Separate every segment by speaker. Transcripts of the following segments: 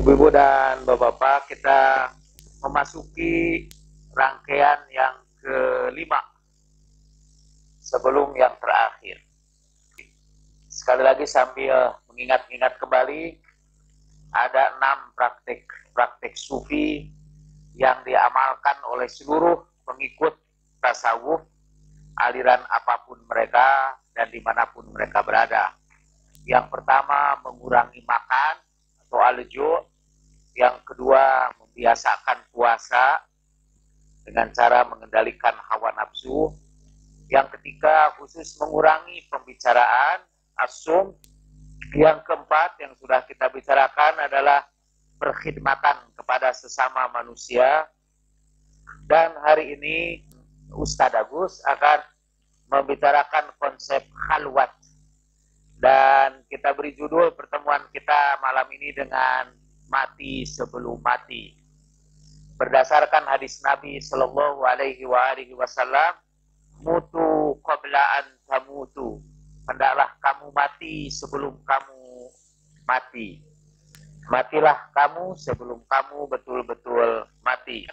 Speaker 1: Ibu-ibu dan bapak-bapak, kita memasuki rangkaian yang kelima sebelum yang terakhir. Sekali lagi sambil mengingat-ingat kembali, ada 6 praktik sufi yang diamalkan oleh seluruh pengikut tasawuf, aliran apapun mereka dan dimanapun mereka berada. Yang pertama, mengurangi makan atau alju. Yang kedua, membiasakan puasa dengan cara mengendalikan hawa nafsu. Yang ketiga, khusus mengurangi pembicaraan, asum. Yang keempat, yang sudah kita bicarakan adalah perkhidmatan kepada sesama manusia. Dan hari ini Ustadz Agus akan membicarakan konsep khalwat. Dan kita beri judul pertemuan kita malam ini dengan mati sebelum mati. Berdasarkan hadis Nabi Shallallahu Alaihi Wasallam, mutu qabla an tamutu. Hendaklah kamu mati sebelum kamu mati. Matilah kamu sebelum kamu betul-betul mati.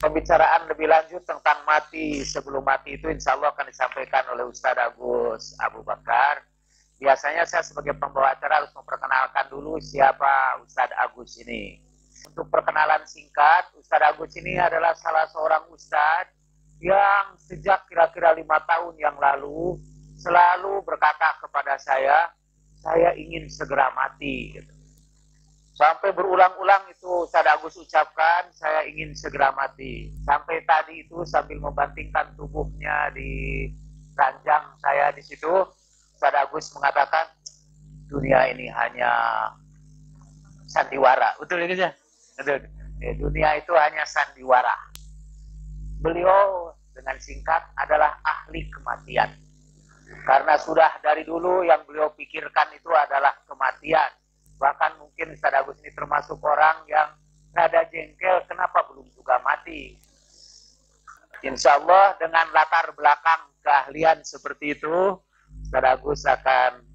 Speaker 1: Pembicaraan lebih lanjut tentang mati sebelum mati itu insya Allah akan disampaikan oleh Ustadz Agus Abu Bakar. Biasanya saya sebagai pembawa acara harus memperkenalkan dulu siapa Ustadz Agus ini. Untuk perkenalan singkat, Ustadz Agus ini adalah salah seorang Ustadz yang sejak kira-kira 5 tahun yang lalu selalu berkata kepada saya ingin segera mati. Sampai berulang-ulang itu Ustadz Agus ucapkan, saya ingin segera mati. Sampai tadi itu sambil membantingkan tubuhnya di ranjang saya di situ, Ustadz Agus mengatakan, dunia ini hanya sandiwara. Betul ya? Betul. Dunia itu hanya sandiwara. Beliau dengan singkat adalah ahli kematian. Karena sudah dari dulu yang beliau pikirkan itu adalah kematian. Bahkan mungkin Ustadz Agus ini termasuk orang yang rada jengkel, kenapa belum juga mati. Insya Allah dengan latar belakang keahlian seperti itu, Ustadz Agus akan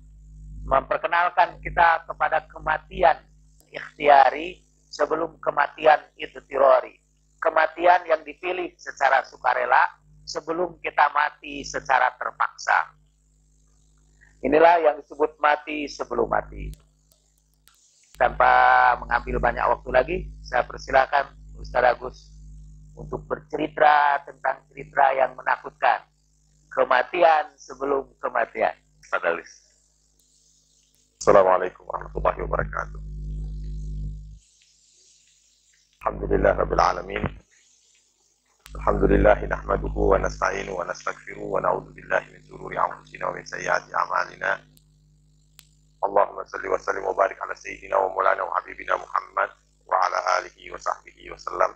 Speaker 1: memperkenalkan kita kepada kematian ikhtiari sebelum kematian idtirari. Kematian yang dipilih secara sukarela sebelum kita mati secara terpaksa. Inilah yang disebut mati sebelum mati. Tanpa mengambil banyak waktu lagi, saya persilakan Ustadz Agus untuk bercerita tentang cerita yang menakutkan. Kematian sebelum kematian. Fadalis.
Speaker 2: Assalamualaikum warahmatullahi wabarakatuh. Alhamdulillah rabbil alamin. Alhamdulillah nahmaduhu wa nasta'inu wa nastaghfiruh wa na'udzu billahi min shururi anfusina wa min sayyiati a'malina. Allahumma salli wa sallim wa barik ala sayyidina wa maulana wa habibina Muhammad wa ala alihi wa sahbihi wa sallam.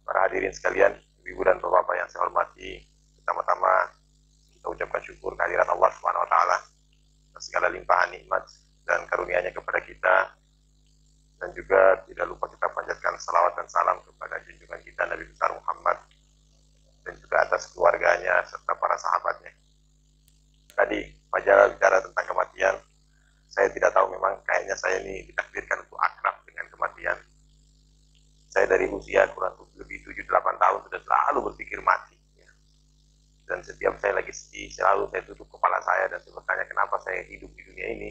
Speaker 2: Para hadirin sekalian, ibu dan bapak yang saya hormati, pertama-tama kita ucapkan syukur kehadiran Allah Subhanahu wa taala atas segala limpahan nikmat dan karunia-Nya kepada kita, dan juga tidak lupa kita panjatkan salawat dan salam kepada junjungan kita Nabi besar Muhammad dan juga atas keluarganya serta para sahabatnya. Tadi Fajar bicara tentang kematian. Saya tidak tahu, memang kayaknya saya ini ditakdirkan untuk akrab dengan kematian. Saya dari usia kurang lebih 7-8 tahun sudah selalu berpikir mati. Dan setiap saya lagi sedih, selalu saya tutup kepala saya dan saya bertanya kenapa saya hidup di dunia ini.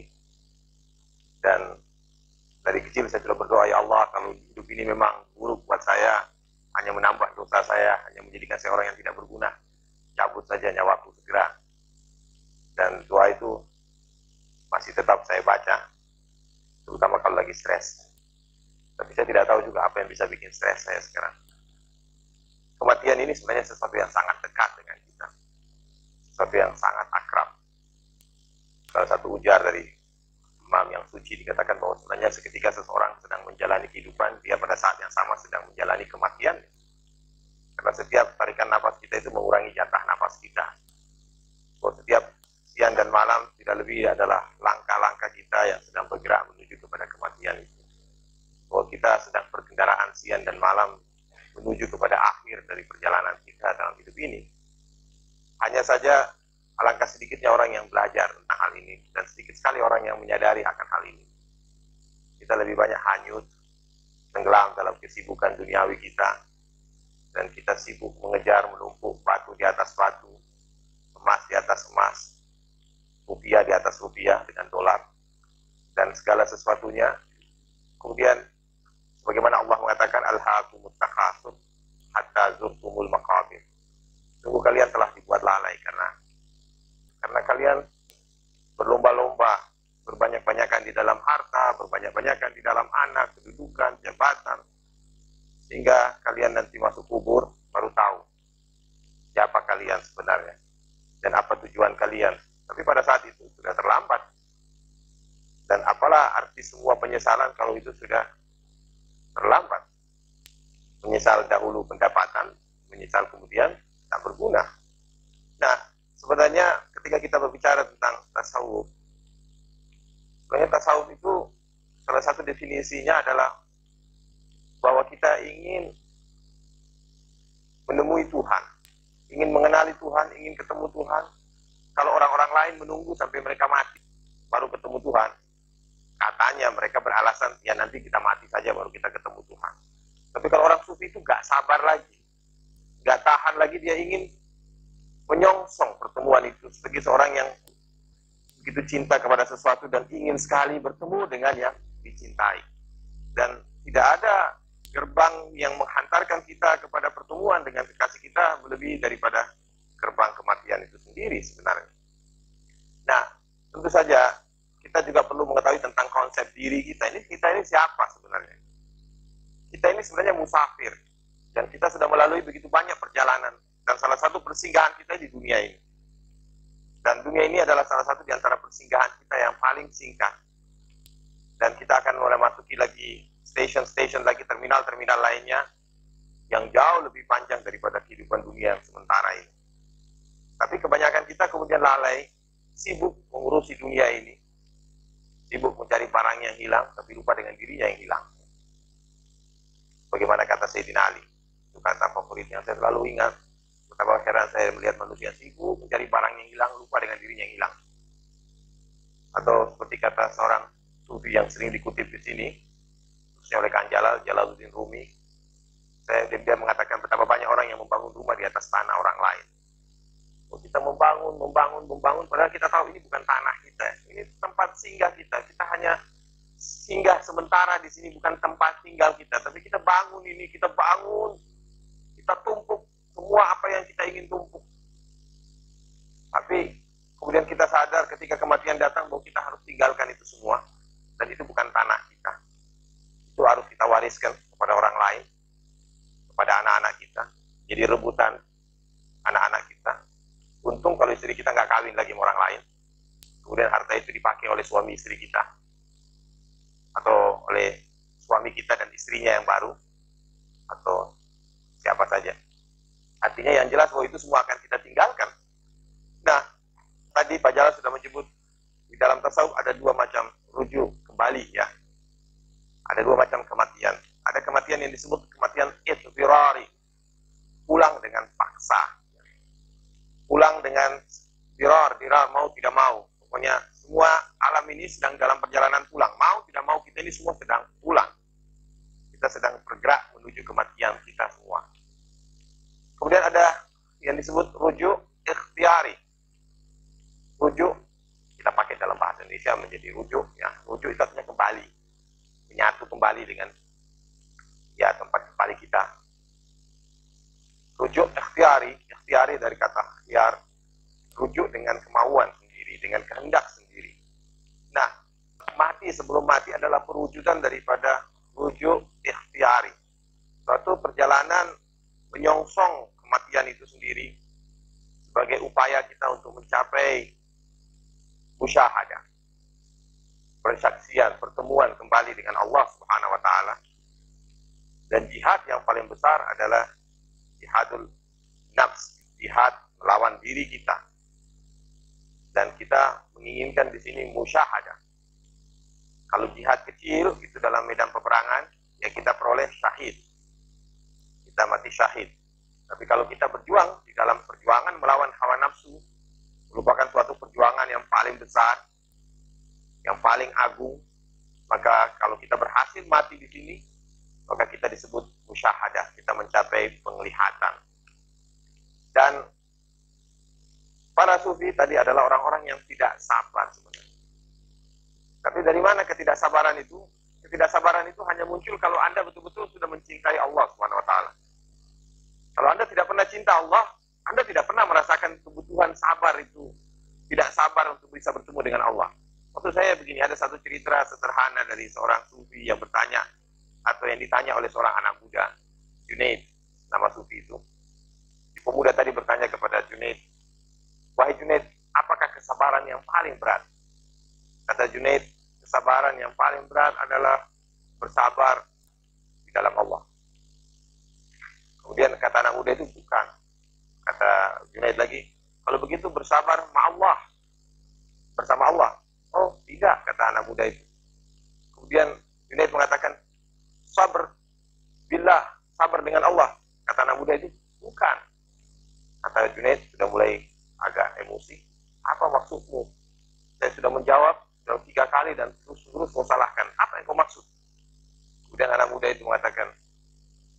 Speaker 2: Dan dari kecil saya sudah berdoa, ya Allah, kalau hidup ini memang buruk buat saya, hanya menambah dosa saya, hanya menjadikan saya orang yang tidak berguna, cabut saja nyawaku segera. Dan doa itu masih tetap saya baca, terutama kalau lagi stres. Tapi saya tidak tahu juga apa yang bisa bikin stres saya sekarang. Kematian ini sebenarnya sesuatu yang sangat dekat dengan kita, sesuatu yang sangat akrab. Salah satu ujar dari Imam yang suci dikatakan bahwa sebenarnya seketika seseorang sedang menjalani kehidupan, dia pada saat yang sama sedang menjalani kematian. Karena setiap tarikan nafas kita itu mengurangi jatah nafas kita. Bahwa setiap siang dan malam tidak lebih adalah langkah-langkah kita yang sedang bergerak menuju kepada kematian itu. Bahwa kita sedang berkendaraan siang dan malam menuju kepada akhir dari perjalanan kita dalam hidup ini. Hanya saja alangkah sedikitnya orang yang belajar tentang hal ini, dan sedikit sekali orang yang menyadari akan hal ini. Kita kita lebih banyak hanyut, tenggelam dalam kesibukan duniawi kita, dan kita sibuk mengejar menumpuk batu di atas batu, emas di atas emas, rupiah di atas rupiah dengan dolar, dan segala sesuatunya. Kemudian sebagaimana Allah mengatakan, alhaakumut takatsur hatta zurtumul maqabir. Sungguh kalian telah dibuat lalai karena kalian berlomba-lomba, berbanyak-banyakan di dalam harta, berbanyak-banyakan di dalam anak, kedudukan, jabatan, sehingga kalian nanti masuk kubur baru tahu siapa kalian sebenarnya dan apa tujuan kalian. Tapi pada saat itu sudah terlambat. Dan apalah arti semua penyesalan kalau itu sudah terlambat. Menyesal dahulu pendapatan, menyesal kemudian tak berguna. Nah, sebenarnya ketika kita berbicara tentang tasawuf, sebenarnya tasawuf itu salah satu definisinya adalah bahwa kita ingin menemui Tuhan, ingin mengenali Tuhan, ingin ketemu Tuhan. Kalau orang-orang lain menunggu sampai mereka mati baru ketemu Tuhan, katanya mereka beralasan, ya nanti kita mati saja baru kita ketemu Tuhan. Tapi kalau orang sufi itu gak sabar lagi, gak tahan lagi, dia ingin menyongsong pertemuan itu sebagai seorang yang begitu cinta kepada sesuatu dan ingin sekali bertemu dengan yang dicintai. Dan tidak ada gerbang yang menghantarkan kita kepada pertemuan dengan kekasih kita melebihi daripada gerbang kematian itu sendiri sebenarnya. Nah, tentu saja kita juga perlu mengetahui tentang konsep diri kita. Kita ini siapa sebenarnya? Kita ini sebenarnya musafir. Dan kita sudah melalui begitu banyak perjalanan. Dan salah satu persinggahan kita di dunia ini. Dan dunia ini adalah salah satu di antara persinggahan kita yang paling singkat. Dan kita akan mulai masuki lagi stasiun-stasiun lagi, terminal-terminal lainnya yang jauh lebih panjang daripada kehidupan dunia yang sementara ini. Tapi kebanyakan kita kemudian lalai, sibuk mengurusi dunia ini, sibuk mencari barang yang hilang, tapi lupa dengan dirinya yang hilang. Bagaimana kata Sayyidina Ali, itu kata favorit yang saya selalu ingat. Betapa heran saya melihat manusia sibuk mencari barang yang hilang, lupa dengan dirinya yang hilang. Atau seperti kata seorang sufi yang sering dikutip di sini, khususnya oleh Kang Jalaluddin Rumi, dia mengatakan betapa banyak orang yang membangun rumah di atas tanah orang lain. Kita membangun, padahal kita tahu ini bukan tanah kita, ini tempat singgah kita. Kita hanya singgah sementara di sini, bukan tempat tinggal kita. Tapi kita bangun ini, kita tumpuk semua apa yang kita ingin tumpuk. Tapi kemudian kita sadar ketika kematian datang bahwa kita harus tinggalkan itu semua, dan itu bukan tanah kita. Itu harus kita wariskan kepada orang lain, kepada anak-anak kita. Jadi rebutan anak-anak kita. Untung kalau istri kita nggak kawin lagi sama orang lain, kemudian harta itu dipakai oleh suami istri kita, atau oleh suami kita dan istrinya yang baru, atau siapa saja. Artinya yang jelas bahwa itu semua akan kita tinggalkan. Nah, tadi Pak Jalal sudah menyebut di dalam tasawuf ada dua macam rujuk kembali ya. Ada dua macam kematian. Ada kematian yang disebut kematian idhirari, pulang dengan paksa. Pulang dengan dirar, mau tidak mau. Pokoknya semua alam ini sedang dalam perjalanan pulang. Mau tidak mau kita ini semua sedang pulang. Kita sedang bergerak menuju kematian kita semua. Kemudian ada yang disebut rujuk ikhtiari. Rujuk kita pakai dalam bahasa Indonesia menjadi rujuk ya. Rujuk itu artinya kembali. Menyatu kembali dengan ya tempat kembali kita. Rujuk ikhtiari dari kata ikhtiar, rujuk dengan kemauan sendiri, dengan kehendak sendiri. Nah, mati sebelum mati adalah perwujudan daripada rujuk ikhtiari. Suatu perjalanan menyongsong kematian itu sendiri sebagai upaya kita untuk mencapai musyahadah, persaksian, pertemuan kembali dengan Allah Subhanahu wa taala. Dan jihad yang paling besar adalah jihadul nafs, jihad melawan diri kita. Dan kita menginginkan di sini musyahadah. Kalau jihad kecil itu dalam medan peperangan, ya kita peroleh syahid. Kita mati syahid. Tapi kalau kita berjuang di dalam perjuangan melawan hawa nafsu, merupakan suatu perjuangan yang paling besar, yang paling agung, Maka kalau kita berhasil mati di sini, maka kita disebut musyahadah, kita mencapai penglihatan. Dan para sufi tadi adalah orang-orang yang tidak sabar sebenarnya. Tapi dari mana ketidaksabaran itu? Ketidaksabaran itu hanya muncul kalau Anda betul-betul sudah mencintai Allah SWT. Kalau Anda tidak pernah cinta Allah, Anda tidak pernah merasakan kebutuhan sabar itu, tidak sabar untuk bisa bertemu dengan Allah. Maksud saya begini, ada satu cerita sederhana dari seorang sufi yang bertanya, atau yang ditanya oleh seorang anak muda, Junaid, nama sufi itu. Si pemuda tadi bertanya kepada Junaid, wahai Junaid, apakah kesabaran yang paling berat? Kata Junaid, kesabaran yang paling berat adalah bersabar di dalam Allah. Kemudian kata anak muda itu, bukan. Kata Junaid lagi, kalau begitu bersabar ma'allah, bersama Allah. Oh tidak, kata anak muda itu. Kemudian Junaid mengatakan, sabar billah, sabar dengan Allah. Kata anak muda itu, bukan. Kata Junaid sudah mulai agak emosi. Apa maksudmu? Saya sudah menjawab sudah 3 kali dan terus mau salahkan. Apa yang kau maksud? Kemudian anak muda itu mengatakan,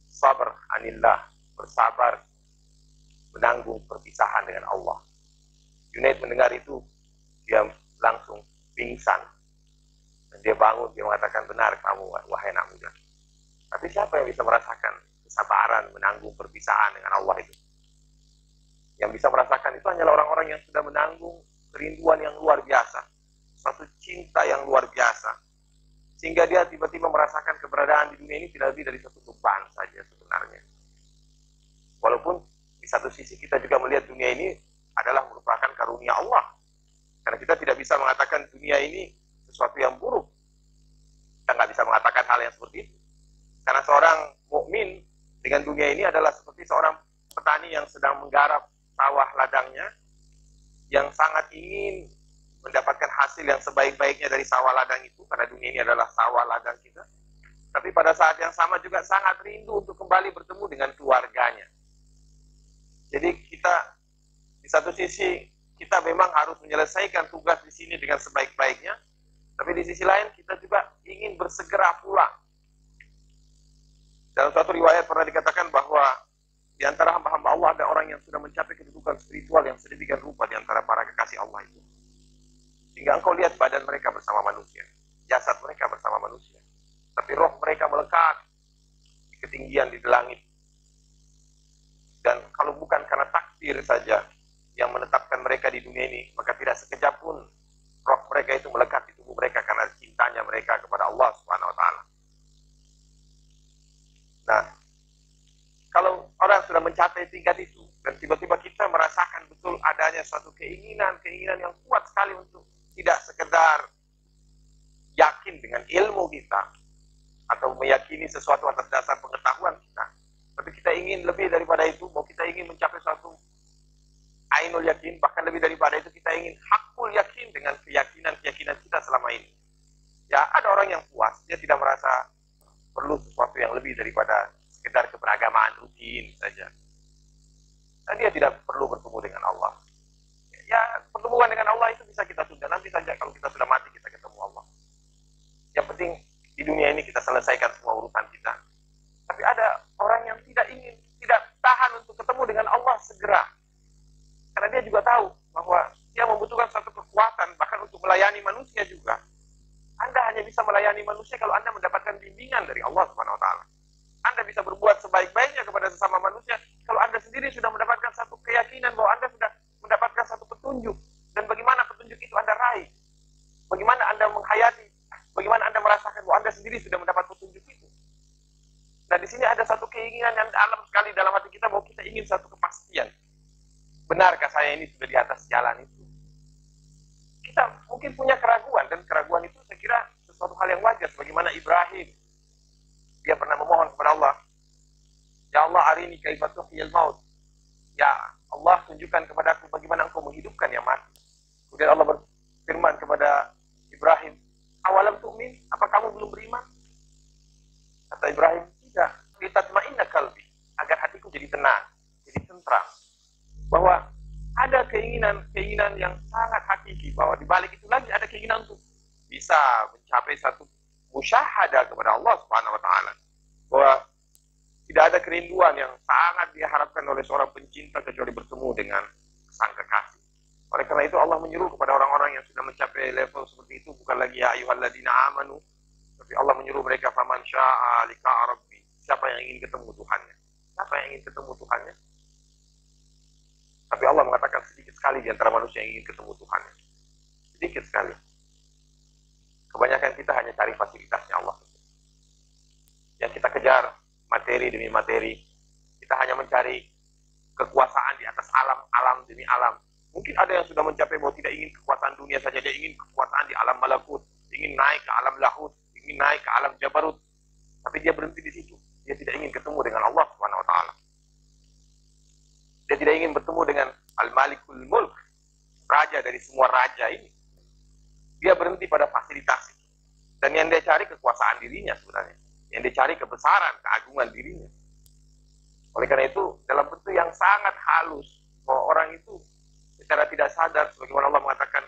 Speaker 2: sabar anillah, bersabar menanggung perpisahan dengan Allah. Junaid mendengar itu, dia langsung pingsan. Dan dia bangun, dia mengatakan, benar kamu wahai anak muda. Tapi siapa yang bisa merasakan kesabaran menanggung perpisahan dengan Allah itu? Yang bisa merasakan itu hanyalah orang-orang yang sudah menanggung kerinduan yang luar biasa, suatu cinta yang luar biasa, sehingga dia tiba-tiba merasakan keberadaan di dunia ini tidak lebih dari satu beban saja sebenarnya. Walaupun di satu sisi kita juga melihat dunia ini adalah merupakan karunia Allah, karena kita tidak bisa mengatakan dunia ini sesuatu yang buruk. Kita nggak bisa mengatakan hal yang seperti itu. Karena seorang mukmin dengan dunia ini adalah seperti seorang petani yang sedang menggarap sawah ladangnya, yang sangat ingin mendapatkan hasil yang sebaik-baiknya dari sawah ladang itu, karena dunia ini adalah sawah ladang kita. Tapi pada saat yang sama juga sangat rindu untuk kembali bertemu dengan keluarganya. Jadi kita, di satu sisi, kita memang harus menyelesaikan tugas di sini dengan sebaik-baiknya, tapi di sisi lain kita juga ingin bersegera pulang. Dalam suatu riwayat pernah dikatakan bahwa di antara hamba-hamba Allah ada orang yang sudah mencapai kedudukan spiritual yang sedemikian rupa di antara para kekasih Allah itu. Sehingga engkau lihat badan mereka bersama manusia, jasad mereka bersama manusia, tapi roh mereka melekat di ketinggian di langit. Dan kalau bukan karena takdir saja yang menetapkan mereka di dunia ini, maka tidak sekejap pun roh mereka itu melekat di tubuh mereka karena cintanya mereka kepada Allah Subhanahu wa taala. Nah, kalau orang sudah mencapai tingkat itu dan tiba-tiba kita merasakan betul adanya suatu keinginan yang kuat sekali untuk tidak sekedar yakin dengan ilmu kita atau meyakini sesuatu atas dasar pengetahuan kita, tapi kita ingin lebih daripada itu, bahwa kita ingin mencapai suatu ainul yakin, bahkan lebih daripada itu kita ingin hakul yakin dengan keyakinan kita selama ini. Ya, ada orang yang puas, dia tidak merasa perlu sesuatu yang lebih daripada sekedar keberagamaan rutin saja. Dan dia tidak perlu bertemu dengan Allah. Ya, pertemuan dengan Allah itu bisa kita tunda, nanti saja kalau kita sudah mati kita ketemu Allah. Yang penting di dunia ini kita selesaikan semua urusan kita. Tapi ada orang yang tidak tahan untuk ketemu dengan Allah segera. Karena dia juga tahu bahwa dia membutuhkan satu kekuatan, bahkan untuk melayani manusia juga. Anda hanya bisa melayani manusia kalau Anda mendapatkan bimbingan dari Allah Subhanahu wa taala. Anda bisa berbuat sebaik-baiknya kepada sesama manusia kalau Anda sendiri sudah mendapatkan satu keyakinan bahwa Anda sudah mendapatkan satu petunjuk. Dan bagaimana petunjuk itu Anda raih? Bagaimana Anda menghayati? Bagaimana Anda merasakan bahwa Anda sendiri sudah mendapat petunjuk itu? Nah, di sini ada satu keinginan yang dalam sekali dalam hati kita bahwa kita ingin satu kepastian. Benarkah saya ini sudah di atas jalan itu? Kita mungkin punya keraguan, dan keraguan itu saya kira sesuatu hal yang wajar. Sebagaimana Ibrahim, dia pernah memohon kepada Allah, ya Allah arini kaifa tuhyil maut. Ya Allah, tunjukkan kepadaku bagaimana engkau menghidupkan yang mati. Kemudian Allah berfirman kepada Ibrahim, awalam tu'min, apa kamu belum beriman? Kata Ibrahim, tidak. Litatma'inna qalbi, agar hatiku jadi tenang, jadi tentram. Bahwa ada keinginan yang sangat hakiki, bahwa di balik itu lagi ada keinginan untuk bisa mencapai satu musyahadah kepada Allah Subhanahu wa taala. Bahwa tidak ada kerinduan yang sangat diharapkan oleh seorang pencinta kecuali bertemu dengan sang kekasih. Oleh karena itu Allah menyuruh kepada orang-orang yang sudah mencapai level seperti itu, bukan lagi ya ayyuhalladzina amanu, tapi Allah menyuruh mereka faman syaa'a liqa'a rabbi. Siapa yang ingin ketemu Tuhannya? Siapa yang ingin ketemu Tuhannya? Tapi Allah mengatakan sedikit sekali di antara manusia yang ingin ketemu Tuhannya. Sedikit sekali. Kebanyakan kita hanya cari fasilitasnya Allah. Yang kita kejar materi demi materi. Kita hanya mencari kekuasaan di atas alam, alam demi alam. Mungkin ada yang sudah mencapai bahwa tidak ingin kekuasaan dunia saja, dia ingin kekuasaan di alam malakut, ingin naik ke alam lahut, ingin naik ke alam jabarut. Tapi dia berhenti di situ. Dia tidak ingin ketemu dengan Allah Subhanahu wa taala. Dia tidak ingin bertemu dengan Al-Malikul Mulk, raja dari semua raja ini. Dia berhenti pada fasilitas itu. Dan yang dia cari kekuasaan dirinya sebenarnya. Yang dia cari kebesaran, keagungan dirinya. Oleh karena itu, dalam bentuk yang sangat halus, bahwa orang itu secara tidak sadar, sebagaimana Allah mengatakan,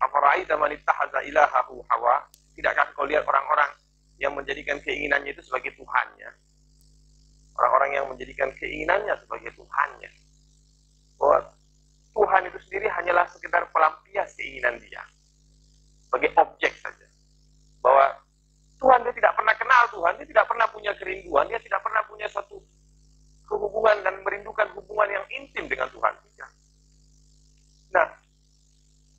Speaker 2: "Afara'aita man ittakhadha ilahahu hawa?" Tidakkah kau lihat orang-orang yang menjadikan keinginannya itu sebagai Tuhannya? Orang-orang yang menjadikan keinginannya sebagai Tuhannya. Bahwa Tuhan itu sendiri hanyalah sekedar pelampias keinginan dia. Sebagai objek saja. Bahwa Tuhan dia tidak pernah kenal Tuhan, dia tidak pernah punya kerinduan, dia tidak pernah punya satu kehubungan dan merindukan hubungan yang intim dengan Tuhan. Tidak. Nah,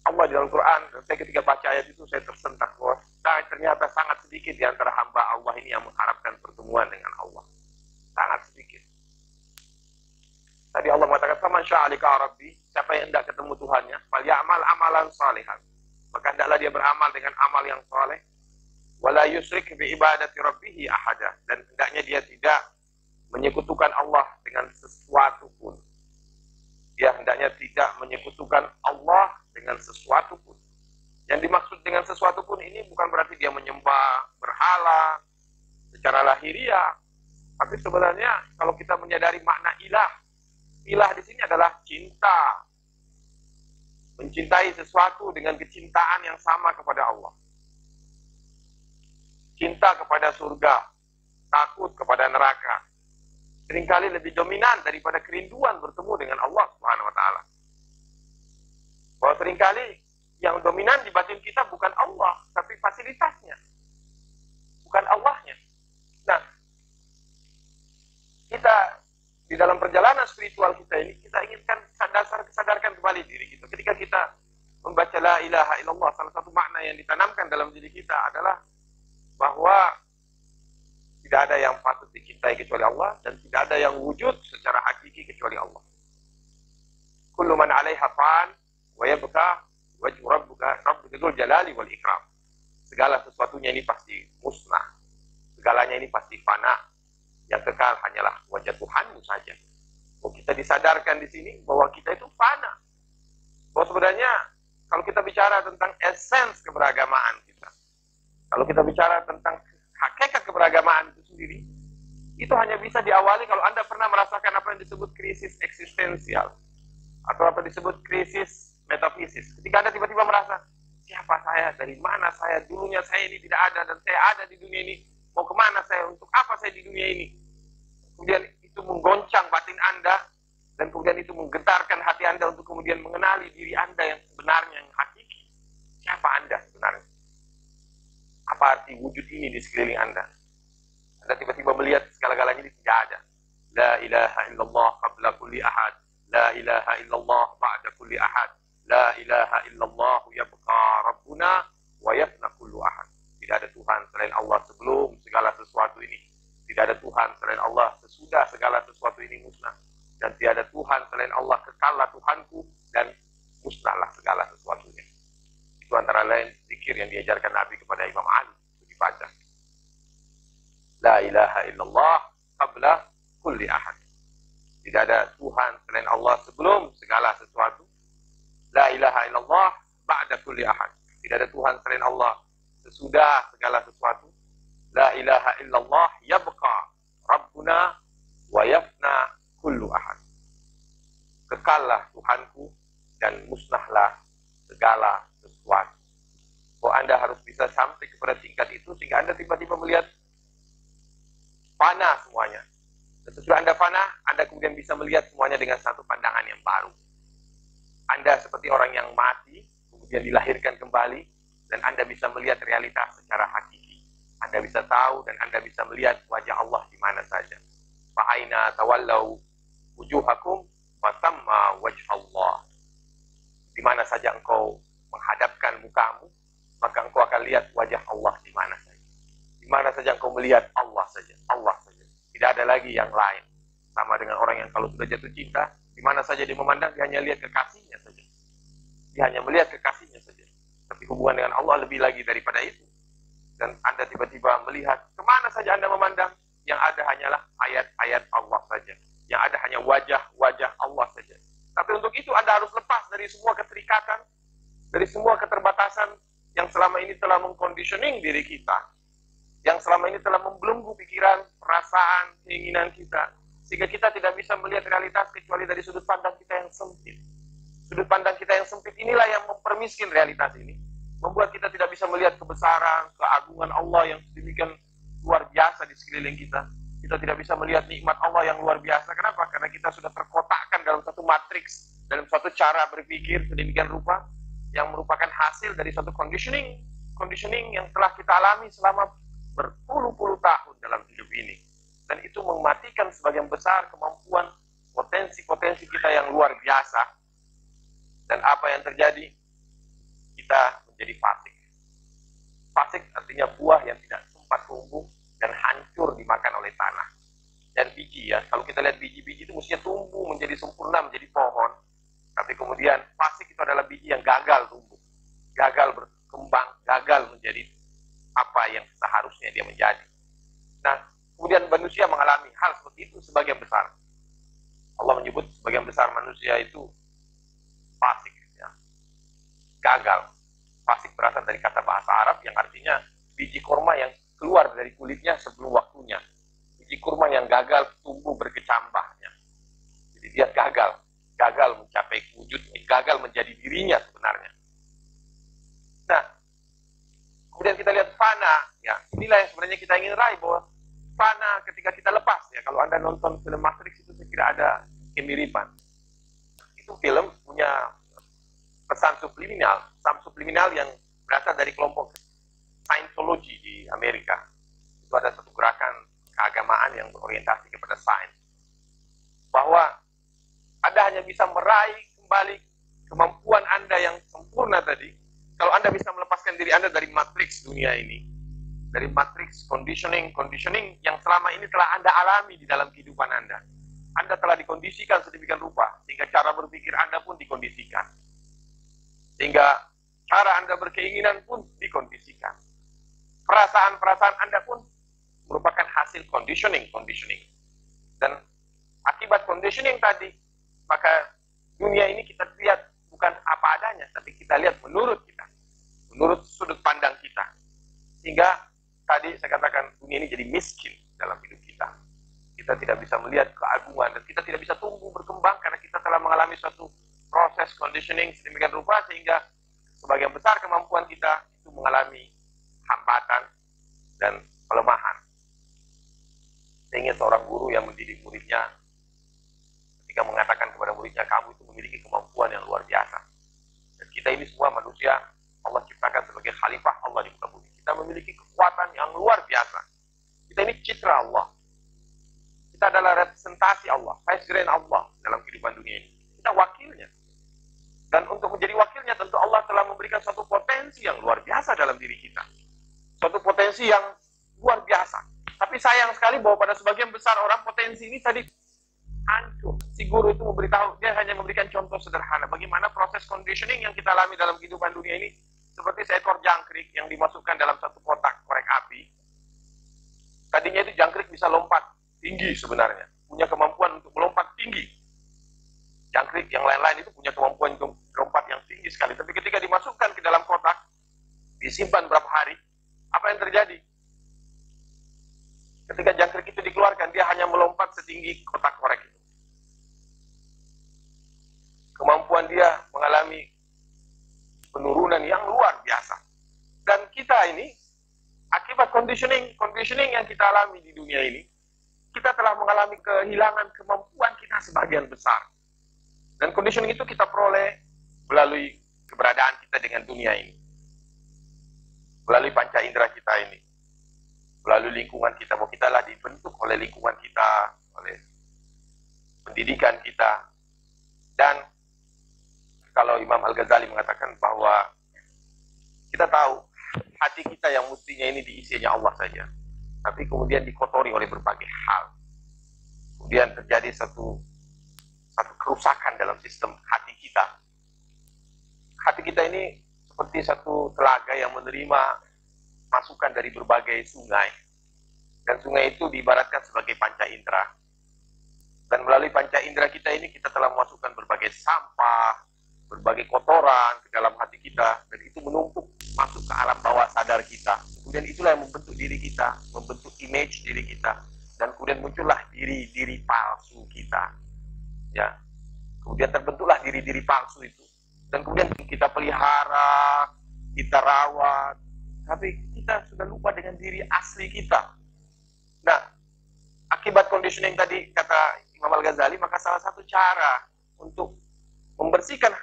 Speaker 2: Allah di dalam Quran, dan saya ketika baca ayat itu saya tersentak bahwa ternyata sangat sedikit di antara hamba Allah ini yang mengharapkan pertemuan dengan Allah. Sangat sedikit. Tadi Allah mengatakan, "Faman syaa'a liqa'a rabbi," siapa yang hendak ketemu Tuhannya, "falyamal amalan shalihan." Maka hendaklah dia beramal dengan amal yang saleh. Wala yusyrik bi ibadati rabbih ahada, dan hendaknya dia tidak menyekutukan Allah dengan sesuatu pun. Dia hendaknya tidak menyekutukan Allah dengan sesuatu pun. Yang dimaksud dengan sesuatu pun ini bukan berarti dia menyembah berhala secara lahiriah, tapi sebenarnya kalau kita menyadari makna ilah, ilah di sini adalah cinta. Mencintai sesuatu dengan kecintaan yang sama kepada Allah. Cinta kepada surga, takut kepada neraka. Seringkali lebih dominan daripada kerinduan bertemu dengan Allah Subhanahu wa taala. Bahwa seringkali yang dominan di batin kita bukan Allah, tapi fasilitasnya. Bukan Allahnya. Nah, kita di dalam perjalanan spiritual kita ini, kita inginkan sadarkan kembali diri kita. Ketika kita membaca la ilaha illallah, salah satu makna yang ditanamkan dalam diri kita adalah bahwa tidak ada yang patut dicintai kecuali Allah, dan tidak ada yang wujud secara hakiki kecuali Allah. Kullu man 'alaiha fan wa yabqa wajhu rabbika dzul jalali wal ikram. Segala sesuatunya ini pasti musnah. Segalanya ini pasti fana. Yang kekal hanyalah wajah Tuhanmu saja. Bahwa kita disadarkan di sini bahwa kita itu fana. Bahwa sebenarnya kalau kita bicara tentang esens keberagamaan kita, kalau kita bicara tentang hakikat keberagamaan itu sendiri, itu hanya bisa diawali kalau Anda pernah merasakan apa yang disebut krisis eksistensial, atau apa disebut krisis metafisis. Ketika Anda tiba-tiba merasa, siapa saya, dari mana saya, dulunya saya ini tidak ada, dan saya ada di dunia ini, mau kemana saya, untuk apa saya di dunia ini. Kemudian itu menggoncang batin Anda, dan kemudian itu menggetarkan hati Anda untuk kemudian mengenali diri Anda yang sebenarnya, yang hakiki. Siapa Anda sebenarnya? Apa arti wujud ini di sekeliling Anda? Anda tiba-tiba melihat segala-galanya ini tidak ada. La ilaha illallah qabla kulli ahad. La ilaha illallah ba'da kulli ahad. La ilaha illallah yabqa rabbuna wa yafna kullu ahad. Tidak ada Tuhan selain Allah sebelum segala sesuatu ini. Tidak ada Tuhan selain Allah sesudah segala sesuatu ini musnah. Dan tidak ada Tuhan selain Allah, kekallah Tuhanku, dan musnahlah segala sesuatunya. Itu antara lain zikir yang diajarkan Nabi kepada Imam Ali. Itu dibaca. La ilaha illallah qabla kulli ahad. Tidak ada Tuhan selain Allah sebelum segala sesuatu. La ilaha illallah ba'da kulli ahad. Tidak ada Tuhan selain Allah sesudah segala sesuatu. La ilaha illallah yabqa rabbuna wa yafna kullu ahad. Kekallah Tuhanku dan musnahlah segala sesuatu. bahwa Anda harus bisa sampai kepada tingkat itu sehingga Anda tiba-tiba melihat fana semuanya. Dan sesudah Anda fana, Anda kemudian bisa melihat semuanya dengan satu pandangan yang baru. Anda seperti orang yang mati, kemudian dilahirkan kembali, dan Anda bisa melihat realitas secara hakiki. Anda bisa tahu dan Anda bisa melihat wajah Allah di mana saja. Fa'aina tawallau wujuhakum wa thamma wajhallah. Di mana saja engkau menghadapkan mukamu, maka engkau akan lihat wajah Allah di mana saja. Di mana saja engkau melihat Allah saja, Allah saja. Tidak ada lagi yang lain. Sama dengan orang yang kalau sudah jatuh cinta, di mana saja dia memandang, dia hanya lihat kekasihnya saja. Dia hanya melihat kekasihnya saja. Tapi hubungan dengan Allah lebih lagi daripada itu. Dan Anda tiba-tiba melihat kemana saja Anda memandang, yang ada hanyalah ayat-ayat Allah saja. Yang ada hanya wajah-wajah Allah saja. Tapi untuk itu Anda harus lepas dari semua keterikatan, dari semua keterbatasan yang selama ini telah mengconditioning diri kita, yang selama ini telah membelenggu pikiran, perasaan, keinginan kita, sehingga kita tidak bisa melihat realitas kecuali dari sudut pandang kita yang sempit. Sudut pandang kita yang sempit inilah yang mempermiskin realitas ini, membuat kita tidak bisa melihat kebesaran, keagungan Allah yang sedemikian luar biasa di sekeliling kita. Kita tidak bisa melihat nikmat Allah yang luar biasa. Kenapa? Karena kita sudah terkotakkan dalam satu matriks, dalam suatu cara berpikir sedemikian rupa, yang merupakan hasil dari suatu conditioning yang telah kita alami selama berpuluh-puluh tahun dalam hidup ini. Dan itu mematikan sebagian besar kemampuan, potensi-potensi kita yang luar biasa. Dan apa yang terjadi? Kita menjadi fasik. Fasik artinya buah yang tidak sempat tumbuh dan hancur dimakan oleh tanah. Dan biji ya, kalau kita lihat biji-biji itu mestinya tumbuh menjadi sempurna, menjadi pohon. Tapi kemudian fasik itu adalah biji yang gagal tumbuh, gagal berkembang, gagal menjadi apa yang seharusnya dia menjadi. Nah, kemudian manusia mengalami hal seperti itu sebagian besar. Allah menyebut sebagian besar manusia itu fasik, ya. Gagal. Fasik berasal dari kata bahasa Arab yang artinya biji kurma yang keluar dari kulitnya sebelum waktunya. Biji kurma yang gagal tumbuh berkecambahnya. Jadi dia gagal mencapai wujud, gagal menjadi dirinya sebenarnya. Nah, kemudian kita lihat fana, ya inilah yang sebenarnya kita ingin raih, bahwa fana ketika kita lepas, ya kalau Anda nonton film Matrix itu saya kira ada kemiripan. Itu film punya pesan subliminal yang berasal dari kelompok Scientology di Amerika. Itu ada satu gerakan keagamaan yang berorientasi kepada sains. Bahwa Anda hanya bisa meraih kembali kemampuan Anda yang sempurna tadi, kalau Anda bisa melepaskan diri Anda dari matriks dunia ini, dari matriks conditioning yang selama ini telah Anda alami di dalam kehidupan Anda. Anda telah dikondisikan sedemikian rupa, sehingga cara berpikir Anda pun dikondisikan. Sehingga cara Anda berkeinginan pun dikondisikan. Perasaan-perasaan Anda pun merupakan hasil conditioning. Dan akibat conditioning tadi, maka dunia ini kita lihat bukan apa adanya, tapi kita lihat menurut kita, menurut sudut pandang kita. Sehingga tadi saya katakan dunia ini jadi miskin dalam hidup kita. Kita tidak bisa melihat keagungan dan kita tidak bisa tumbuh berkembang karena kita telah mengalami suatu proses conditioning sedemikian rupa sehingga sebagian besar kemampuan kita itu mengalami hambatan dan pelemahan. Saya ingat seorang guru yang mendidik muridnya ketika mengatakan kepada muridnya, kamu itu memiliki kemampuan yang luar biasa. Dan kita ini semua manusia Allah ciptakan sebagai khalifah Allah di muka bumi. Kita memiliki kekuatan yang luar biasa. Kita ini citra Allah. Kita adalah representasi Allah, vicegerent Allah dalam kehidupan dunia ini. Kita wakilnya. Dan untuk menjadi wakilnya tentu Allah telah memberikan suatu potensi yang luar biasa dalam diri kita. Suatu potensi yang luar biasa. Tapi sayang sekali bahwa pada sebagian besar orang potensi ini tadi hancur. Si guru itu memberitahu, dia hanya memberikan contoh sederhana. Bagaimana proses conditioning yang kita alami dalam kehidupan dunia ini. Seperti seekor jangkrik yang dimasukkan dalam satu kotak korek api. Tadinya itu jangkrik bisa lompat tinggi sebenarnya. Punya kemampuan untuk melompat tinggi. Jangkrik yang lain-lain itu punya kemampuan untuk lompat yang tinggi sekali. Tapi ketika dimasukkan ke dalam kotak, disimpan berapa hari, apa yang terjadi? Ketika jangkrik itu dikeluarkan, dia hanya melompat setinggi kotak korek itu. Kemampuan dia mengalami penurunan yang luar biasa. kita ini, akibat conditioning yang kita alami di dunia ini, kita telah mengalami kehilangan kemampuan kita sebagian besar. Dan conditioning itu kita peroleh melalui keberadaan kita dengan dunia ini. Melalui panca indera kita ini. Melalui lingkungan kita, bahwa kita lah dibentuk oleh lingkungan kita, oleh pendidikan kita. Dan kalau Imam Al-Ghazali mengatakan bahwa kita tahu hati kita yang mestinya ini diisinya Allah saja, tapi kemudian dikotori oleh berbagai hal. Kemudian terjadi satu kerusakan dalam sistem hati kita. Hati kita ini seperti satu telaga yang menerima masukan dari berbagai sungai. Dan sungai itu diibaratkan sebagai panca indera. Dan melalui panca indera kita ini kita telah memasukkan berbagai sampah, berbagai kotoran ke dalam hati kita, dan itu menumpuk masuk ke alam bawah sadar kita. Kemudian itulah yang membentuk diri kita, membentuk image diri kita, dan kemudian muncullah diri-diri palsu kita. Ya, kemudian terbentuklah diri-diri palsu itu, dan kemudian kita pelihara, kita rawat, tapi kita sudah lupa dengan diri asli kita. Nah, akibat conditioning tadi kata Imam Al-Ghazali, maka salah satu cara untuk membersihkan,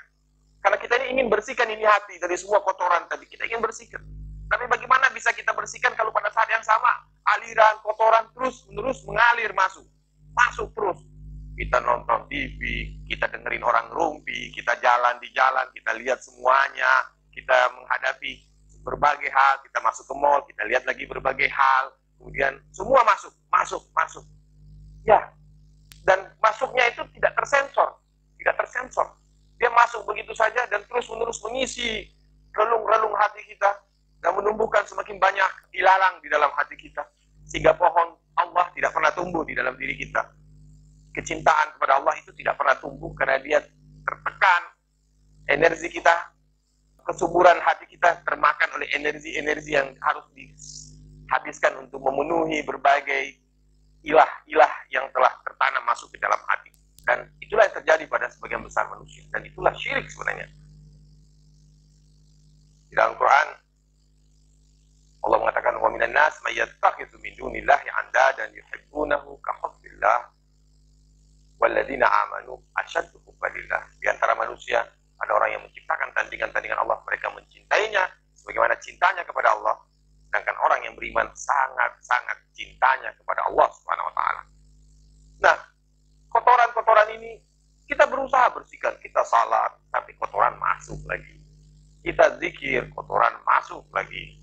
Speaker 2: karena kita ini ingin bersihkan ini hati dari semua kotoran tadi, kita ingin bersihkan. Tapi bagaimana bisa kita bersihkan kalau pada saat yang sama aliran kotoran terus-menerus mengalir masuk terus. Kita nonton TV, kita dengerin orang ngerumpi, kita jalan di jalan, kita lihat semuanya, kita menghadapi berbagai hal, kita masuk ke mall, kita lihat lagi berbagai hal, kemudian semua masuk. Ya, dan masuknya itu tidak tersensor. Dia masuk begitu saja dan terus-menerus mengisi relung-relung hati kita dan menumbuhkan semakin banyak ilalang di dalam hati kita, sehingga pohon Allah tidak pernah tumbuh di dalam diri kita. Kecintaan kepada Allah itu tidak pernah tumbuh karena dia tertekan. Energi kita, kesuburan hati kita termakan oleh energi-energi yang harus dihabiskan untuk memenuhi berbagai ilah-ilah yang telah tertanam masuk ke dalam hati. Dan itulah yang terjadi pada sebagian besar manusia. Dan itulah syirik sebenarnya. Di dalam Quran, Allah mengatakan, wa minan nas may yattakhidhu min dunillahi andadan yuhibbunahu ka hubbillah walladzina amanu ashaddu hubban lillah. Di antara manusia ada orang yang menciptakan tandingan-tandingan Allah, mereka mencintainya sebagaimana cintanya kepada Allah. Sedangkan orang yang beriman sangat-sangat cintanya kepada Allah Subhanahu wa taala. Nah, kotoran-kotoran ini kita berusaha bersihkan, kita salat tapi kotoran masuk lagi. Kita zikir, kotoran masuk lagi.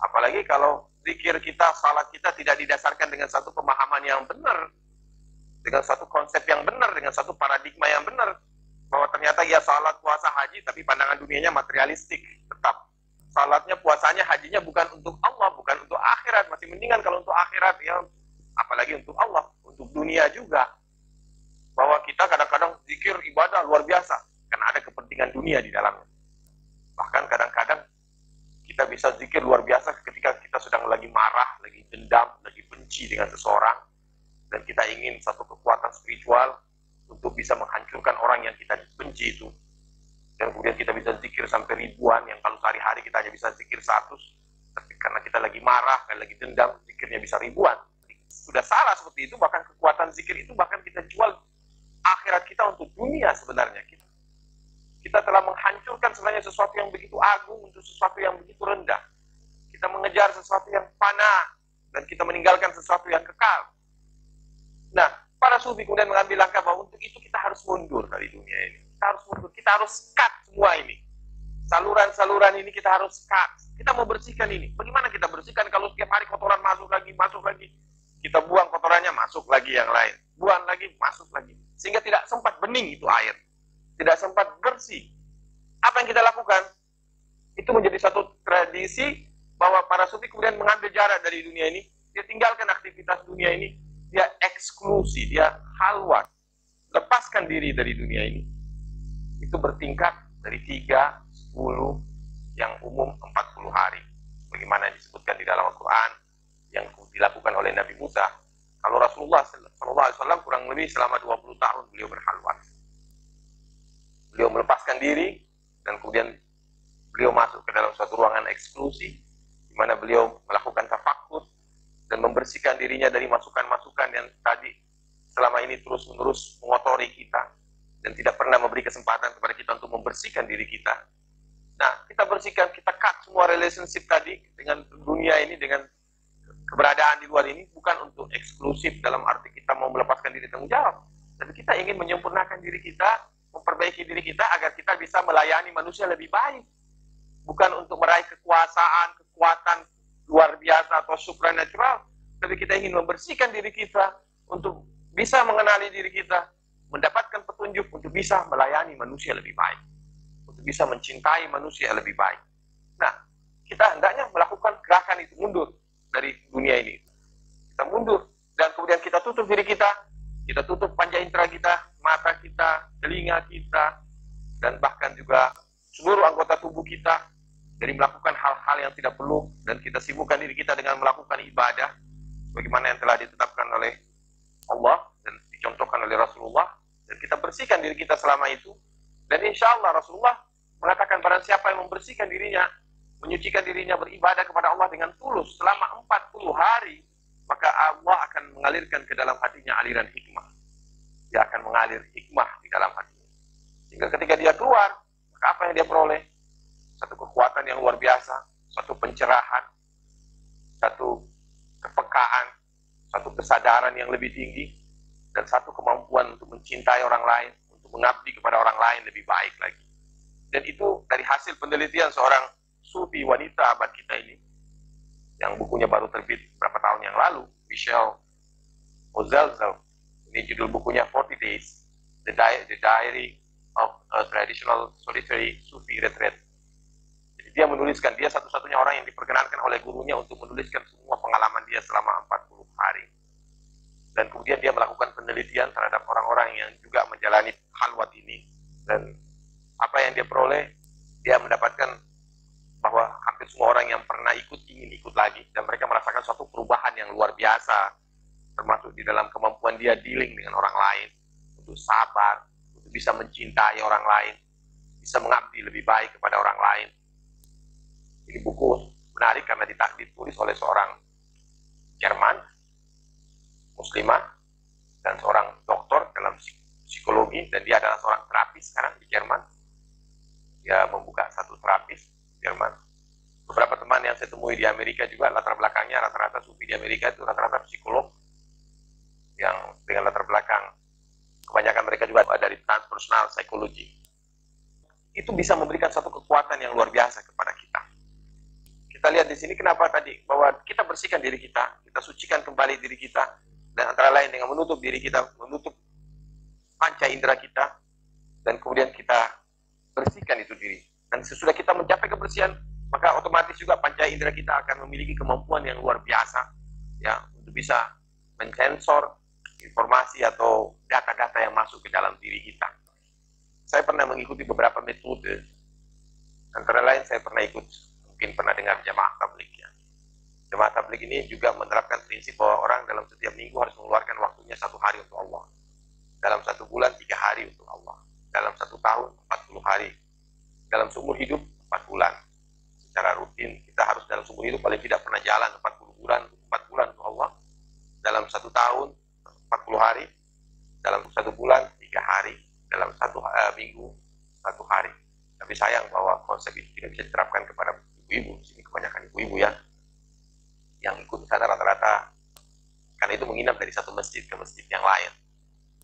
Speaker 2: Apalagi kalau zikir kita, salat kita tidak didasarkan dengan satu pemahaman yang benar, dengan satu konsep yang benar, dengan satu paradigma yang benar, bahwa ternyata ya salat, puasa, haji, tapi pandangan dunianya materialistik. Tetap salatnya, puasanya, hajinya bukan untuk Allah, bukan untuk akhirat. Masih mendingan kalau untuk akhirat, ya apalagi untuk Allah, untuk dunia juga. Bahwa kita kadang-kadang zikir ibadah luar biasa karena ada kepentingan dunia di dalamnya. Bahkan kadang-kadang kita bisa zikir luar biasa ketika kita sedang lagi marah, lagi dendam, lagi benci dengan seseorang, dan kita ingin satu kekuatan spiritual untuk bisa menghancurkan orang yang kita benci itu. Dan kemudian kita bisa zikir sampai ribuan, yang kalau sehari-hari kita hanya bisa zikir 100, tapi karena kita lagi marah, lagi dendam, zikirnya bisa ribuan. Sudah salah seperti itu, bahkan kekuatan zikir itu bahkan kita jual akhirat kita untuk dunia sebenarnya. Kita telah menghancurkan sebenarnya sesuatu yang begitu agung untuk sesuatu yang begitu rendah. Kita mengejar sesuatu yang fana dan kita meninggalkan sesuatu yang kekal. Nah, para sufi kemudian mengambil langkah bahwa untuk itu kita harus mundur dari dunia ini. Kita harus mundur, kita harus cut semua ini. Saluran-saluran ini kita harus cut. Kita mau bersihkan ini. Bagaimana kita bersihkan kalau setiap hari kotoran masuk lagi. Kita buang kotorannya, masuk lagi yang lain. Buang lagi, masuk lagi. Sehingga tidak sempat bening itu air. Tidak sempat bersih. Apa yang kita lakukan? Itu menjadi satu tradisi bahwa para sufi kemudian mengambil jarak dari dunia ini. Dia tinggalkan aktivitas dunia ini. Dia eksklusi, dia halwat. Lepaskan diri dari dunia ini. Itu bertingkat dari 3, 10, yang umum 40 hari. Bagaimana disebutkan di dalam Al-Quran yang dilakukan oleh Nabi Musa. Kalau Rasulullah SAW kurang lebih selama 20 tahun beliau berhalwat. Beliau melepaskan diri dan kemudian beliau masuk ke dalam suatu ruangan eksklusi di mana beliau melakukan tafakur dan membersihkan dirinya dari masukan-masukan yang tadi selama ini terus-menerus mengotori kita dan tidak pernah memberi kesempatan kepada kita untuk membersihkan diri kita. Nah, kita bersihkan, kita cut semua relationship tadi dengan dunia ini, dengan keberadaan di luar ini, bukan untuk eksklusif dalam arti kita mau melepaskan diri tanggung jawab, tapi kita ingin menyempurnakan diri kita, memperbaiki diri kita agar kita bisa melayani manusia lebih baik. Bukan untuk meraih kekuasaan, kekuatan luar biasa atau supranatural, tapi kita ingin membersihkan diri kita untuk bisa mengenali diri kita, mendapatkan petunjuk untuk bisa melayani manusia lebih baik, untuk bisa mencintai manusia lebih baik. Nah, kita hendaknya melakukan gerakan itu, mundur dari dunia ini. Kita mundur, dan kemudian kita tutup diri kita tutup panca indera kita, mata kita, telinga kita, dan bahkan juga seluruh anggota tubuh kita dari melakukan hal-hal yang tidak perlu, dan kita sibukkan diri kita dengan melakukan ibadah bagaimana yang telah ditetapkan oleh Allah dan dicontohkan oleh Rasulullah, dan kita bersihkan diri kita selama itu. Dan insya Allah Rasulullah mengatakan barang siapa yang membersihkan dirinya, menyucikan dirinya, beribadah kepada Allah dengan tulus selama 40 hari, maka Allah akan mengalirkan ke dalam hatinya aliran hikmah. Dia akan mengalir hikmah di dalam hatinya, sehingga ketika dia keluar, maka apa yang dia peroleh? Satu kekuatan yang luar biasa, satu pencerahan, satu kepekaan, satu kesadaran yang lebih tinggi, dan satu kemampuan untuk mencintai orang lain, untuk mengabdi kepada orang lain lebih baik lagi. Dan itu dari hasil penelitian seorang sufi wanita abad kita ini, yang bukunya baru terbit beberapa tahun yang lalu, Michelle Ozelzel. Ini judul bukunya 40 Days, The Diary of a Traditional Solitary Sufi Retreat. Jadi dia menuliskan, dia satu-satunya orang yang diperkenankan oleh gurunya untuk menuliskan semua pengalaman dia selama 40 hari. Dan kemudian dia melakukan penelitian terhadap orang-orang yang juga menjalani halwat ini. Dan apa yang dia peroleh, dia mendapatkan bahwa hampir semua orang yang pernah ikut ingin ikut lagi, dan mereka merasakan suatu perubahan yang luar biasa, termasuk di dalam kemampuan dia dealing dengan orang lain, untuk sabar, untuk bisa mencintai orang lain, bisa mengabdi lebih baik kepada orang lain. Ini buku menarik karena ditulis oleh seorang Jerman, muslimah, dan seorang doktor dalam psikologi, dan dia adalah seorang terapis sekarang di Jerman. Dia membuka satu terapis di Jerman. Beberapa teman yang saya temui di Amerika juga, latar belakangnya rata-rata sufi di Amerika itu rata-rata psikolog, yang dengan latar belakang kebanyakan mereka juga dari transpersonal psychology. Itu bisa memberikan satu kekuatan yang luar biasa kepada kita. Kita lihat di sini kenapa tadi, bahwa kita bersihkan diri kita sucikan kembali diri kita, dan antara lain dengan menutup diri kita, menutup panca indera kita, dan kemudian kita bersihkan itu diri. Dan sesudah kita mencapai kebersihan, maka otomatis juga panca indera kita akan memiliki kemampuan yang luar biasa, ya, untuk bisa mensensor informasi atau data-data yang masuk ke dalam diri kita. Saya pernah mengikuti beberapa metode, antara lain saya pernah ikut, mungkin pernah dengar jamaah tabligh ya. Jamaah tabligh ini juga menerapkan prinsip bahwa orang dalam setiap minggu harus mengeluarkan waktunya 1 hari untuk Allah, dalam 1 bulan 3 hari untuk Allah, dalam 1 tahun 40 hari, dalam seumur hidup 4 bulan. Secara rutin kita harus dalam seumur hidup paling tidak pernah jalan 40 bulan, 4 bulan untuk Allah, dalam 1 tahun 40 hari, dalam 1 bulan 3 hari, dalam 1 minggu 1 hari. Tapi sayang bahwa konsep itu tidak bisa diterapkan kepada ibu-ibu. Di sini kebanyakan ibu-ibu ya, yang ikut sana rata-rata, karena itu menginap dari satu masjid ke masjid yang lain.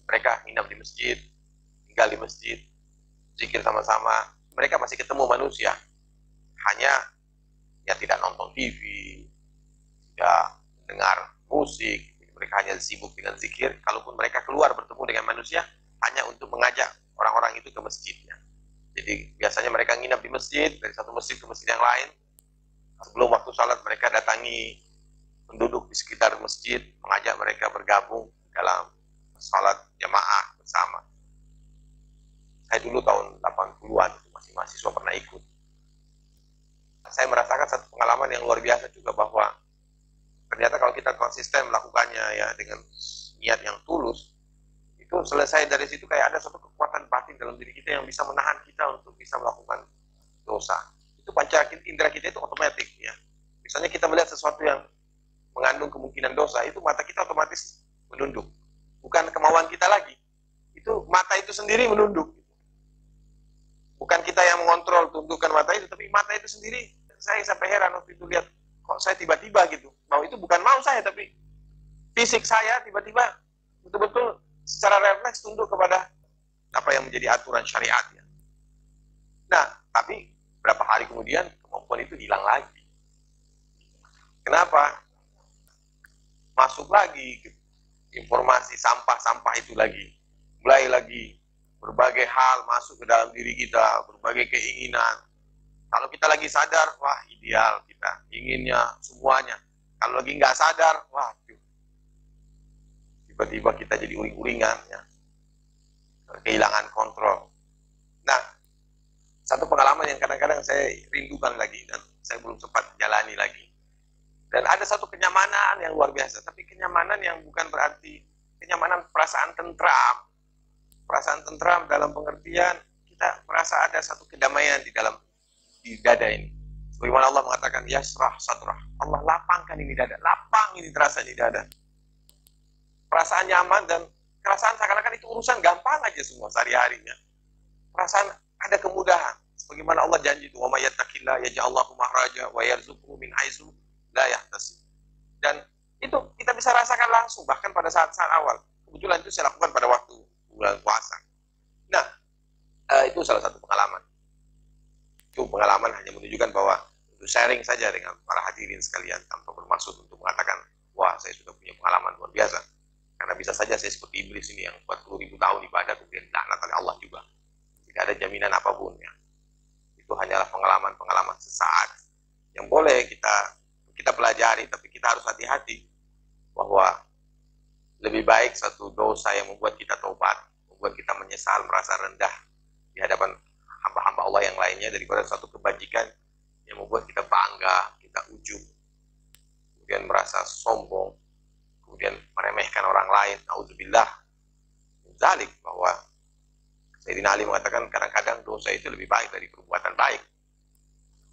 Speaker 2: Mereka nginap di masjid, tinggal di masjid, zikir sama-sama. Mereka masih ketemu manusia, hanya ya tidak nonton TV, tidak dengar musik. Mereka hanya sibuk dengan zikir. Kalaupun mereka keluar bertemu dengan manusia, hanya untuk mengajak orang-orang itu ke masjidnya. Jadi biasanya mereka nginap di masjid, dari satu masjid ke masjid yang lain. Sebelum waktu salat mereka datangi penduduk di sekitar masjid, mengajak mereka bergabung dalam salat jamaah bersama. Saya dulu tahun 80-an, masih mahasiswa, pernah ikut. Saya merasakan satu pengalaman yang luar biasa juga, bahwa ternyata kalau kita konsisten melakukannya ya dengan niat yang tulus, itu selesai dari situ kayak ada satu kekuatan batin dalam diri kita yang bisa menahan kita untuk bisa melakukan dosa. Itu panca indera kita itu otomatis ya, Misalnya kita melihat sesuatu yang mengandung kemungkinan dosa, itu mata kita otomatis menunduk. Bukan kemauan kita lagi. Itu mata itu sendiri menunduk. Bukan kita yang mengontrol tundukan mata itu, tapi mata itu sendiri. Saya sampai heran waktu itu lihat, kok saya tiba-tiba gitu. Bahwa itu bukan mau saya, tapi fisik saya tiba-tiba betul-betul secara refleks tunduk kepada apa yang menjadi aturan syariat. Ya. Nah, tapi berapa hari kemudian kemampuan itu hilang lagi. Kenapa? Masuk lagi informasi sampah-sampah itu lagi. Mulai lagi berbagai hal masuk ke dalam diri kita, berbagai keinginan. Kalau kita lagi sadar, wah ideal kita, inginnya semuanya. Kalau lagi nggak sadar, wah tiba-tiba kita jadi uring-uringan, ya. Kehilangan kontrol. Nah, satu pengalaman yang kadang-kadang saya rindukan lagi, dan saya belum sempat jalani lagi. Dan ada satu kenyamanan yang luar biasa, tapi kenyamanan yang bukan berarti kenyamanan perasaan tentram. Perasaan tentram dalam pengertian kita merasa ada satu kedamaian di dada ini. Sebagaimana Allah mengatakan, yasrah sadrah. Allah lapangkan ini dada, lapang ini terasa di dada. Perasaan nyaman dan perasaan seakan-akan itu urusan gampang aja semua sehari-harinya. Perasaan ada kemudahan. Sebagaimana Allah janji itu, wa may yattaqillah yaj'al lahu makhraja wa yarzuqhu min haitsu la yahtasib. Dan itu kita bisa rasakan langsung bahkan pada saat-saat awal. Kebetulan itu saya lakukan pada waktu bulan puasa. Nah, itu salah satu pengalaman. Itu pengalaman hanya menunjukkan bahwa untuk sharing saja dengan para hadirin sekalian tanpa bermaksud untuk mengatakan, wah saya sudah punya pengalaman luar biasa. Karena bisa saja saya seperti iblis ini yang 40.000 tahun ibadah kemudian laknat oleh Allah juga. Tidak ada jaminan apapun ya. Itu hanyalah pengalaman-pengalaman sesaat yang boleh kita pelajari, tapi kita harus hati-hati bahwa lebih baik satu dosa yang membuat kita taubat, membuat kita menyesal, merasa rendah di hadapan hamba-hamba Allah yang lainnya daripada suatu kebajikan yang membuat kita bangga, kita ujub, kemudian merasa sombong, kemudian meremehkan orang lain. Nauzubillah min dzalik, bahwa Sayyidina Ali mengatakan kadang-kadang dosa itu lebih baik dari perbuatan baik.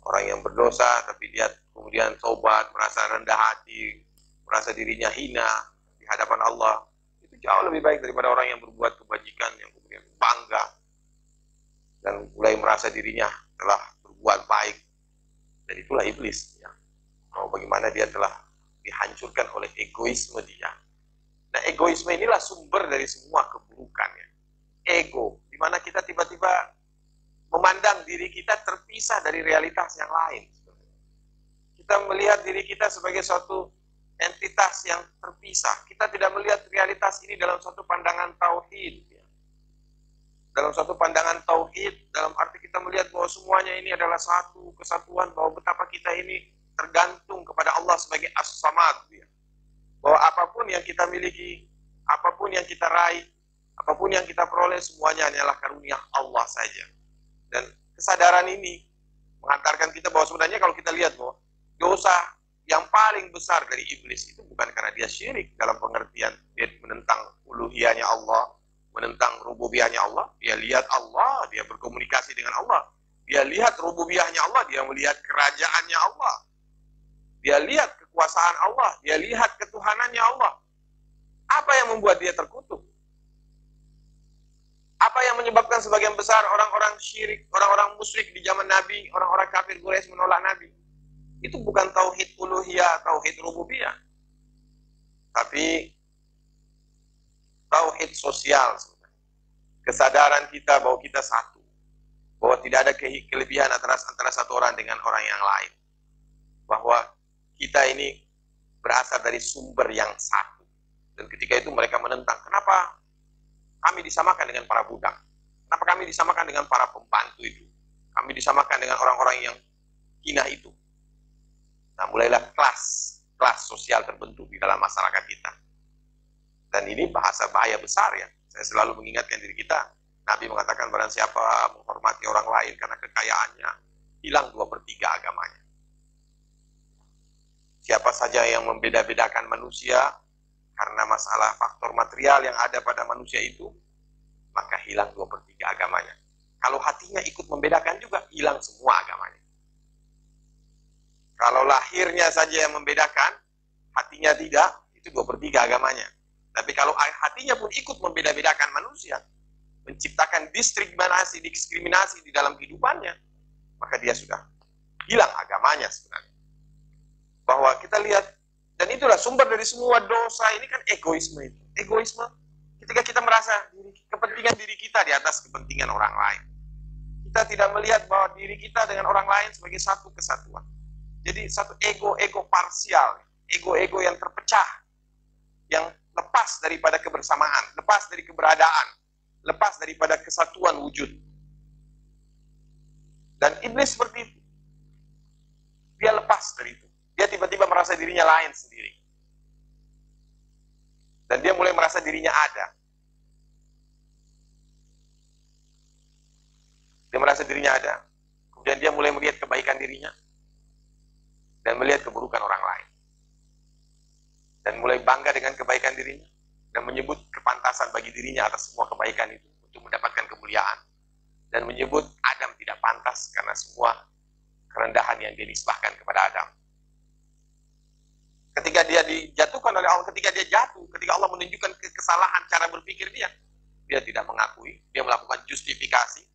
Speaker 2: Orang yang berdosa tapi dia kemudian taubat, merasa rendah hati, merasa dirinya hina di hadapan Allah, itu jauh lebih baik daripada orang yang berbuat kebajikan yang kemudian bangga dan mulai merasa dirinya telah berbuat baik. Dan itulah iblis, ya. Bagaimana dia telah dihancurkan oleh egoisme dia. Nah, egoisme inilah sumber dari semua keburukan, ya. Ego, di mana kita tiba-tiba memandang diri kita terpisah dari realitas yang lain. Kita melihat diri kita sebagai suatu entitas yang terpisah. Kita tidak melihat realitas ini dalam suatu pandangan tauhid. Dalam suatu pandangan tauhid, dalam arti kita melihat bahwa semuanya ini adalah satu kesatuan, bahwa betapa kita ini tergantung kepada Allah sebagai As-Samad. Bahwa apapun yang kita miliki, apapun yang kita raih, apapun yang kita peroleh, semuanya hanyalah karunia Allah saja. Dan kesadaran ini menghantarkan kita bahwa sebenarnya kalau kita lihat bahwa dosa yang paling besar dari iblis itu bukan karena dia syirik dalam pengertian dia menentang uluhiyahnya Allah, menentang rububiyahnya Allah. Dia lihat Allah, dia berkomunikasi dengan Allah. Dia lihat rububiyahnya Allah, dia melihat kerajaannya Allah. Dia lihat kekuasaan Allah, dia lihat ketuhanannya Allah. Apa yang membuat dia terkutuk? Apa yang menyebabkan sebagian besar orang-orang syirik, orang-orang musyrik di zaman Nabi, orang-orang kafir Quraisy menolak Nabi? Itu bukan tauhid uluhiyah, tauhid rububiyah. Tapi tauhid sosial. Kesadaran kita bahwa kita satu. Bahwa tidak ada kelebihan antara satu orang dengan orang yang lain. Bahwa kita ini berasal dari sumber yang satu. Dan ketika itu mereka menentang, kenapa kami disamakan dengan para budak? Kenapa kami disamakan dengan para pembantu itu? Kami disamakan dengan orang-orang yang hina itu. Nah, mulailah kelas sosial terbentuk di dalam masyarakat kita. Dan ini bahaya besar, ya. Saya selalu mengingatkan diri kita. Nabi mengatakan barang siapa menghormati orang lain karena kekayaannya, hilang 2/3 agamanya. Siapa saja yang membeda-bedakan manusia karena masalah faktor material yang ada pada manusia itu, maka hilang 2/3 agamanya. Kalau hatinya ikut membedakan juga, hilang semua agamanya. Kalau lahirnya saja yang membedakan, hatinya tidak, itu 2/3 agamanya. Tapi kalau hatinya pun ikut membeda-bedakan manusia, menciptakan diskriminasi di dalam kehidupannya, maka dia sudah hilang agamanya sebenarnya. Bahwa kita lihat, dan itulah sumber dari semua dosa ini kan egoisme itu. Egoisme, ketika kita merasa kepentingan diri kita di atas kepentingan orang lain. Kita tidak melihat bahwa diri kita dengan orang lain sebagai satu kesatuan. Jadi satu ego parsial, ego yang terpecah, yang lepas daripada kebersamaan, lepas dari keberadaan, lepas daripada kesatuan wujud. Dan iblis seperti itu. Dia lepas dari itu. Dia tiba-tiba merasa dirinya lain sendiri. Dan dia mulai merasa dirinya ada. Dia merasa dirinya ada. Kemudian dia mulai melihat kebaikan dirinya. Dan melihat keburukan orang lain. Dan mulai bangga dengan kebaikan dirinya. Dan menyebut kepantasan bagi dirinya atas semua kebaikan itu. Untuk mendapatkan kemuliaan. Dan menyebut Adam tidak pantas karena semua kerendahan yang dia nisbahkan kepada Adam. Ketika dia dijatuhkan oleh Allah, ketika dia jatuh, ketika Allah menunjukkan kesalahan cara berpikir dia tidak mengakui, dia melakukan justifikasi,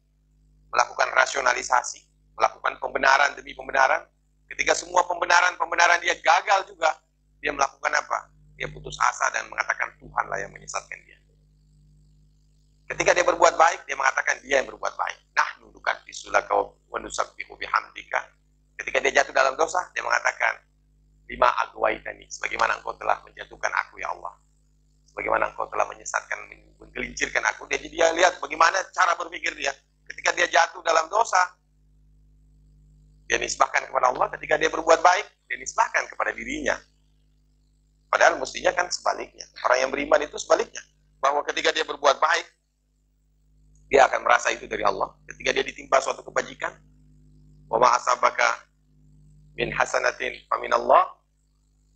Speaker 2: melakukan rasionalisasi, melakukan pembenaran demi pembenaran. Ketika semua pembenaran dia gagal juga, dia melakukan apa? Dia putus asa dan mengatakan Tuhanlah yang menyesatkan dia. Ketika dia berbuat baik, dia mengatakan dia yang berbuat baik. Nahnu nuqaddisulaka wa nusabbihu bihamdika. Ketika dia jatuh dalam dosa, dia mengatakan lima agwaitani, sebagaimana engkau telah menjatuhkan aku ya Allah, sebagaimana engkau telah menyesatkan, menggelincirkan aku. Jadi dia lihat bagaimana cara berpikir dia. Ketika dia jatuh dalam dosa, dia nisbahkan kepada Allah. Ketika dia berbuat baik, dia nisbahkan kepada dirinya. Padahal mestinya kan sebaliknya. Orang yang beriman itu sebaliknya, bahwa ketika dia berbuat baik, dia akan merasa itu dari Allah. Ketika dia ditimpa suatu kebajikan, wa ma asabaka min hasanatin faminallah,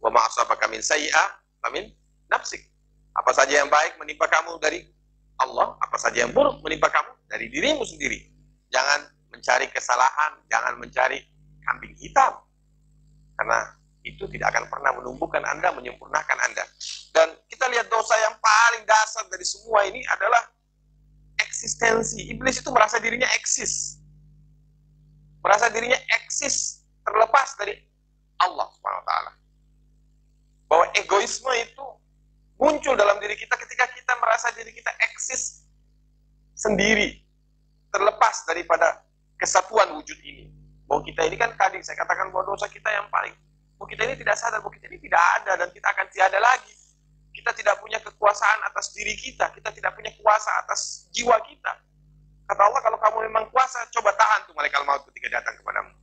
Speaker 2: wa ma asabaka min sayyi'ah famin nafsik. Apa saja yang baik menimpa kamu dari Allah, apa saja yang buruk menimpa kamu dari dirimu sendiri. Jangan mencari kesalahan, jangan mencari kambing hitam. Karena itu tidak akan pernah menumbuhkan Anda, menyempurnakan Anda. Dan kita lihat dosa yang paling dasar dari semua ini adalah eksistensi. Iblis itu merasa dirinya eksis. Merasa dirinya eksis terlepas dari Allah Subhanahu wa taala. Bahwa egoisme itu muncul dalam diri kita ketika kita merasa diri kita eksis sendiri, terlepas daripada kesatuan wujud ini. Bahwa kita ini kan tadi saya katakan bahwa dosa kita yang paling, bahwa kita ini tidak sadar bahwa kita ini tidak ada dan kita akan tiada lagi. Kita tidak punya kekuasaan atas diri kita, kita tidak punya kuasa atas jiwa kita. Kata Allah, kalau kamu memang kuasa, coba tahan tuh malaikat maut ketika datang kepadamu.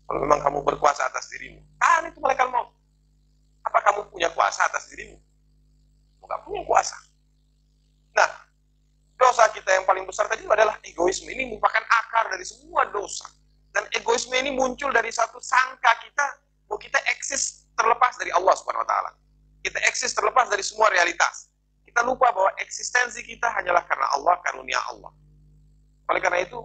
Speaker 2: Kalau memang kamu berkuasa atas dirimu, tahan itu malaikat maut. Apa kamu punya kuasa atas dirimu? Kamu nggak punya kuasa. Nah, dosa kita yang paling besar tadi adalah egoisme. Ini merupakan akar dari semua dosa. Dan egoisme ini muncul dari satu sangka kita bahwa kita eksis terlepas dari Allah Subhanahu wa taala. Kita eksis terlepas dari semua realitas. Kita lupa bahwa eksistensi kita hanyalah karena Allah, karunia Allah. Oleh karena itu,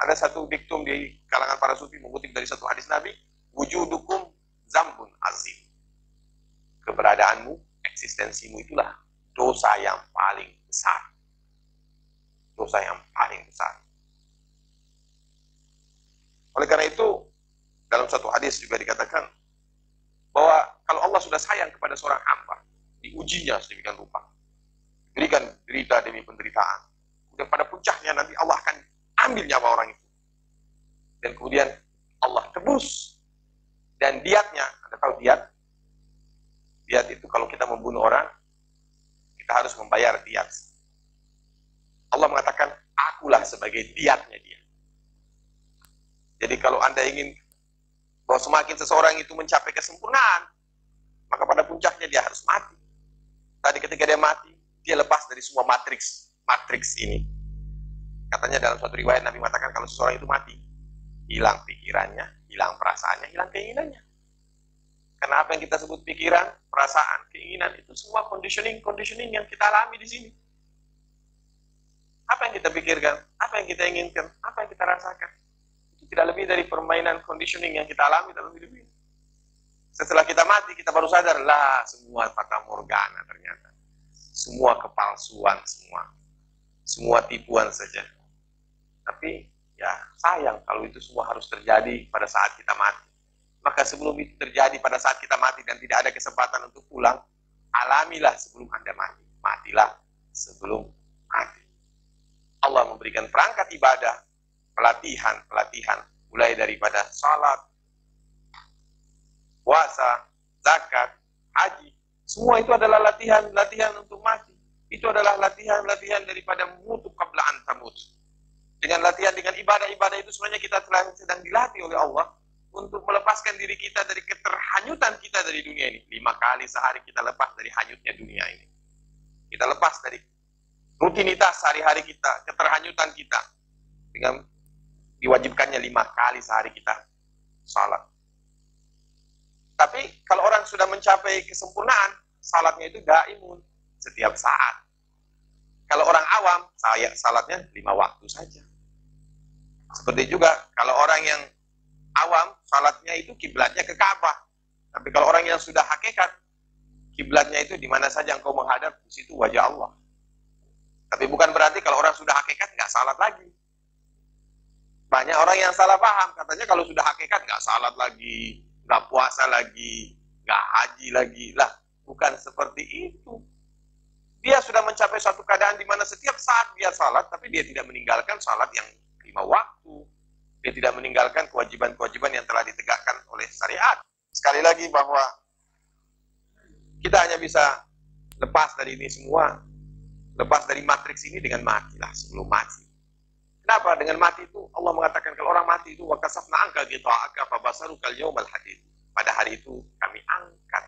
Speaker 2: ada satu diktum di kalangan para sufi mengutip dari satu hadis Nabi, wujudukum zambun azim. Keberadaanmu, eksistensimu itulah dosa yang paling besar. Dosa yang paling besar. Oleh karena itu, dalam satu hadis juga dikatakan bahwa kalau Allah sudah sayang kepada seorang hamba, diujinya sedemikian rupa, diberikan derita demi penderitaan, kemudian pada puncaknya nanti Allah akan ambil nyawa orang itu, dan kemudian Allah tebus. Dan diatnya, Anda tahu diat? Diat itu kalau kita membunuh orang, kita harus membayar diat. Allah mengatakan, akulah sebagai diatnya dia. Jadi kalau Anda ingin bahwa semakin seseorang itu mencapai kesempurnaan, maka pada puncaknya dia harus mati. Tadi ketika dia mati, dia lepas dari semua matriks ini. Katanya dalam suatu riwayat Nabi mengatakan kalau seseorang itu mati, hilang pikirannya, hilang perasaannya, hilang keinginannya. Karena apa yang kita sebut pikiran, perasaan, keinginan, itu semua conditioning yang kita alami di sini. Apa yang kita pikirkan, apa yang kita inginkan, apa yang kita rasakan, itu tidak lebih dari permainan conditioning yang kita alami dalam hidup ini. Setelah kita mati, kita baru sadar, lah semua fata morgana ternyata. Semua kepalsuan, semua tipuan saja. Tapi ya sayang kalau itu semua harus terjadi pada saat kita mati. Maka sebelum itu terjadi pada saat kita mati dan tidak ada kesempatan untuk pulang, alamilah sebelum Anda mati. Matilah sebelum mati. Allah memberikan perangkat ibadah, pelatihan, mulai daripada salat, puasa, zakat, haji. Semua itu adalah latihan untuk mati. Itu adalah latihan daripada mutu qabla an tamut. Dengan latihan, dengan ibadah-ibadah itu sebenarnya kita telah sedang dilatih oleh Allah untuk melepaskan diri kita dari keterhanyutan kita dari dunia ini. 5 kali sehari kita lepas dari hanyutnya dunia ini. Kita lepas dari rutinitas sehari-hari kita, keterhanyutan kita. Dengan diwajibkannya 5 kali sehari kita salat. Tapi kalau orang sudah mencapai kesempurnaan, salatnya itu daimun setiap saat. Kalau orang awam, salatnya 5 waktu saja. Seperti juga kalau orang yang awam, salatnya itu kiblatnya ke Ka'bah. Tapi kalau orang yang sudah hakikat, kiblatnya itu di mana saja engkau menghadap, di situ wajah Allah. Tapi bukan berarti kalau orang sudah hakikat nggak salat lagi. Banyak orang yang salah paham, katanya kalau sudah hakikat nggak salat lagi, nggak puasa lagi, nggak haji lagi. Lah, bukan seperti itu. Dia sudah mencapai suatu keadaan di mana setiap saat dia salat, tapi dia tidak meninggalkan salat yang 5 waktu. Dia tidak meninggalkan kewajiban-kewajiban yang telah ditegakkan oleh syariat. Sekali lagi bahwa kita hanya bisa lepas dari ini semua, lepas dari matriks ini dengan matilah sebelum mati. Kenapa? Dengan mati itu Allah mengatakan kalau orang mati itu wakasafna angka ghita'aka fabasarukal yawmal hadid. Pada hari itu kami angkat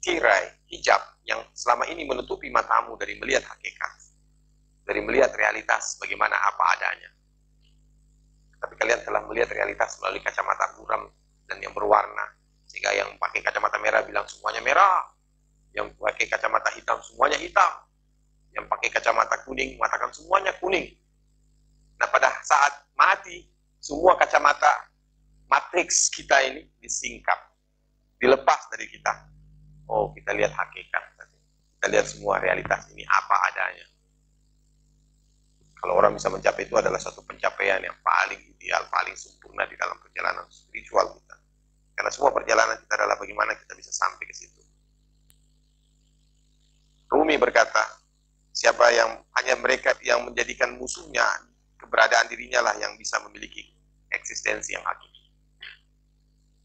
Speaker 2: tirai hijab yang selama ini menutupi matamu dari melihat hakikat, dari melihat realitas bagaimana apa adanya. Tapi kalian telah melihat realitas melalui kacamata buram dan yang berwarna, sehingga yang pakai kacamata merah bilang semuanya merah, yang pakai kacamata hitam semuanya hitam, yang pakai kacamata kuning mengatakan semuanya kuning. Nah, pada saat mati, semua kacamata matriks kita ini disingkap, dilepas dari kita. Oh, kita lihat hakikat. Kita lihat semua realitas ini apa adanya. Kalau orang bisa mencapai itu adalah suatu pencapaian yang paling ideal, paling sempurna di dalam perjalanan spiritual kita. Karena semua perjalanan kita adalah bagaimana kita bisa sampai ke situ. Rumi berkata, siapa yang hanya mereka yang menjadikan musuhnya, keberadaan dirinya lah yang bisa memiliki eksistensi yang hakiki.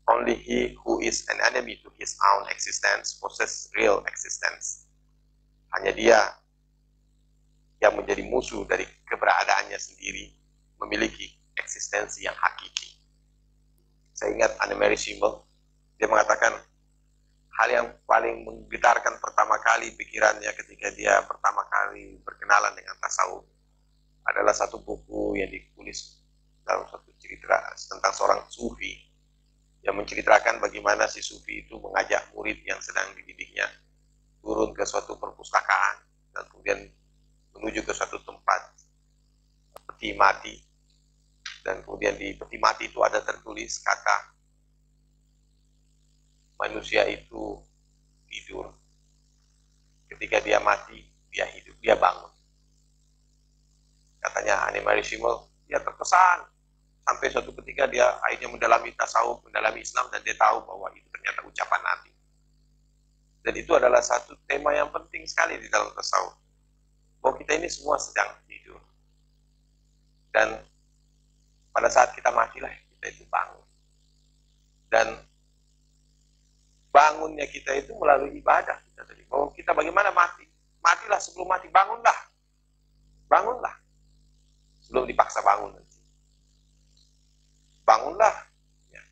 Speaker 2: Only he who is an enemy to his own existence possesses real existence. Hanya dia yang menjadi musuh dari keberadaannya sendiri memiliki eksistensi yang hakiki. Saya ingat Anne-Marie Schimmel, dia mengatakan hal yang paling menggetarkan pertama kali pikirannya ketika dia pertama kali berkenalan dengan tasawuf adalah satu buku yang ditulis dalam satu cerita tentang seorang sufi yang menceritakan bagaimana si sufi itu mengajak murid yang sedang dididiknya turun ke suatu perpustakaan dan kemudian menuju ke suatu tempat peti mati, dan kemudian di peti mati itu ada tertulis kata manusia itu tidur, ketika dia mati dia hidup, dia bangun. Katanya Anne-Marie Schimmel, dia terkesan sampai suatu ketika dia akhirnya mendalami tasawuf, mendalami Islam, dan dia tahu bahwa itu ternyata ucapan Nabi. Dan itu adalah satu tema yang penting sekali di dalam tasawuf, bahwa kita ini semua sedang tidur. Dan pada saat kita matilah, kita itu bangun. Dan bangunnya kita itu melalui ibadah. Kita tadi, bahwa kita bagaimana mati. Matilah sebelum mati, bangunlah. Bangunlah. Sebelum dipaksa bangun nanti. Bangunlah. Ya.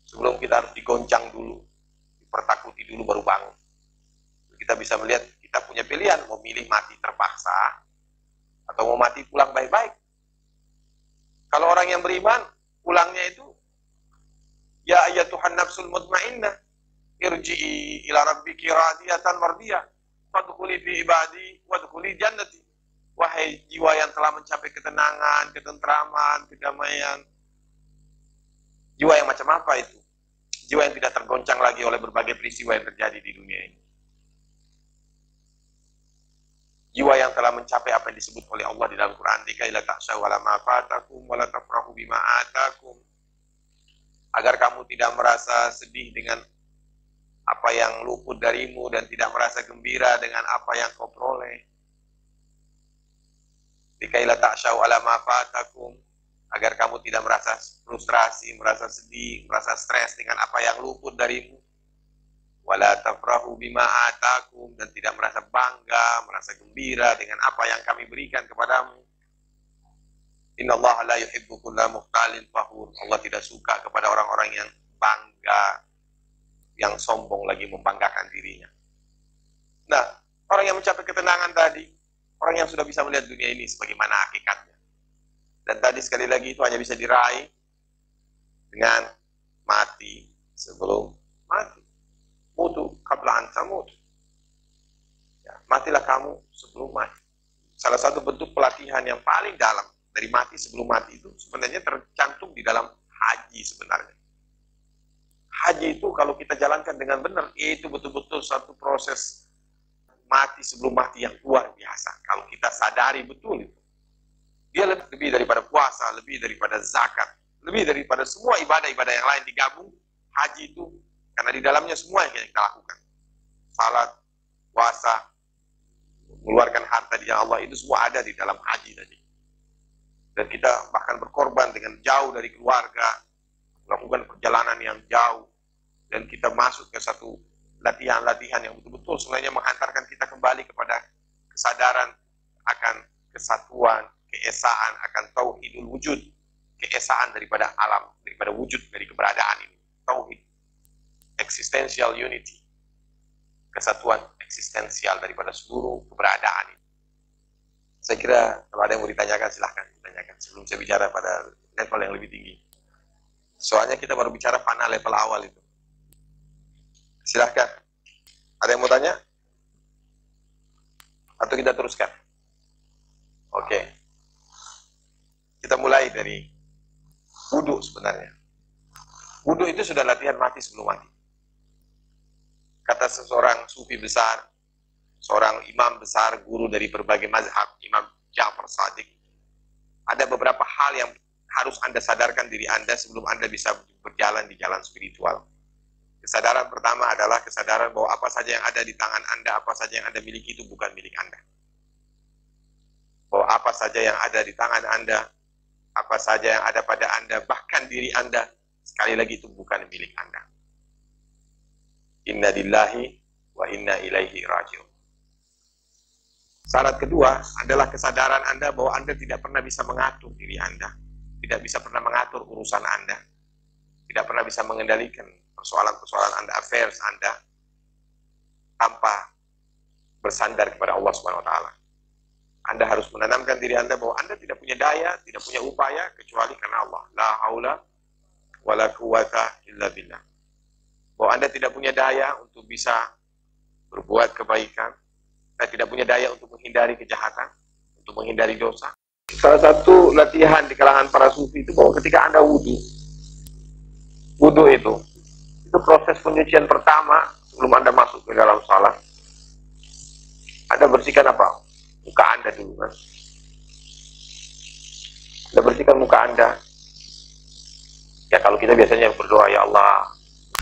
Speaker 2: Sebelum kita harus digoncang dulu, dipertakuti dulu baru bangun. Kita bisa melihat kita punya pilihan, mau milih mati terpaksa atau mau mati pulang baik-baik. Kalau orang yang beriman, pulangnya itu ya ayyatuhan nafsul mutmainnah irji'i ila rabbiki radiyatan mardiyah fadkhuli fi ibadi wadkhuli jannati Wahai jiwa yang telah mencapai ketenangan, ketentraman, kedamaian. Jiwa yang macam apa itu? Jiwa yang tidak tergoncang lagi oleh berbagai peristiwa yang terjadi di dunia ini. Jiwa yang telah mencapai apa yang disebut oleh Allah di dalam Quran, "Dikaila ta'shaw ala ma fatakum wa la tafrahu bima atakum." Agar kamu tidak merasa sedih dengan apa yang luput darimu dan tidak merasa gembira dengan apa yang kau peroleh. Dikaila ta'shaw ala ma fatakum, agar kamu tidak merasa frustrasi, merasa sedih, merasa stres dengan apa yang luput darimu. Wala tafrahu bima atakum, dan tidak merasa bangga, merasa gembira dengan apa yang kami berikan kepadamu. Innallaha la yuhibbu kulla mukhtalin fakhur. Allah tidak suka kepada orang-orang yang bangga, yang sombong lagi membanggakan dirinya. Nah, orang yang mencapai ketenangan tadi, orang yang sudah bisa melihat dunia ini sebagaimana hakikatnya. Dan tadi sekali lagi itu hanya bisa diraih dengan mati sebelum mati. Mutu qabla an tamut. Ya, matilah kamu sebelum mati. Salah satu bentuk pelatihan yang paling dalam dari mati sebelum mati itu sebenarnya tercantum di dalam haji sebenarnya. Haji itu kalau kita jalankan dengan benar, itu betul-betul satu proses mati sebelum mati yang luar biasa. Kalau kita sadari betul itu. Dia lebih daripada puasa, lebih daripada zakat, lebih daripada semua ibadah-ibadah yang lain digabung. Haji itu, karena di dalamnya semua yang kita lakukan. Salat, puasa, mengeluarkan harta di jalan Allah, itu semua ada di dalam haji tadi. Dan kita bahkan berkorban dengan jauh dari keluarga, melakukan perjalanan yang jauh, dan kita masuk ke satu latihan-latihan yang betul-betul sebenarnya menghantarkan kita kembali kepada kesadaran akan kesatuan, keesaan, akan tauhidul wujud, keesaan daripada alam, daripada wujud, dari keberadaan ini, tauhid, existential unity, kesatuan eksistensial daripada seluruh keberadaan ini. Saya kira kalau ada yang mau ditanyakan silahkan ditanyakan sebelum saya bicara pada level yang lebih tinggi. Soalnya kita baru bicara fana level awal itu. Silahkan. Ada yang mau tanya? Atau kita teruskan? Oke. Kita mulai dari wudu sebenarnya. Wudu itu sudah latihan mati sebelum mati. Kata seseorang sufi besar, seorang imam besar, guru dari berbagai mazhab, Imam Ja'far Shadiq, ada beberapa hal yang harus Anda sadarkan diri Anda sebelum Anda bisa berjalan di jalan spiritual. Kesadaran pertama adalah kesadaran bahwa apa saja yang ada di tangan Anda, apa saja yang Anda miliki itu bukan milik Anda. Bahwa apa saja yang ada di tangan Anda, apa saja yang ada pada Anda, bahkan diri Anda, sekali lagi itu bukan milik Anda. Inna lillahi wa inna ilaihi raji'un. Syarat kedua adalah kesadaran Anda bahwa Anda tidak pernah bisa mengatur diri Anda, tidak bisa pernah mengatur urusan Anda, tidak pernah bisa mengendalikan persoalan-persoalan Anda, affairs Anda, tanpa bersandar kepada Allah Subhanahu wa Ta'ala. Anda harus menanamkan diri Anda bahwa Anda tidak punya daya, tidak punya upaya kecuali karena Allah. La haula wa la quwata illa billah. Bahwa Anda tidak punya daya untuk bisa berbuat kebaikan, dan tidak punya daya untuk menghindari kejahatan, untuk menghindari dosa. Salah satu latihan di kalangan para sufi itu bahwa ketika Anda wudu itu proses penyucian pertama sebelum Anda masuk ke dalam salat. Anda bersihkan apa? Muka Anda dulu kan. Anda bersihkan muka Anda. Ya kalau kita biasanya berdoa, ya Allah,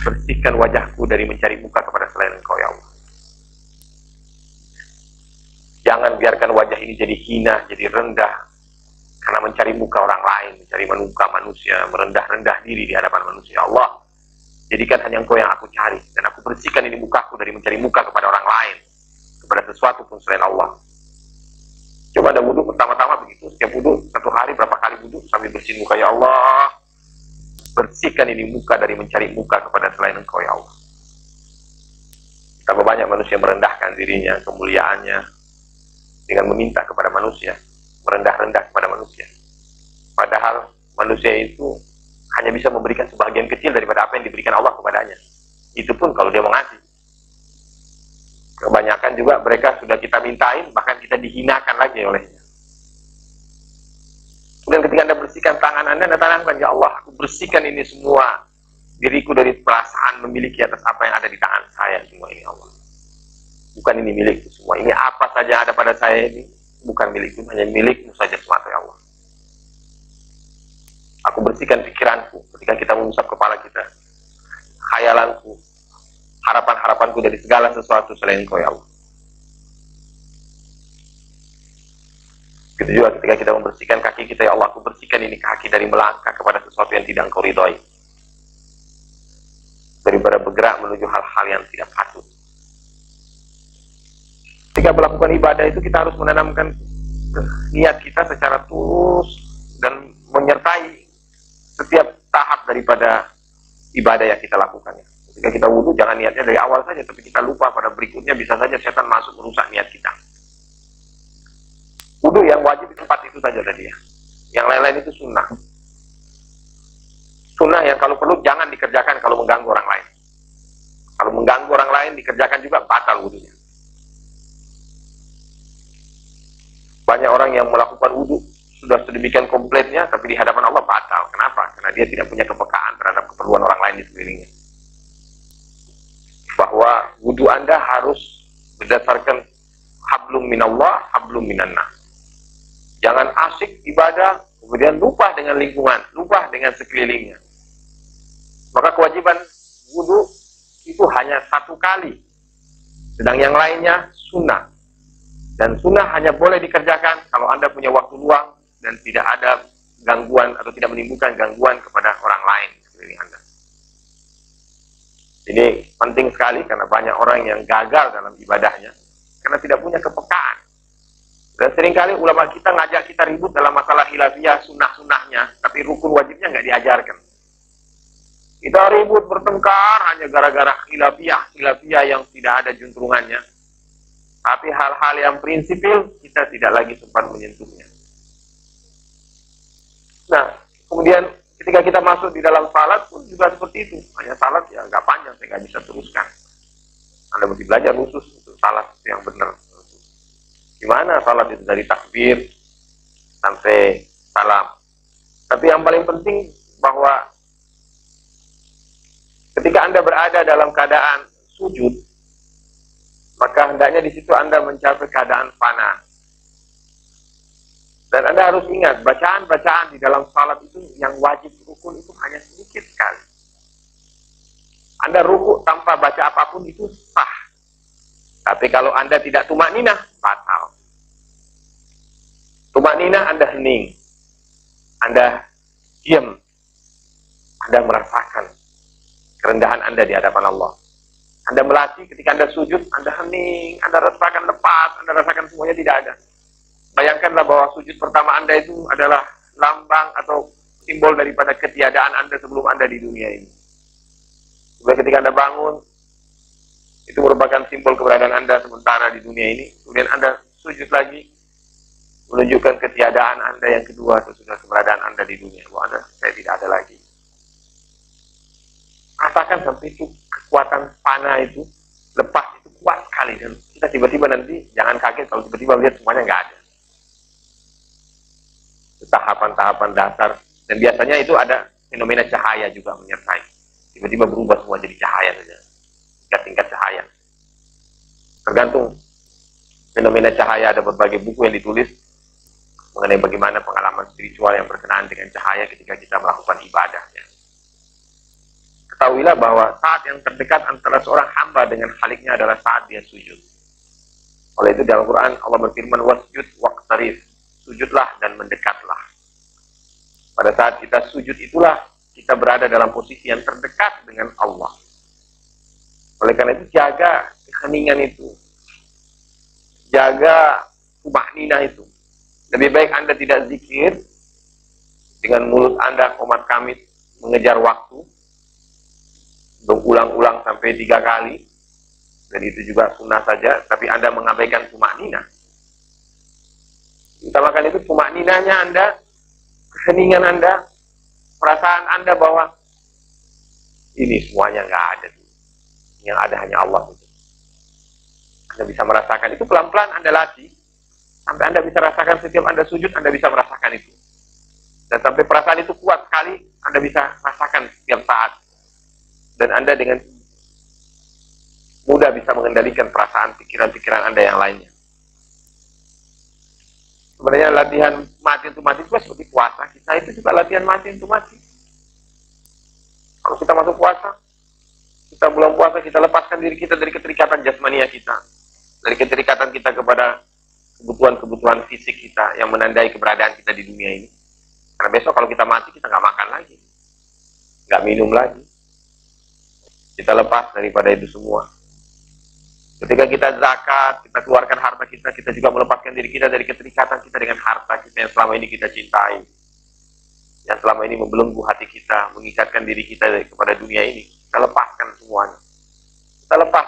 Speaker 2: bersihkan wajahku dari mencari muka kepada selain Engkau ya Allah. Jangan biarkan wajah ini jadi hina, jadi rendah karena mencari muka orang lain, mencari muka manusia, merendah-rendah diri di hadapan manusia. Allah, jadikan hanya Engkau yang aku cari, dan aku bersihkan ini mukaku dari mencari muka kepada orang lain, kepada sesuatu pun selain Allah. Coba ada wudu pertama-tama begitu, setiap wudu, satu hari berapa kali wudu sambil bersihin muka, ya Allah, bersihkan ini muka dari mencari muka kepada selain Engkau ya Allah. Betapa banyak manusia merendahkan dirinya, kemuliaannya, dengan meminta kepada manusia, merendah-rendah kepada manusia. Padahal manusia itu hanya bisa memberikan sebagian kecil daripada apa yang diberikan Allah kepadanya. Itu pun kalau dia mau ngasih. Kebanyakan juga mereka sudah kita mintain, bahkan kita dihinakan lagi olehnya. Kemudian ketika Anda bersihkan tangan Anda tanamkan, ya Allah, aku bersihkan ini semua diriku dari perasaan memiliki atas apa yang ada di tangan saya semua ini, Allah. Bukan ini milikku semua. Ini apa saja yang ada pada saya ini bukan milikku, hanya milikmu saja semata, ya Allah. Aku bersihkan pikiranku ketika kita mengusap kepala kita, khayalanku, harapan-harapanku dari segala sesuatu selain Engkau, ya Allah. Begitu juga ketika kita membersihkan kaki kita, ya Allah, aku bersihkan ini kaki dari melangkah kepada sesuatu yang tidak Engkau ridhoi, daripada bergerak menuju hal-hal yang tidak patut. Ketika melakukan ibadah itu kita harus menanamkan niat kita secara tulus dan menyertai setiap tahap daripada ibadah yang kita lakukan. Ketika kita wudhu, jangan niatnya dari awal saja, tapi kita lupa pada berikutnya, bisa saja setan masuk merusak niat kita. Wudhu yang wajib di tempat itu saja tadi ya. Yang lain-lain itu sunnah. Sunnah yang kalau perlu jangan dikerjakan kalau mengganggu orang lain. Kalau mengganggu orang lain dikerjakan juga batal wudhunya. Banyak orang yang melakukan wudhu sudah sedemikian komplitnya, tapi di hadapan Allah batal. Kenapa? Karena dia tidak punya kepekaan terhadap keperluan orang lain di sekelilingnya. Bahwa wudhu Anda harus berdasarkan hablum minallah, hablum minannas. Jangan asik ibadah, kemudian lupa dengan lingkungan, lupa dengan sekelilingnya. Maka kewajiban wudhu itu hanya satu kali, sedang yang lainnya sunnah. Dan sunnah hanya boleh dikerjakan kalau Anda punya waktu luang dan tidak ada gangguan atau tidak menimbulkan gangguan kepada orang lain di sekeliling Anda. Ini penting sekali karena banyak orang yang gagal dalam ibadahnya karena tidak punya kepekaan. Dan seringkali ulama kita ngajak kita ribut dalam masalah khilafiyah, sunnah-sunnahnya, tapi rukun wajibnya nggak diajarkan. Kita ribut bertengkar hanya gara-gara khilafiyah yang tidak ada juntrungannya. Tapi hal-hal yang prinsipil kita tidak lagi sempat menyentuhnya. Nah, kemudian ketika kita masuk di dalam salat pun juga seperti itu. Hanya salat ya nggak panjang, saya nggak bisa teruskan. Anda mesti belajar khusus untuk salat yang benar. Gimana salat itu dari takbir sampai salam. Tapi yang paling penting bahwa ketika Anda berada dalam keadaan sujud, maka hendaknya di situ Anda mencapai keadaan fana. Dan Anda harus ingat, bacaan-bacaan di dalam salat itu yang wajib rukun itu hanya sedikit sekali. Anda rukuk tanpa baca apapun itu sah. Tapi kalau Anda tidak tumakninah, batal. Tumakninah Anda hening. Anda diam. Anda merasakan kerendahan Anda di hadapan Allah. Anda melatih ketika Anda sujud, Anda hening, Anda rasakan lepas, Anda rasakan semuanya tidak ada. Bayangkanlah bahwa sujud pertama Anda itu adalah lambang atau simbol daripada ketiadaan Anda sebelum Anda di dunia ini. Kemudian ketika Anda bangun, itu merupakan simbol keberadaan Anda sementara di dunia ini. Kemudian Anda sujud lagi, menunjukkan ketiadaan Anda yang kedua, sesudah keberadaan Anda di dunia. Bahwa saya tidak ada lagi. Rasakan sampai itu kekuatan panah itu, lepas itu kuat sekali. Dan kita tiba-tiba nanti, jangan kaget kalau tiba-tiba lihat semuanya nggak ada. Tahapan-tahapan dasar. Dan biasanya itu ada fenomena cahaya juga menyertai. Tiba-tiba berubah semua jadi cahaya saja. Tingkat cahaya. Tergantung fenomena cahaya, ada berbagai buku yang ditulis mengenai bagaimana pengalaman spiritual yang berkenaan dengan cahaya ketika kita melakukan ibadahnya. Ketahuilah bahwa saat yang terdekat antara seorang hamba dengan Khaliknya adalah saat dia sujud. Oleh itu dalam Quran Allah berfirman, wasjud waqtarif, sujudlah dan mendekatlah. Pada saat kita sujud itulah kita berada dalam posisi yang terdekat dengan Allah. Oleh karena itu jaga keheningan itu, jaga tumakninah itu. Lebih baik Anda tidak zikir dengan mulut Anda komat kamit mengejar waktu, berulang-ulang sampai 3 kali, dan itu juga sunnah saja, tapi Anda mengabaikan tumakninah. Utamakan itu tumakninahnya Anda, keheningan Anda, perasaan Anda bahwa ini semuanya nggak ada. Yang ada hanya Allah. Anda bisa merasakan itu pelan-pelan Anda latih sampai Anda bisa rasakan setiap Anda sujud, Anda bisa merasakan itu. Dan sampai perasaan itu kuat sekali, Anda bisa rasakan setiap saat. Dan Anda dengan mudah bisa mengendalikan perasaan, pikiran-pikiran Anda yang lainnya. Sebenarnya latihan mati untuk mati juga seperti puasa. Kita itu juga latihan mati untuk mati. Kalau kita masuk puasa, kita bulan puasa, kita lepaskan diri kita dari keterikatan jasmania kita. Dari keterikatan kita kepada kebutuhan-kebutuhan fisik kita yang menandai keberadaan kita di dunia ini. Karena besok kalau kita mati, kita nggak makan lagi. Nggak minum lagi. Kita lepas daripada itu semua. Ketika kita zakat, kita keluarkan harta kita, kita juga melepaskan diri kita dari keterikatan kita dengan harta kita yang selama ini kita cintai. Yang selama ini membelenggu hati kita, mengikatkan diri kita kepada dunia ini. Kita lepaskan semuanya. Kita lepas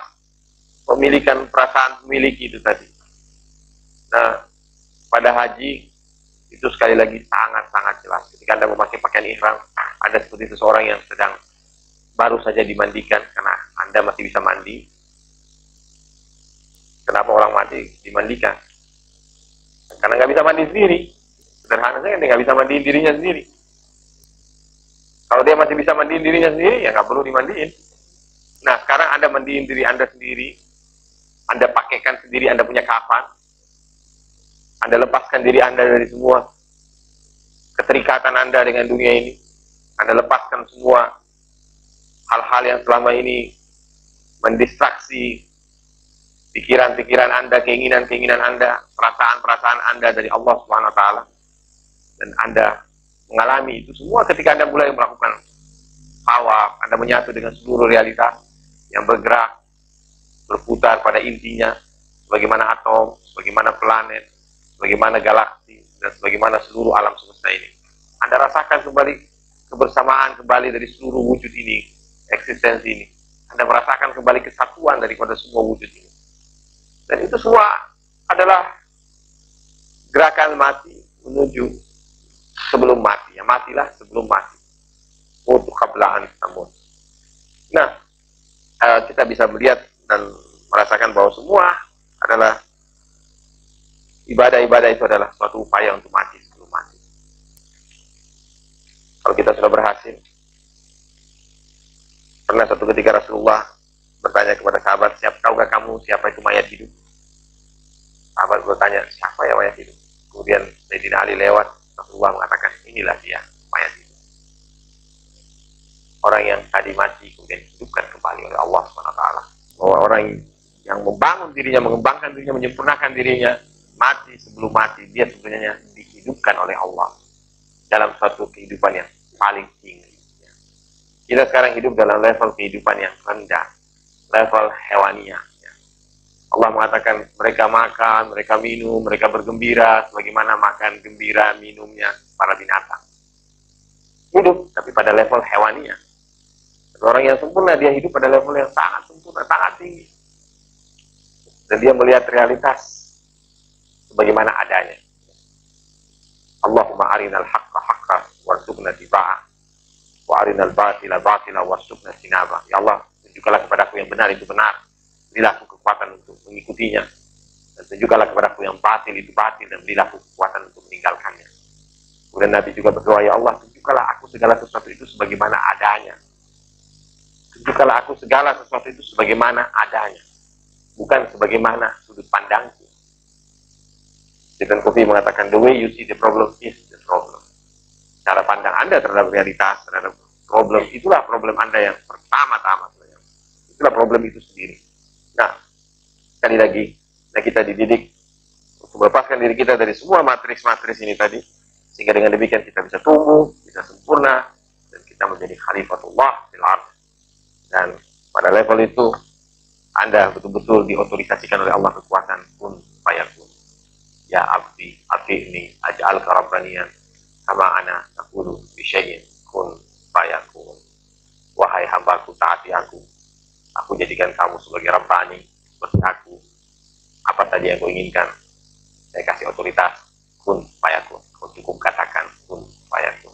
Speaker 2: pemilikan perasaan memiliki itu tadi. Nah, pada haji, itu sekali lagi sangat-sangat jelas. Ketika Anda memakai pakaian ihram, Anda seperti seseorang yang sedang baru saja dimandikan, karena Anda masih bisa mandi. Kenapa orang mati dimandikan? Karena nggak bisa mandi sendiri. Sederhana saja, dia nggak bisa mandiin dirinya sendiri. Kalau dia masih bisa mandiin dirinya sendiri, ya nggak perlu dimandiin. Nah, sekarang Anda mandiin diri Anda sendiri, Anda pakaikan sendiri, Anda punya kafan, Anda lepaskan diri Anda dari semua keterikatan Anda dengan dunia ini, Anda lepaskan semua hal-hal yang selama ini mendistraksi pikiran-pikiran Anda, keinginan-keinginan Anda, perasaan-perasaan Anda dari Allah Subhanahu wa taala. Dan Anda mengalami itu semua ketika Anda mulai melakukan tawaf, Anda menyatu dengan seluruh realitas yang bergerak, berputar pada intinya, sebagaimana atom, sebagaimana planet, sebagaimana galaksi, dan sebagaimana seluruh alam semesta ini. Anda rasakan kembali kebersamaan kembali dari seluruh wujud ini, eksistensi ini. Anda merasakan kembali kesatuan daripada semua wujud ini. Dan itu semua adalah gerakan mati menuju sebelum mati. Ya, matilah sebelum mati. Mutu qabla an tamut. Nah, kita bisa melihat dan merasakan bahwa semua adalah ibadah-ibadah itu adalah suatu upaya untuk mati sebelum mati. Kalau kita sudah berhasil, pernah satu ketika Rasulullah bertanya kepada sahabat, tahukah kamu siapa itu mayat hidup? Sahabat bertanya, siapa yang mayat hidup? Kemudian Sayyidina Ali lewat, Rasulullah mengatakan, inilah dia mayat hidup. Orang yang tadi mati kemudian hidupkan kembali oleh Allah SWT. Bahwa orang yang membangun dirinya, mengembangkan dirinya, menyempurnakan dirinya, mati sebelum mati, dia sebenarnya dihidupkan oleh Allah dalam suatu kehidupan yang paling tinggi. Kita sekarang hidup dalam level kehidupan yang rendah, level hewaniah. Allah mengatakan mereka makan, mereka minum, mereka bergembira sebagaimana makan, gembira, minumnya para binatang. Hidup tapi pada level hewaniah. Orang yang sempurna dia hidup pada level yang sangat sempurna, sangat tinggi. Dan dia melihat realitas sebagaimana adanya. Allahumma arinal haqqa haqqa warzuqna tiba'ah wa arinal batila batila warzuqna sinaba. Ya Allah, tunjukkanlah kepadaku yang benar itu benar. Berilah aku kekuatan untuk mengikutinya. Dan tunjukkanlah kepadaku yang batil itu batil, dan berilah aku kekuatan untuk meninggalkannya. Kemudian Nabi juga berdoa, ya Allah, tunjukkanlah aku segala sesuatu itu sebagaimana adanya. Tunjukkanlah aku segala sesuatu itu sebagaimana adanya, bukan sebagaimana sudut pandangku. Stephen Covey mengatakan, the way you see the problem is the problem. Cara pandang Anda terhadap realitas, terhadap problem, itulah problem Anda yang pertama-tama. Itulah problem itu sendiri. Nah, sekali lagi, kita dididik untuk melepaskan diri kita dari semua matris-matris ini tadi, sehingga dengan demikian kita bisa tumbuh, bisa sempurna, dan kita menjadi khalifatullah fil ardh. Dan pada level itu, Anda betul-betul diotorisasikan oleh Allah kekuatan kun fayakun. Ya abdi, ati'ni, aj'al karabbaniyan, sama ana takulu bisyai'in kun fayakun. Wahai hambaku, taati aku. Aku jadikan kamu sebagai Rabbani, seperti aku. Apa saja yang kau inginkan, saya kasih otoritas, kun fayakun. Kau cukup katakan kun fayakun.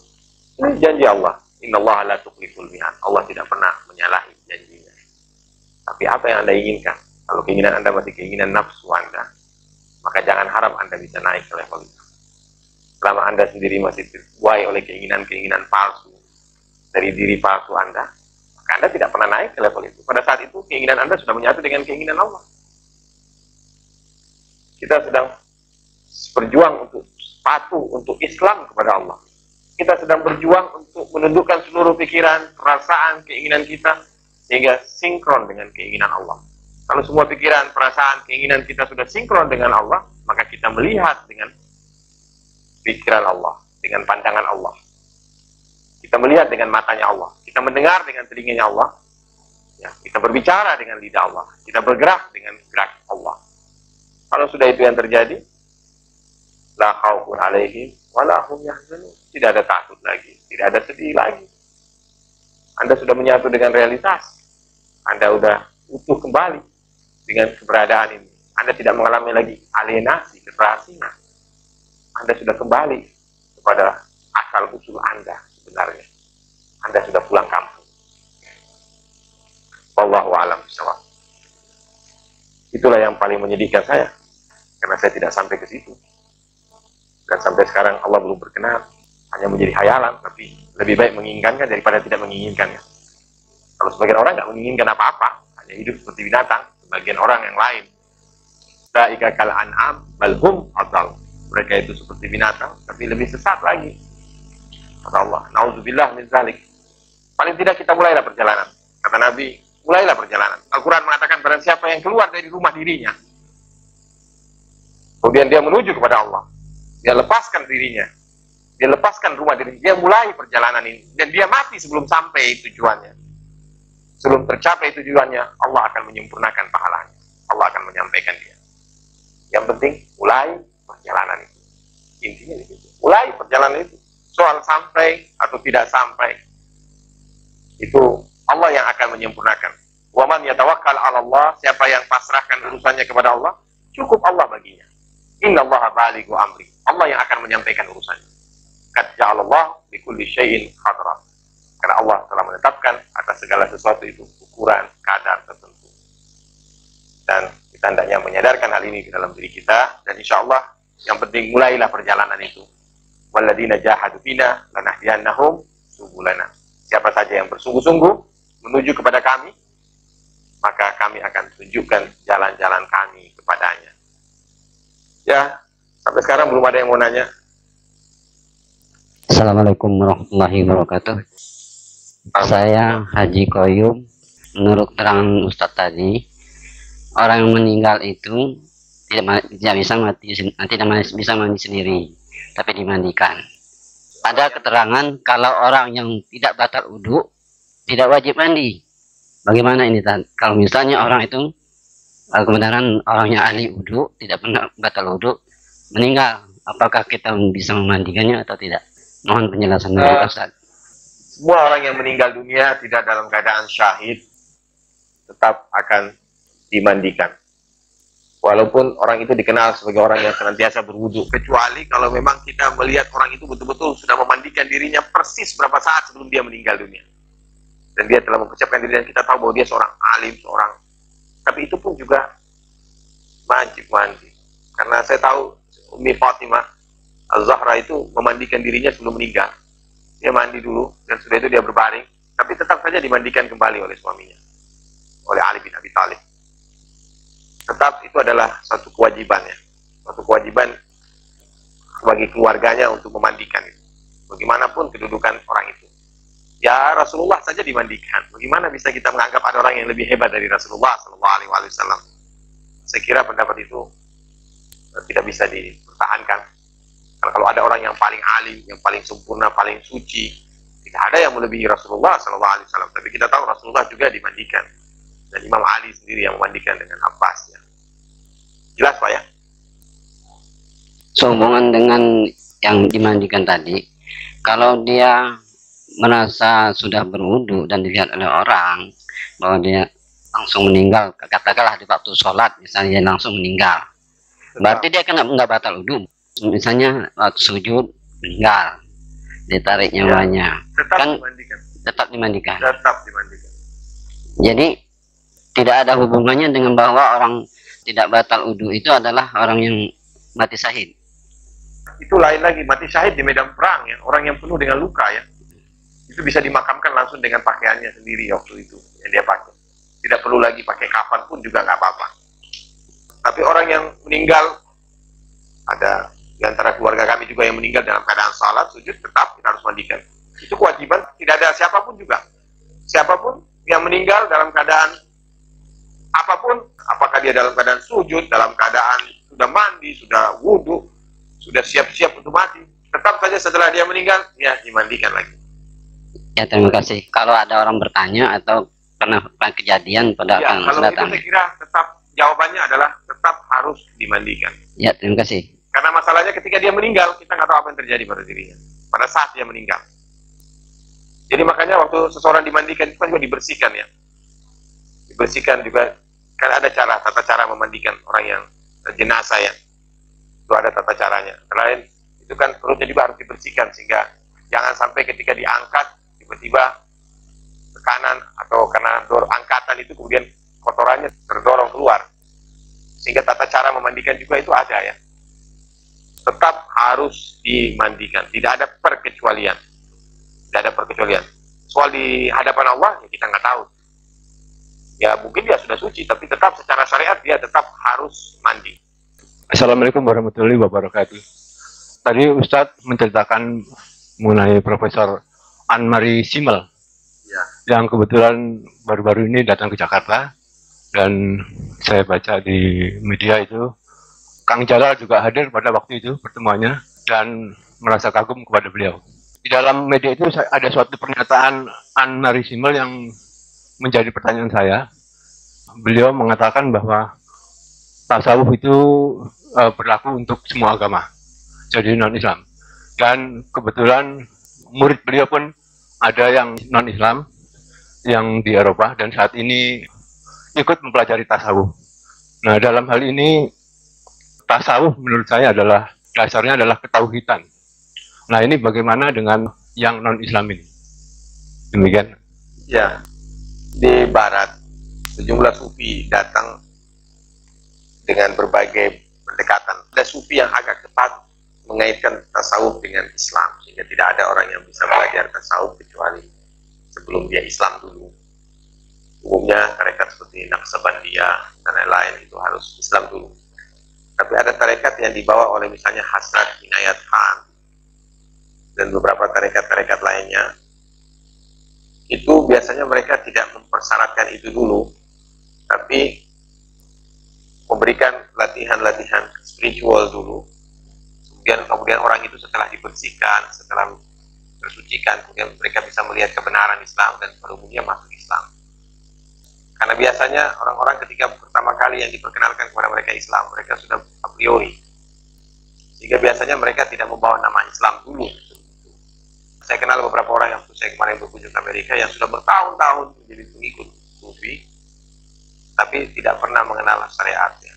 Speaker 2: Ini janji Allah. Innallaha la tukhliful mi'ad. Allah tidak pernah menyalahi janjinya. Tapi apa yang Anda inginkan? Kalau keinginan Anda masih keinginan nafsu Anda, maka jangan harap Anda bisa naik ke level itu. selama Anda sendiri masih terbuai oleh keinginan-keinginan palsu dari diri palsu Anda, maka Anda tidak pernah naik ke level itu. Pada saat itu keinginan Anda sudah menyatu dengan keinginan Allah. Kita sedang berjuang untuk patuh untuk Islam kepada Allah. Kita sedang berjuang untuk menundukkan seluruh pikiran, perasaan, keinginan kita sehingga sinkron dengan keinginan Allah. Kalau semua pikiran, perasaan, keinginan kita sudah sinkron dengan Allah, maka kita melihat dengan pikiran Allah, dengan pandangan Allah. Kita melihat dengan matanya Allah. Kita mendengar dengan telinganya Allah. Ya, kita berbicara dengan lidah Allah. Kita bergerak dengan gerak Allah. Kalau sudah itu yang terjadi, la khaufun alaihim wa la hum yahzanun. Tidak ada takut lagi, tidak ada sedih lagi. Anda sudah menyatu dengan realitas. Anda sudah utuh kembali dengan keberadaan ini. Anda tidak mengalami lagi alienasi, keterasingan. Anda sudah kembali kepada asal usul Anda sebenarnya. Anda sudah pulang kampung. Wallahu a'lam bishawab. Itulah yang paling menyedihkan saya, karena saya tidak sampai ke situ. Dan sampai sekarang Allah belum berkenan, hanya menjadi hayalan, tapi lebih baik menginginkannya daripada tidak menginginkannya. Kalau sebagian orang nggak menginginkan apa-apa, hanya hidup seperti binatang, sebagian orang yang lain, ulaika kal an'am bal hum adall. Mereka itu seperti binatang, tapi lebih sesat lagi. Kata Allah, na'udzubillah min zalik. Paling tidak kita mulailah perjalanan. Kata Nabi, mulailah perjalanan. Al-Quran mengatakan barang siapa yang keluar dari rumah dirinya, kemudian dia menuju kepada Allah, dia lepaskan dirinya, dia lepaskan rumah dirinya, dia mulai perjalanan ini, dan dia mati sebelum sampai tujuannya. Sebelum tercapai tujuannya, Allah akan menyempurnakan pahalanya. Allah akan menyampaikan dia. Yang penting, mulai perjalanan itu. Intinya itu. Mulai perjalanan itu. Soal sampai atau tidak sampai, itu Allah yang akan menyempurnakan. Wa man yatawakkal 'ala Allah, siapa yang pasrahkan urusannya kepada Allah, cukup Allah baginya. Innallaha balighu amri. Allah yang akan menyampaikan urusannya. Qad ja'alallahu bikulli syai'in qadra. Karena Allah telah menetapkan atas segala sesuatu itu ukuran, kadar tertentu. Dan kita hendaknya menyadarkan hal ini di dalam diri kita, dan insya Allah yang penting mulailah perjalanan itu. Walladzina jahadu fina lanahdiyannahum subulana. Siapa saja yang bersungguh-sungguh menuju kepada kami, maka kami akan tunjukkan jalan-jalan kami kepadanya. Ya, sampai sekarang belum ada yang mau nanya.
Speaker 3: Assalamualaikum warahmatullahi wabarakatuh. Saya Haji Koyum. Menurut keterangan Ustadz tadi, orang yang meninggal itu tidak bisa mati, tidak bisa mandi sendiri, tapi dimandikan. Ada keterangan kalau orang yang tidak batal wudhu tidak wajib mandi. Bagaimana ini, Tan? Kalau misalnya orang itu kebenaran orangnya ahli wudhu, tidak pernah batal wudhu, meninggal, apakah kita bisa memandikannya atau tidak? Mohon penjelasan dari Ustaz.
Speaker 2: Semua orang yang meninggal dunia tidak dalam keadaan syahid tetap akan dimandikan. Walaupun orang itu dikenal sebagai orang yang senantiasa berwudu, kecuali kalau memang kita melihat orang itu betul-betul sudah memandikan dirinya persis berapa saat sebelum dia meninggal dunia. Dan dia telah mempersiapkan diri, dan kita tahu bahwa dia seorang alim, tapi itu pun juga wajib mandi. Karena saya tahu Ummi Fatimah Az-Zahra itu memandikan dirinya sebelum meninggal. Dia mandi dulu, dan sudah itu dia berbaring, tapi tetap saja dimandikan kembali oleh suaminya, oleh Ali bin Abi Thalib. Tetap itu adalah satu kewajibannya, satu kewajiban bagi keluarganya untuk memandikan itu. Bagaimanapun kedudukan orang itu. Ya Rasulullah saja dimandikan. Bagaimana bisa kita menganggap ada orang yang lebih hebat dari Rasulullah SAW? Saya kira pendapat itu tidak bisa dipertahankan. Karena kalau ada orang yang paling alim, yang paling sempurna, paling suci, tidak ada yang melebihi Rasulullah SAW. Tapi kita tahu Rasulullah juga dimandikan. Dan Imam Ali sendiri yang memandikan dengan Abbasnya. Jelas Pak ya?
Speaker 3: Sehubungan dengan yang dimandikan tadi, kalau dia merasa sudah berwudu dan dilihat oleh orang bahwa dia langsung meninggal, katakanlah di waktu sholat misalnya dia langsung meninggal, berarti dia kan nggak batal wudu. Misalnya waktu sujud meninggal, ditarik nyawanya,
Speaker 2: tetap
Speaker 3: kan
Speaker 2: dimandikan.
Speaker 3: tetap dimandikan.
Speaker 2: Tetap dimandikan.
Speaker 3: Jadi tidak ada hubungannya dengan bahwa orang tidak batal wudu itu adalah orang yang mati syahid.
Speaker 2: itu lain lagi, mati syahid di medan perang ya, orang yang penuh dengan luka ya, itu bisa dimakamkan langsung dengan pakaiannya sendiri waktu itu yang dia pakai. Tidak perlu lagi pakai kafan pun juga nggak apa-apa. Tapi orang yang meninggal, ada di antara keluarga kami juga yang meninggal dalam keadaan salat, sujud, tetap kita harus mandikan. Itu kewajiban, tidak ada siapapun juga. Siapapun yang meninggal dalam keadaan apapun, apakah dia dalam keadaan sujud, dalam keadaan sudah mandi, sudah wudhu, sudah siap-siap untuk mati, tetap saja setelah dia meninggal, ya dimandikan lagi.
Speaker 3: Ya, terima kasih. Kalau ada orang bertanya atau pernah kejadian pada
Speaker 2: Ya,
Speaker 3: akan
Speaker 2: kalau
Speaker 3: datang.
Speaker 2: itu saya kira tetap jawabannya adalah tetap harus dimandikan.
Speaker 3: Ya, terima kasih.
Speaker 2: Karena masalahnya ketika dia meninggal, kita nggak tahu apa yang terjadi pada dirinya pada saat dia meninggal. Jadi makanya waktu seseorang dimandikan itu kan juga dibersihkan ya. Dibersihkan juga, kan ada tata cara memandikan orang yang jenazah ya. Itu ada tata caranya. Selain itu kan perutnya juga harus dibersihkan sehingga jangan sampai ketika diangkat tiba-tiba tekanan atau karena angkatan itu kemudian kotorannya terdorong keluar. Sehingga tata cara memandikan juga itu ada ya. Tetap harus dimandikan, tidak ada perkecualian. Tidak ada perkecualian. Soal di hadapan Allah, ya kita nggak tahu. Ya mungkin dia sudah suci, tapi tetap secara syariat dia tetap harus mandi.
Speaker 4: Assalamualaikum warahmatullahi wabarakatuh. Tadi Ustadz menceritakan mengenai Profesor Anne-Marie Simmel yang kebetulan baru-baru ini datang ke Jakarta, dan saya baca di media itu Kang Jalal juga hadir pada waktu itu pertemuannya dan merasa kagum kepada beliau. Di dalam media itu ada suatu pernyataan Anne-Marie Simmel yang menjadi pertanyaan saya. Beliau mengatakan bahwa tasawuf itu berlaku untuk semua agama, jadi non-Islam. Dan kebetulan murid beliau pun ada yang non-Islam, yang di Eropa, dan saat ini ikut mempelajari tasawuf. Nah, dalam hal ini, tasawuf menurut saya adalah, dasarnya adalah ketauhidan. Nah, ini bagaimana dengan yang non-Islam ini? Demikian.
Speaker 2: Ya, di Barat, sejumlah sufi datang dengan berbagai pendekatan. Ada sufi yang agak ketat mengaitkan tasawuf dengan Islam, sehingga tidak ada orang yang bisa belajar tasawuf kecuali sebelum dia Islam dulu. Umumnya tarekat seperti Naqsabandiyah dan lain-lain itu harus Islam dulu. Tapi ada tarekat yang dibawa oleh misalnya Hasrat Inayat Khan dan beberapa tarekat-tarekat lainnya, itu biasanya mereka tidak mempersyaratkan itu dulu, tapi memberikan latihan-latihan spiritual dulu. Kemudian orang itu setelah dibersihkan, setelah tersucikan, kemudian mereka bisa melihat kebenaran Islam dan pada umumnya masuk Islam. Karena biasanya orang-orang ketika pertama kali yang diperkenalkan kepada mereka Islam, mereka sudah a priori, sehingga biasanya mereka tidak membawa nama Islam dulu. Saya kenal beberapa orang yang saya kemarin berkunjung ke Amerika yang sudah bertahun-tahun menjadi pengikut sufi, tapi tidak pernah mengenal syariatnya,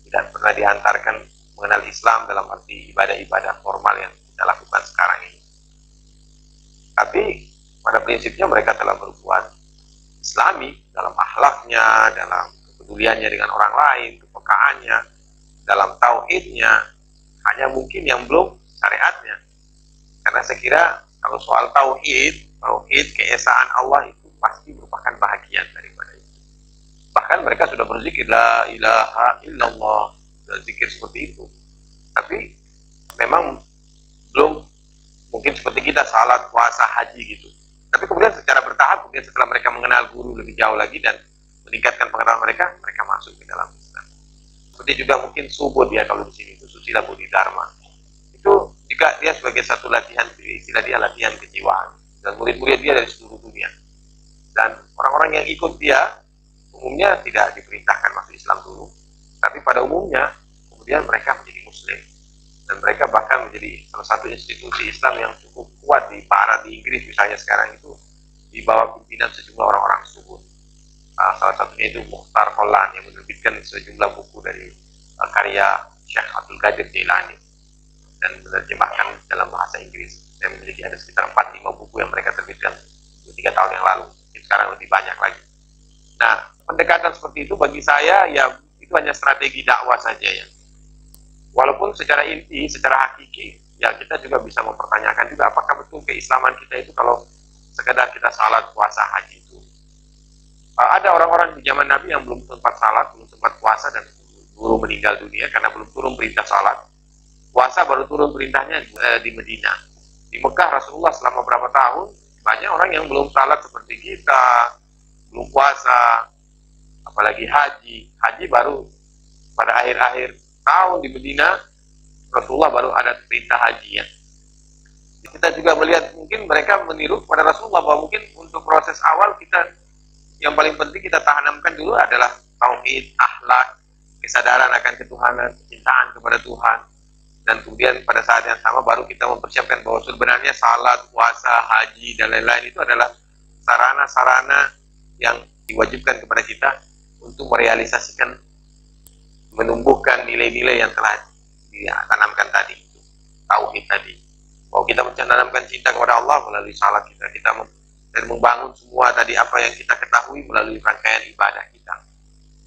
Speaker 2: tidak pernah diantarkan mengenal Islam dalam arti ibadah-ibadah formal yang kita lakukan sekarang ini. Tapi pada prinsipnya mereka telah berbuat Islami dalam akhlaknya, dalam kepeduliannya dengan orang lain, kepekaannya, dalam tauhidnya. Hanya mungkin yang belum syariatnya. Karena saya kira kalau soal tauhid keesaan Allah itu pasti merupakan bahagian daripada itu. Bahkan mereka sudah berzikir la ilaha illallah, zikir seperti itu. Tapi memang belum mungkin seperti kita salat, puasa, haji gitu. Tapi kemudian secara bertahap, kemudian setelah mereka mengenal guru lebih jauh lagi dan meningkatkan pengetahuan mereka, mereka masuk ke dalam Islam. Seperti juga mungkin subud ya, kalau di sini itu susila budi dharma. Itu juga dia sebagai satu latihan, istilah dia latihan kejiwaan. Dan murid-murid dia dari seluruh dunia. Dan orang-orang yang ikut dia umumnya tidak diperintahkan masuk Islam dulu, tapi pada umumnya kemudian mereka menjadi Muslim, dan mereka bahkan menjadi salah satu institusi Islam yang cukup kuat di Barat, di Inggris misalnya sekarang itu di bawah pimpinan sejumlah orang-orang subuh. Salah satunya itu Mukhtar Holland yang menerbitkan sejumlah buku dari karya Syekh Abdul Qadir Jailani dan menerjemahkan dalam bahasa Inggris. Saya memiliki ada sekitar 4-5 buku yang mereka terbitkan 3 tahun yang lalu. Sekarang lebih banyak lagi. Nah, pendekatan seperti itu bagi saya ya itu hanya strategi dakwah saja ya. Walaupun secara inti, secara hakiki, ya kita juga bisa mempertanyakan juga apakah betul keislaman kita itu kalau sekedar kita salat, puasa, haji itu. Ada orang-orang di zaman Nabi yang belum sempat salat, belum sempat puasa, dan baru meninggal dunia karena belum turun perintah salat. Puasa baru turun perintahnya di Medina. Di Mekah Rasulullah selama berapa tahun, banyak orang yang belum salat seperti kita, belum puasa, apalagi haji. Haji baru pada akhir-akhir tahun di Medina, Rasulullah baru ada perintah haji ya. Kita juga melihat mungkin mereka meniru pada Rasulullah bahwa mungkin untuk proses awal kita yang paling penting kita tanamkan dulu adalah tauhid, akhlak, kesadaran akan ketuhanan, kecintaan kepada Tuhan. Dan kemudian pada saat yang sama baru kita mempersiapkan bahwa sebenarnya salat, puasa, haji, dan lain-lain itu adalah sarana-sarana yang diwajibkan kepada kita untuk merealisasikan, menumbuhkan nilai-nilai yang telah ditanamkan tadi, tauhid tadi. Bahwa kita menanamkan cinta kepada Allah melalui salat kita, dan membangun semua tadi apa yang kita ketahui melalui rangkaian ibadah kita.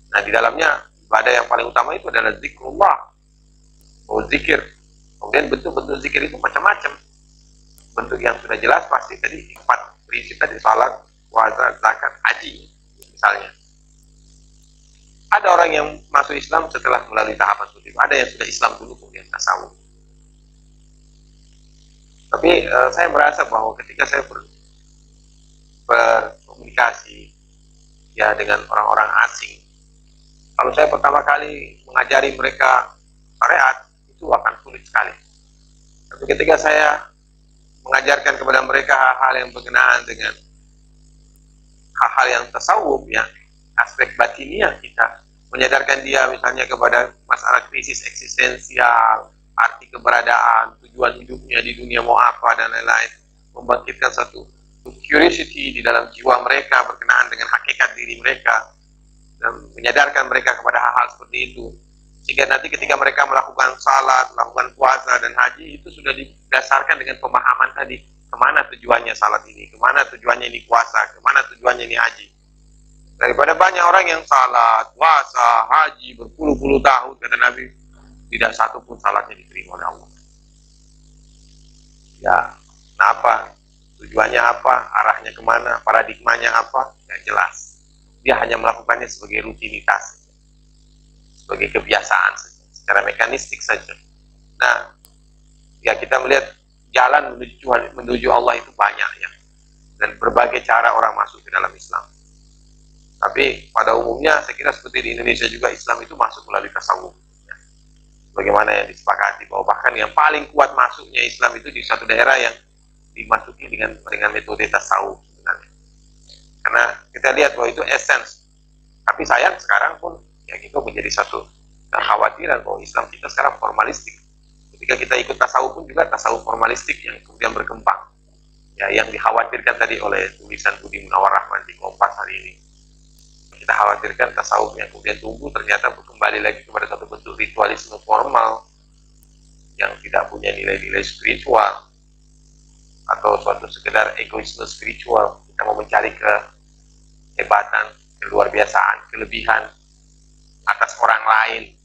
Speaker 2: Nah, di dalamnya ibadah yang paling utama itu adalah zikrullah, bahwa zikir. Kemudian bentuk-bentuk zikir itu macam-macam. Bentuk yang sudah jelas pasti tadi 4 prinsip tadi, salat, puasa, zakat, haji misalnya. Ada orang yang masuk Islam setelah melalui tahapan seperti itu. Ada yang sudah Islam dulu kemudian tasawuf. Tapi saya merasa bahwa ketika saya berkomunikasi ya dengan orang-orang asing, kalau saya pertama kali mengajari mereka syariat, itu akan sulit sekali. Tapi ketika saya mengajarkan kepada mereka hal-hal yang berkenaan dengan hal-hal yang tasawuf ya, aspek batiniah kita, menyadarkan dia misalnya kepada masalah krisis eksistensial, arti keberadaan, tujuan hidupnya di dunia mau apa, dan lain-lain, membangkitkan satu curiosity di dalam jiwa mereka berkenaan dengan hakikat diri mereka, dan menyadarkan mereka kepada hal-hal seperti itu, sehingga nanti ketika mereka melakukan salat, melakukan puasa dan haji, itu sudah didasarkan dengan pemahaman tadi, kemana tujuannya salat ini, kemana tujuannya ini puasa, kemana tujuannya ini haji. Daripada banyak orang yang salat, puasa, haji berpuluh-puluh tahun, kata Nabi, tidak satu pun salatnya diterima oleh Allah. Ya, kenapa? Tujuannya apa? Arahnya kemana? Paradigmanya apa? Tidak jelas. Dia hanya melakukannya sebagai rutinitas, sebagai kebiasaan saja, secara mekanistik saja. Nah, ya kita melihat jalan menuju Allah itu banyak ya, dan berbagai cara orang masuk ke dalam Islam. Tapi pada umumnya saya kira seperti di Indonesia juga, Islam itu masuk melalui tasawuf. Bagaimana yang disepakati bahwa bahkan yang paling kuat masuknya Islam itu di satu daerah yang dimasuki dengan metode tasawuf sebenarnya. Karena kita lihat bahwa itu essence. Tapi sayang sekarang pun ya itu menjadi satu kekhawatiran bahwa Islam kita sekarang formalistik. Ketika kita ikut tasawuf pun juga tasawuf formalistik yang kemudian berkembang. Ya, yang dikhawatirkan tadi oleh tulisan Budi Munawar Rahman di Kompas hari ini. Kita khawatirkan tasawuf yang kemudian tumbuh ternyata kembali lagi kepada satu bentuk ritualisme formal yang tidak punya nilai-nilai spiritual, atau suatu sekedar egoisme spiritual. Kita mau mencari kehebatan, keluar biasaan, kelebihan atas orang lain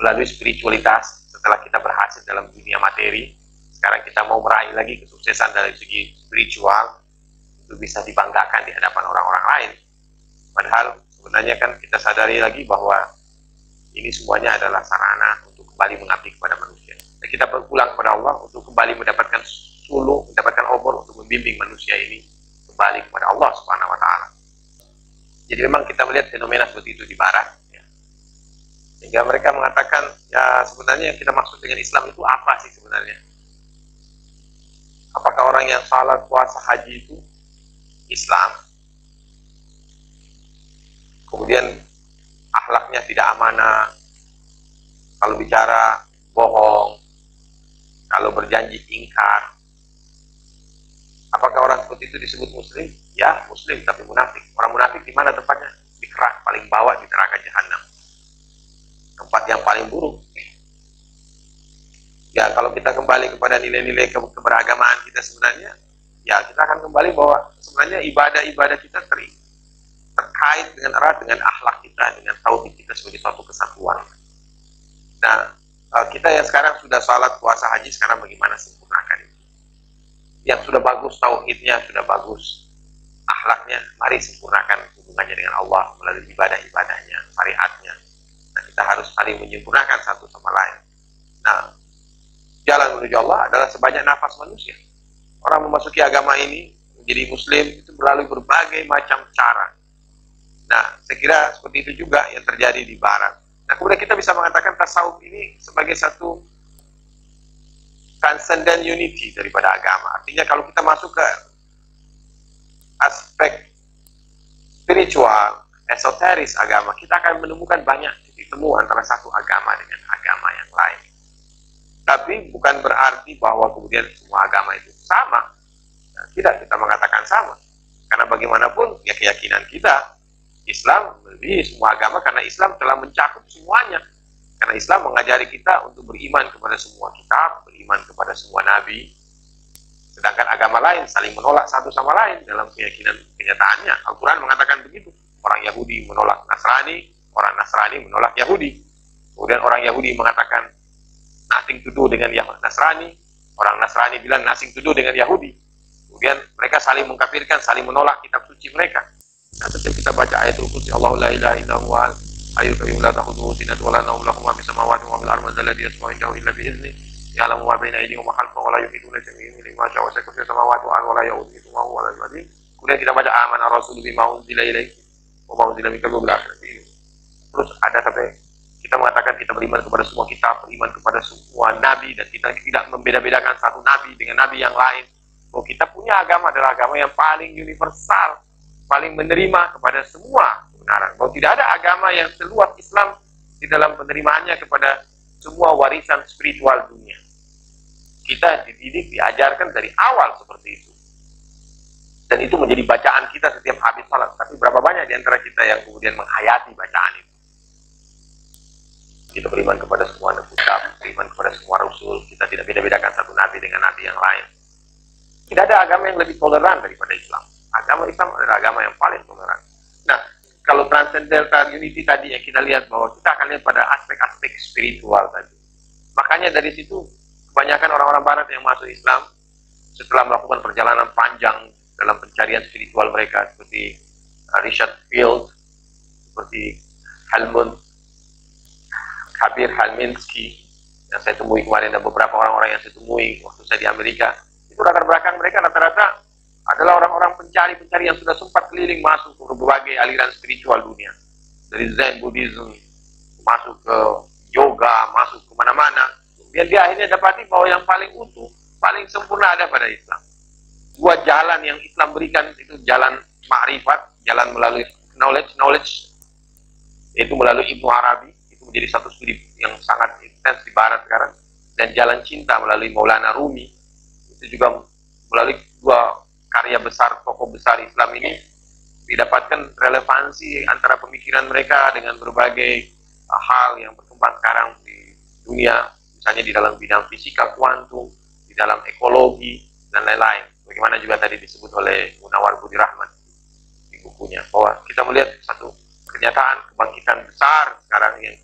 Speaker 2: melalui spiritualitas. Setelah kita berhasil dalam dunia materi, sekarang kita mau meraih lagi kesuksesan dari segi spiritual, itu bisa dibanggakan di hadapan orang-orang lain. Padahal sebenarnya kan kita sadari lagi bahwa ini semuanya adalah sarana untuk kembali mengabdi kepada manusia. Dan kita berpulang kepada Allah untuk kembali mendapatkan sulung, mendapatkan obor untuk membimbing manusia ini kembali kepada Allah Subhanahu wa Ta'ala. Jadi memang kita melihat fenomena seperti itu di Barat. Ya. Sehingga mereka mengatakan, ya sebenarnya yang kita maksud dengan Islam itu apa sih sebenarnya? Apakah orang yang salat, puasa, haji itu Islam? Kemudian akhlaknya tidak amanah, kalau bicara bohong, kalau berjanji ingkar. Apakah orang seperti itu disebut muslim? Ya, muslim tapi munafik. Orang munafik di mana tempatnya? Di kerak paling bawah di neraka jahanam. Tempat yang paling buruk. Ya, kalau kita kembali kepada nilai-nilai keberagamaan kita sebenarnya, ya kita akan kembali bahwa sebenarnya ibadah-ibadah kita terkait dengan erat dengan akhlak kita, dengan tauhid kita sebagai suatu kesatuan. Nah, Kita yang sekarang sudah sholat, puasa, haji, sekarang bagaimana sempurnakan itu? Yang sudah bagus tauhidnya, sudah bagus akhlaknya, mari sempurnakan hubungannya dengan Allah melalui ibadah-ibadahnya, syariatnya. Nah, kita harus saling menyempurnakan satu sama lain. Nah, jalan menuju Allah adalah sebanyak nafas manusia. Orang memasuki agama ini, menjadi muslim, itu melalui berbagai macam cara. Nah, saya kira seperti itu juga yang terjadi di barat. Nah, kemudian kita bisa mengatakan tasawuf ini sebagai satu transcendent unity daripada agama. Artinya kalau kita masuk ke aspek spiritual, esoteris agama, kita akan menemukan banyak titik temu antara satu agama dengan agama yang lain. Tapi bukan berarti bahwa kemudian semua agama itu sama. Nah, tidak kita mengatakan sama. Karena bagaimanapun ya keyakinan kita, Islam melebihi semua agama karena Islam telah mencakup semuanya. Karena Islam mengajari kita untuk beriman kepada semua kitab, beriman kepada semua nabi. Sedangkan agama lain saling menolak satu sama lain dalam keyakinan kenyataannya. Al-Quran mengatakan begitu. Orang Yahudi menolak Nasrani, orang Nasrani menolak Yahudi. Kemudian orang Yahudi mengatakan nothing to do dengan Nasrani, orang Nasrani bilang nothing to do dengan Yahudi. Kemudian mereka saling mengkafirkan, saling menolak kitab suci mereka. Nah, setiap kita baca ayatul kursi, Allahu la ilaha illa huwal hayyul qayyum la ta'khudhuhu sinatun wa la nawm lahu ma fis samawati wa ma fil ardi alladhi yasma'u indahu illa bi idzni ya'lamu ma baina aydihim wa ma khalfahum wa la yuhituna bi shay'in min ilmihi ma sha'a wa sa'a fis samawati wa la ya'uduhu wa huwa al-'aliyyul 'azim. Kemudian kita baca amana rasul bima unzila ilaihi wa ma unzila min qablihi bil akhirati. Terus ada sampai kita mengatakan kita beriman kepada semua kitab, beriman kepada semua nabi, dan kita tidak membeda-bedakan satu nabi dengan nabi yang lain. Bahwa kita punya agama adalah agama yang paling universal, paling menerima kepada semua kebenaran. Bahwa tidak ada agama yang seluas Islam di dalam penerimaannya kepada semua warisan spiritual dunia. Kita dididik, diajarkan dari awal seperti itu. Dan itu menjadi bacaan kita setiap habis salat. Tapi berapa banyak di antara kita yang kemudian menghayati bacaan itu? Kita beriman kepada semua nabi, beriman kepada semua rasul. Kita tidak beda-bedakan satu nabi dengan nabi yang lain. Tidak ada agama yang lebih toleran daripada Islam. Agama Islam adalah agama yang paling toleran. Nah, kalau transcendental unity tadi yang kita lihat, bahwa kita akan lihat pada aspek-aspek spiritual tadi. Makanya dari situ kebanyakan orang-orang barat yang masuk Islam setelah melakukan perjalanan panjang dalam pencarian spiritual mereka, seperti Richard Field, seperti Kabir Halminski yang saya temui kemarin, dan beberapa orang-orang yang saya temui waktu saya di Amerika, itu latar belakang mereka rata-rata adalah orang-orang pencari-pencari yang sudah sempat keliling masuk ke berbagai aliran spiritual dunia, dari Zen Buddhism masuk ke yoga, masuk ke mana-mana. Kemudian dia akhirnya dapati bahwa yang paling utuh, paling sempurna ada pada Islam. Dua jalan yang Islam berikan itu jalan ma'rifat, jalan melalui knowledge, yaitu melalui Ibnu Arabi. Menjadi satu studi yang sangat intens di barat sekarang, dan jalan cinta melalui Maulana Rumi. Itu juga melalui dua karya besar, tokoh besar Islam ini, didapatkan relevansi antara pemikiran mereka dengan berbagai hal yang berkembang sekarang di dunia, misalnya di dalam bidang fisika kuantum, di dalam ekologi, dan lain-lain. Bagaimana juga tadi disebut oleh Munawar Budi Rahman di bukunya, bahwa kita melihat satu kenyataan kebangkitan besar sekarang yang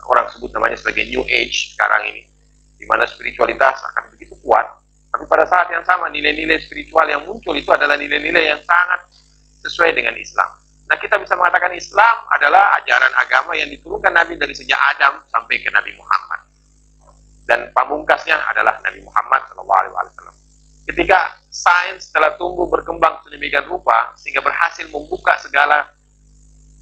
Speaker 2: orang sebut namanya sebagai New Age sekarang ini, di mana spiritualitas akan begitu kuat, tapi pada saat yang sama nilai-nilai spiritual yang muncul itu adalah nilai-nilai yang sangat sesuai dengan Islam. Nah, kita bisa mengatakan Islam adalah ajaran agama yang diturunkan Nabi dari sejak Adam sampai ke Nabi Muhammad, dan pamungkasnya adalah Nabi Muhammad SAW. Ketika sains telah tumbuh berkembang sedemikian rupa sehingga berhasil membuka segala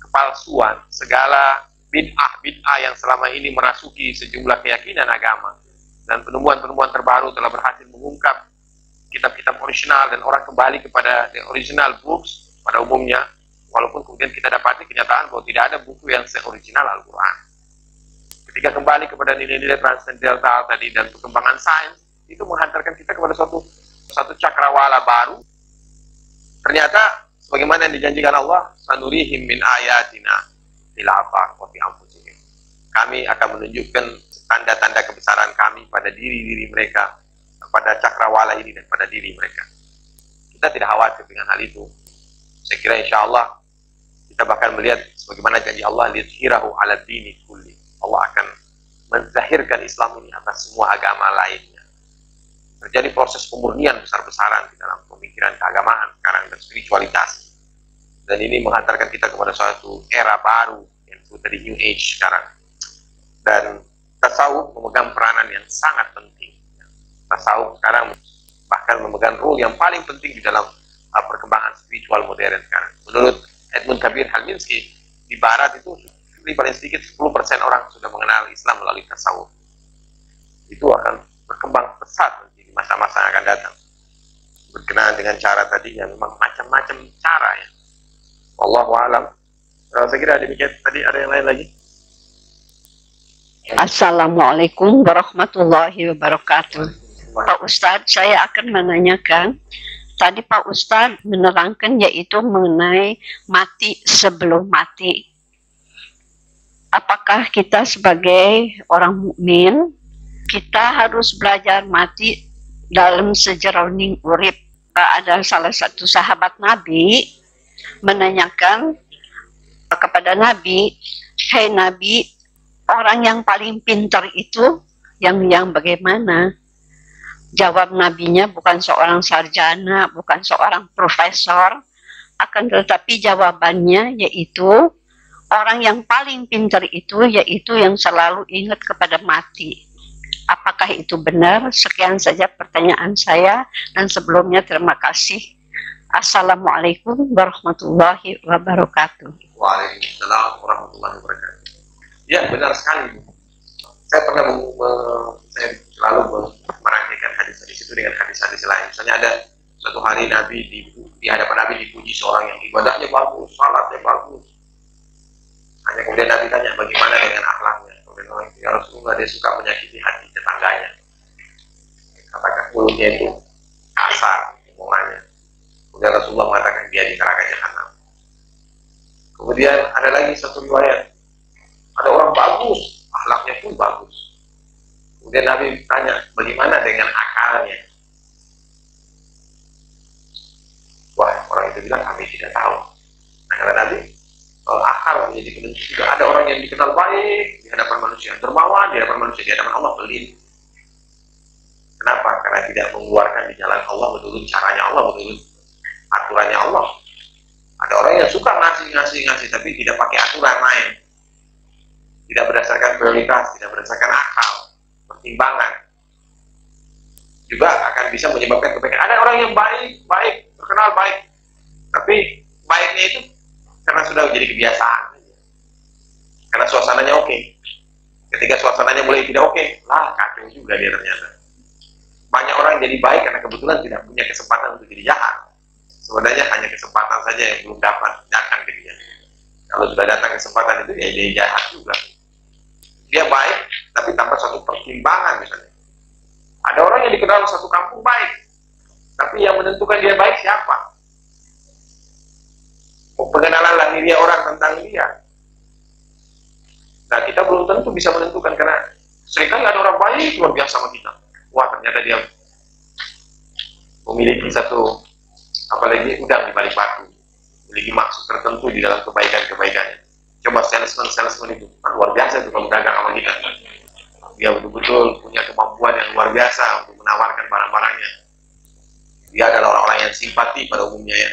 Speaker 2: kepalsuan, segala bid'ah yang selama ini merasuki sejumlah keyakinan agama, dan penemuan-penemuan terbaru telah berhasil mengungkap kitab-kitab original, dan orang kembali kepada the original books pada umumnya, walaupun kemudian kita dapati kenyataan bahwa tidak ada buku yang se-original Al-Quran. Ketika kembali kepada nilai-nilai transcendental tadi dan perkembangan sains, itu menghantarkan kita kepada satu cakrawala baru. Ternyata sebagaimana yang dijanjikan Allah, sanurihim min ayatina kami akan menunjukkan tanda-tanda kebesaran kami pada diri-diri mereka, pada cakrawala ini dan pada diri mereka. Kita tidak khawatir dengan hal itu. Saya kira insya Allah kita bahkan melihat sebagaimana janji Allah, liyudhhirahu ala dini kulli. Allah akan menzahirkan Islam ini atas semua agama lainnya. Terjadi proses pemurnian besar-besaran di dalam pemikiran keagamaan sekarang dan spiritualitas. Dan ini menghantarkan kita kepada suatu era baru yang disebut tadi New Age sekarang. Dan tasawuf memegang peranan yang sangat penting. Tasawuf sekarang bahkan memegang role yang paling penting di dalam perkembangan spiritual modern sekarang. Menurut Edmund Kabir Halminski, di Barat itu paling sedikit 10% orang sudah mengenal Islam melalui tasawuf. Itu akan berkembang pesat nanti di masa-masa yang akan datang. Berkenaan dengan cara tadi yang memang macam-macam cara ya. Wallahu a'lam. Saya kira demikian. Tadi ada yang lain lagi?
Speaker 5: Assalamualaikum warahmatullahi wabarakatuh. Pak Ustadz, saya akan menanyakan, tadi Pak Ustadz menerangkan yaitu mengenai mati sebelum mati. Apakah kita sebagai orang mukmin, kita harus belajar mati dalam sejeroning urip? Ada salah satu sahabat Nabi menanyakan kepada Nabi, "Hai Nabi, orang yang paling pintar itu yang bagaimana?" Jawab nabinya bukan seorang sarjana, bukan seorang profesor, akan tetapi jawabannya yaitu orang yang paling pintar itu yaitu yang selalu ingat kepada mati. Apakah itu benar? Sekian saja pertanyaan saya, dan sebelumnya terima kasih. Assalamualaikum warahmatullahi wabarakatuh.
Speaker 2: Waalaikumsalam warahmatullahi wabarakatuh. Ya, benar sekali. Saya pernah saya selalu merangkaikan hadis-hadis itu dengan hadis-hadis lain. Misalnya ada suatu hari Nabi di hadapan Nabi dipuji seorang yang ibadahnya bagus, salatnya bagus. Hanya kemudian Nabi tanya bagaimana dengan akhlaknya. Kemudian orang ya Rasulullah, dia suka menyakiti hati tetangganya. Katakan mulutnya itu kasar omongannya. Kemudian Rasulullah mengatakan dia di neraka jahanam. Kemudian ada lagi satu riwayat, ada orang bagus, akhlaknya pun bagus. Kemudian Nabi tanya, bagaimana dengan akalnya? Wah, orang itu bilang, kami tidak tahu. Nah, kata Nabi, kalau akal menjadi penentu juga. Ada orang yang dikenal baik di hadapan manusia, dermawan di hadapan manusia, di hadapan Allah pelit. Kenapa? Karena tidak mengeluarkan di jalan Allah, menurut caranya Allah, menurut aturannya Allah. Ada orang yang suka ngasih, tapi tidak pakai aturan main. Tidak berdasarkan prioritas, tidak berdasarkan akal, pertimbangan. Juga akan bisa menyebabkan kebaikan. Ada orang yang baik, terkenal baik, tapi baiknya itu karena sudah jadi kebiasaan. Karena suasananya oke. Ketika suasananya mulai tidak oke, lah kacau juga dia ternyata. Banyak orang yang jadi baik karena kebetulan tidak punya kesempatan untuk jadi jahat. Sebenarnya hanya kesempatan saja yang belum dapat datang ke dia. Kalau sudah datang kesempatan itu, ya dia jahat juga. Dia baik, tapi tanpa suatu pertimbangan misalnya. Ada orang yang dikenal satu kampung baik, tapi yang menentukan dia baik siapa? Pengenalan lahiriah orang tentang dia. Nah, kita belum tentu bisa menentukan, karena seringkali ada orang baik luar biasa sama kita. Wah, ternyata dia memiliki satu, apalagi udang di balik batu, memiliki maksud tertentu di dalam kebaikan-kebaikannya. Coba salesman itu kan luar biasa itu kalau dagang sama kita. Dia betul-betul punya kemampuan yang luar biasa untuk menawarkan barang-barangnya. Dia adalah orang-orang yang simpati pada umumnya ya.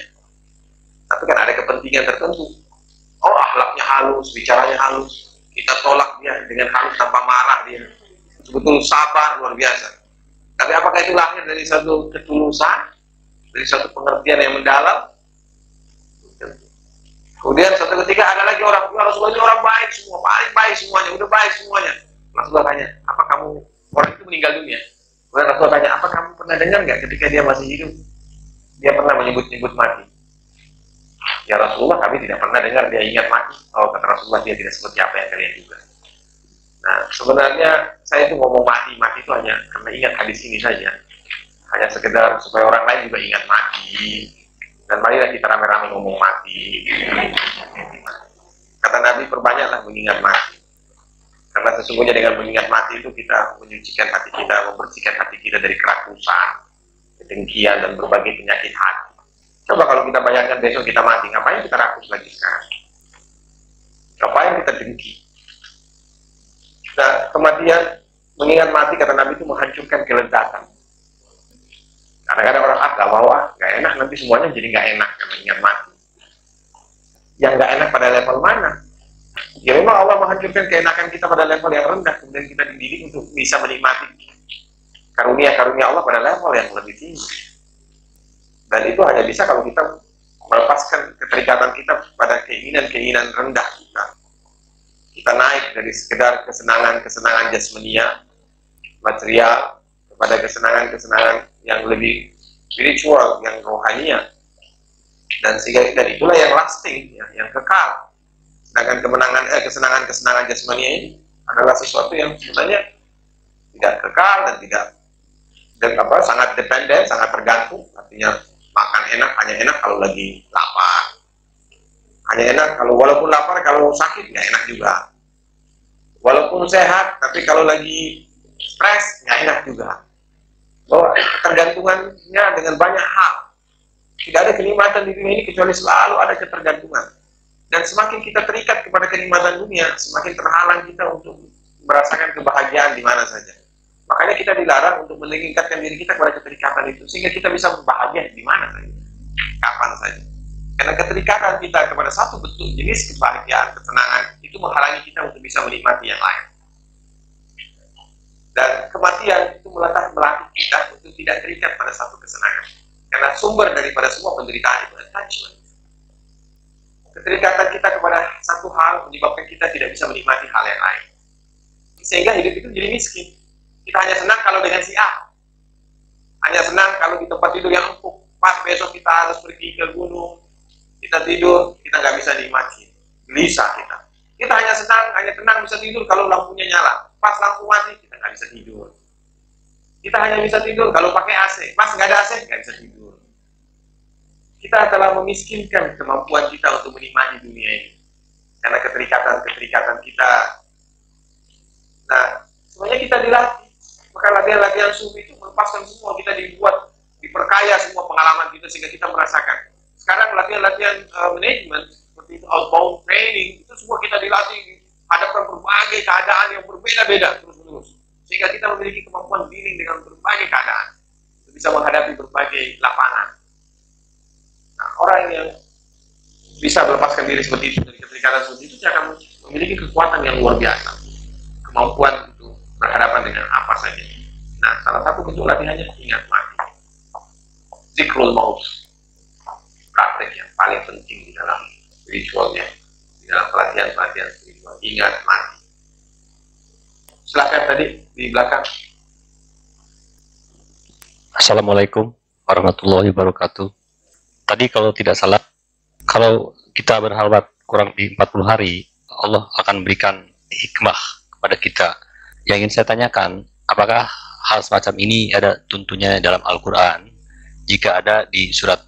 Speaker 2: Tapi kan ada kepentingan tertentu. Oh, akhlaknya halus, bicaranya halus. Kita tolak dia dengan halus tanpa marah dia. Betul-betul sabar luar biasa. Tapi apakah itu lahir dari satu ketulusan, dari satu pengertian yang mendalam? Kemudian suatu ketika ada lagi orang, Rasulullah ini orang baik semua, paling baik semuanya, udah baik semuanya. Rasulullah tanya, apa kamu, orang itu meninggal dunia? Kemudian Rasulullah tanya, apa kamu pernah dengar nggak ketika dia masih hidup, dia pernah menyebut-nyebut mati? Ya Rasulullah, kami tidak pernah dengar dia ingat mati. Oh, kata Rasulullah, dia tidak seperti apa yang kalian juga. Nah, sebenarnya saya itu ngomong mati itu hanya karena ingat hadis ini saja. Hanya sekedar supaya orang lain juga ingat mati. Dan marilah kita rame-rame ngomong mati. Kata Nabi, perbanyaklah mengingat mati. Karena sesungguhnya dengan mengingat mati itu kita menyucikan hati kita, membersihkan hati kita dari kerakusan, kedengkian, dan berbagai penyakit hati. Coba kalau kita bayangkan besok kita mati, ngapain kita rakus lagi sekarang? Ngapain kita dengki? Nah, kematian, mengingat mati kata Nabi itu menghancurkan kelezatan. Kadang-kadang orang gak mau gak enak, nanti semuanya jadi gak enak karena ingat mati. Yang gak enak pada level mana? Ya memang Allah menghancurkan keenakan kita pada level yang rendah, kemudian kita dididik untuk bisa menikmati karunia-karunia Allah pada level yang lebih tinggi. Dan itu hanya bisa kalau kita melepaskan keterikatan kita pada keinginan-keinginan rendah kita. Kita naik dari sekedar kesenangan-kesenangan jasmania, material, kepada kesenangan-kesenangan yang lebih spiritual, yang rohania. Dan itulah yang lasting, ya, yang kekal. Sedangkan kesenangan-kesenangan jasmania ini adalah sesuatu yang sebenarnya tidak kekal dan sangat dependen, sangat tergantung. Artinya makan enak, hanya enak kalau lagi lapar. Hanya enak kalau walaupun lapar, kalau sakit nggak enak juga. Walaupun sehat, tapi kalau lagi stres nggak enak juga. Bahwa ketergantungannya dengan banyak hal. Tidak ada kenikmatan di dunia ini kecuali selalu ada ketergantungan. Dan semakin kita terikat kepada kenikmatan dunia, semakin terhalang kita untuk merasakan kebahagiaan di mana saja. Makanya kita dilarang untuk meningkatkan diri kita kepada keterikatan itu, sehingga kita bisa berbahagia di mana saja, kapan saja. Karena keterikatan kita kepada satu bentuk jenis kebahagiaan, ketenangan, itu menghalangi kita untuk bisa menikmati yang lain. Dan kematian itu melatih kita untuk tidak terikat pada satu kesenangan. Karena sumber daripada semua penderitaan itu attachment. Keterikatan kita kepada satu hal menyebabkan kita tidak bisa menikmati hal yang lain. Sehingga hidup itu jadi miskin. Kita hanya senang kalau dengan si A. Hanya senang kalau di tempat tidur yang empuk. Pas besok kita harus pergi ke gunung. Kita tidur, kita nggak bisa nikmati. Gelisah kita. Kita hanya senang, hanya tenang bisa tidur kalau lampunya nyala. Pas lampu mati, kita nggak bisa tidur. Kita hanya bisa tidur kalau pakai AC. Pas nggak ada AC, nggak bisa tidur. Kita telah memiskinkan kemampuan kita untuk menikmati dunia ini. Karena keterikatan kita. Nah, semuanya kita dilatih. Maka latihan-latihan sufi itu melepaskan semua. Kita diperkaya semua pengalaman kita sehingga kita merasakan. Sekarang latihan-latihan manajemen seperti itu, outbound training, itu semua kita dilatih hadapkan berbagai keadaan yang berbeda-beda terus-menerus. Sehingga kita memiliki kemampuan dealing dengan berbagai keadaan. Bisa menghadapi berbagai lapangan. Nah, orang yang bisa melepaskan diri seperti itu dari keterikatan seperti itu, dia akan memiliki kekuatan yang luar biasa. Kemampuan untuk berhadapan dengan apa saja. Nah, salah satu bentuk latihannya ingat mati. Zikrul maut. Praktek yang paling penting di dalam spiritualnya, di dalam pelatihan-pelatihan spiritual. Ingat mati. Silakan tadi di belakang.
Speaker 6: Assalamualaikum warahmatullahi wabarakatuh. Tadi kalau tidak salah, kalau kita berhalwat kurang lebih 40 hari, Allah akan berikan hikmah kepada kita. Yang ingin saya tanyakan, apakah hal semacam ini ada tuntunnya dalam Al-Quran? Jika ada, di surat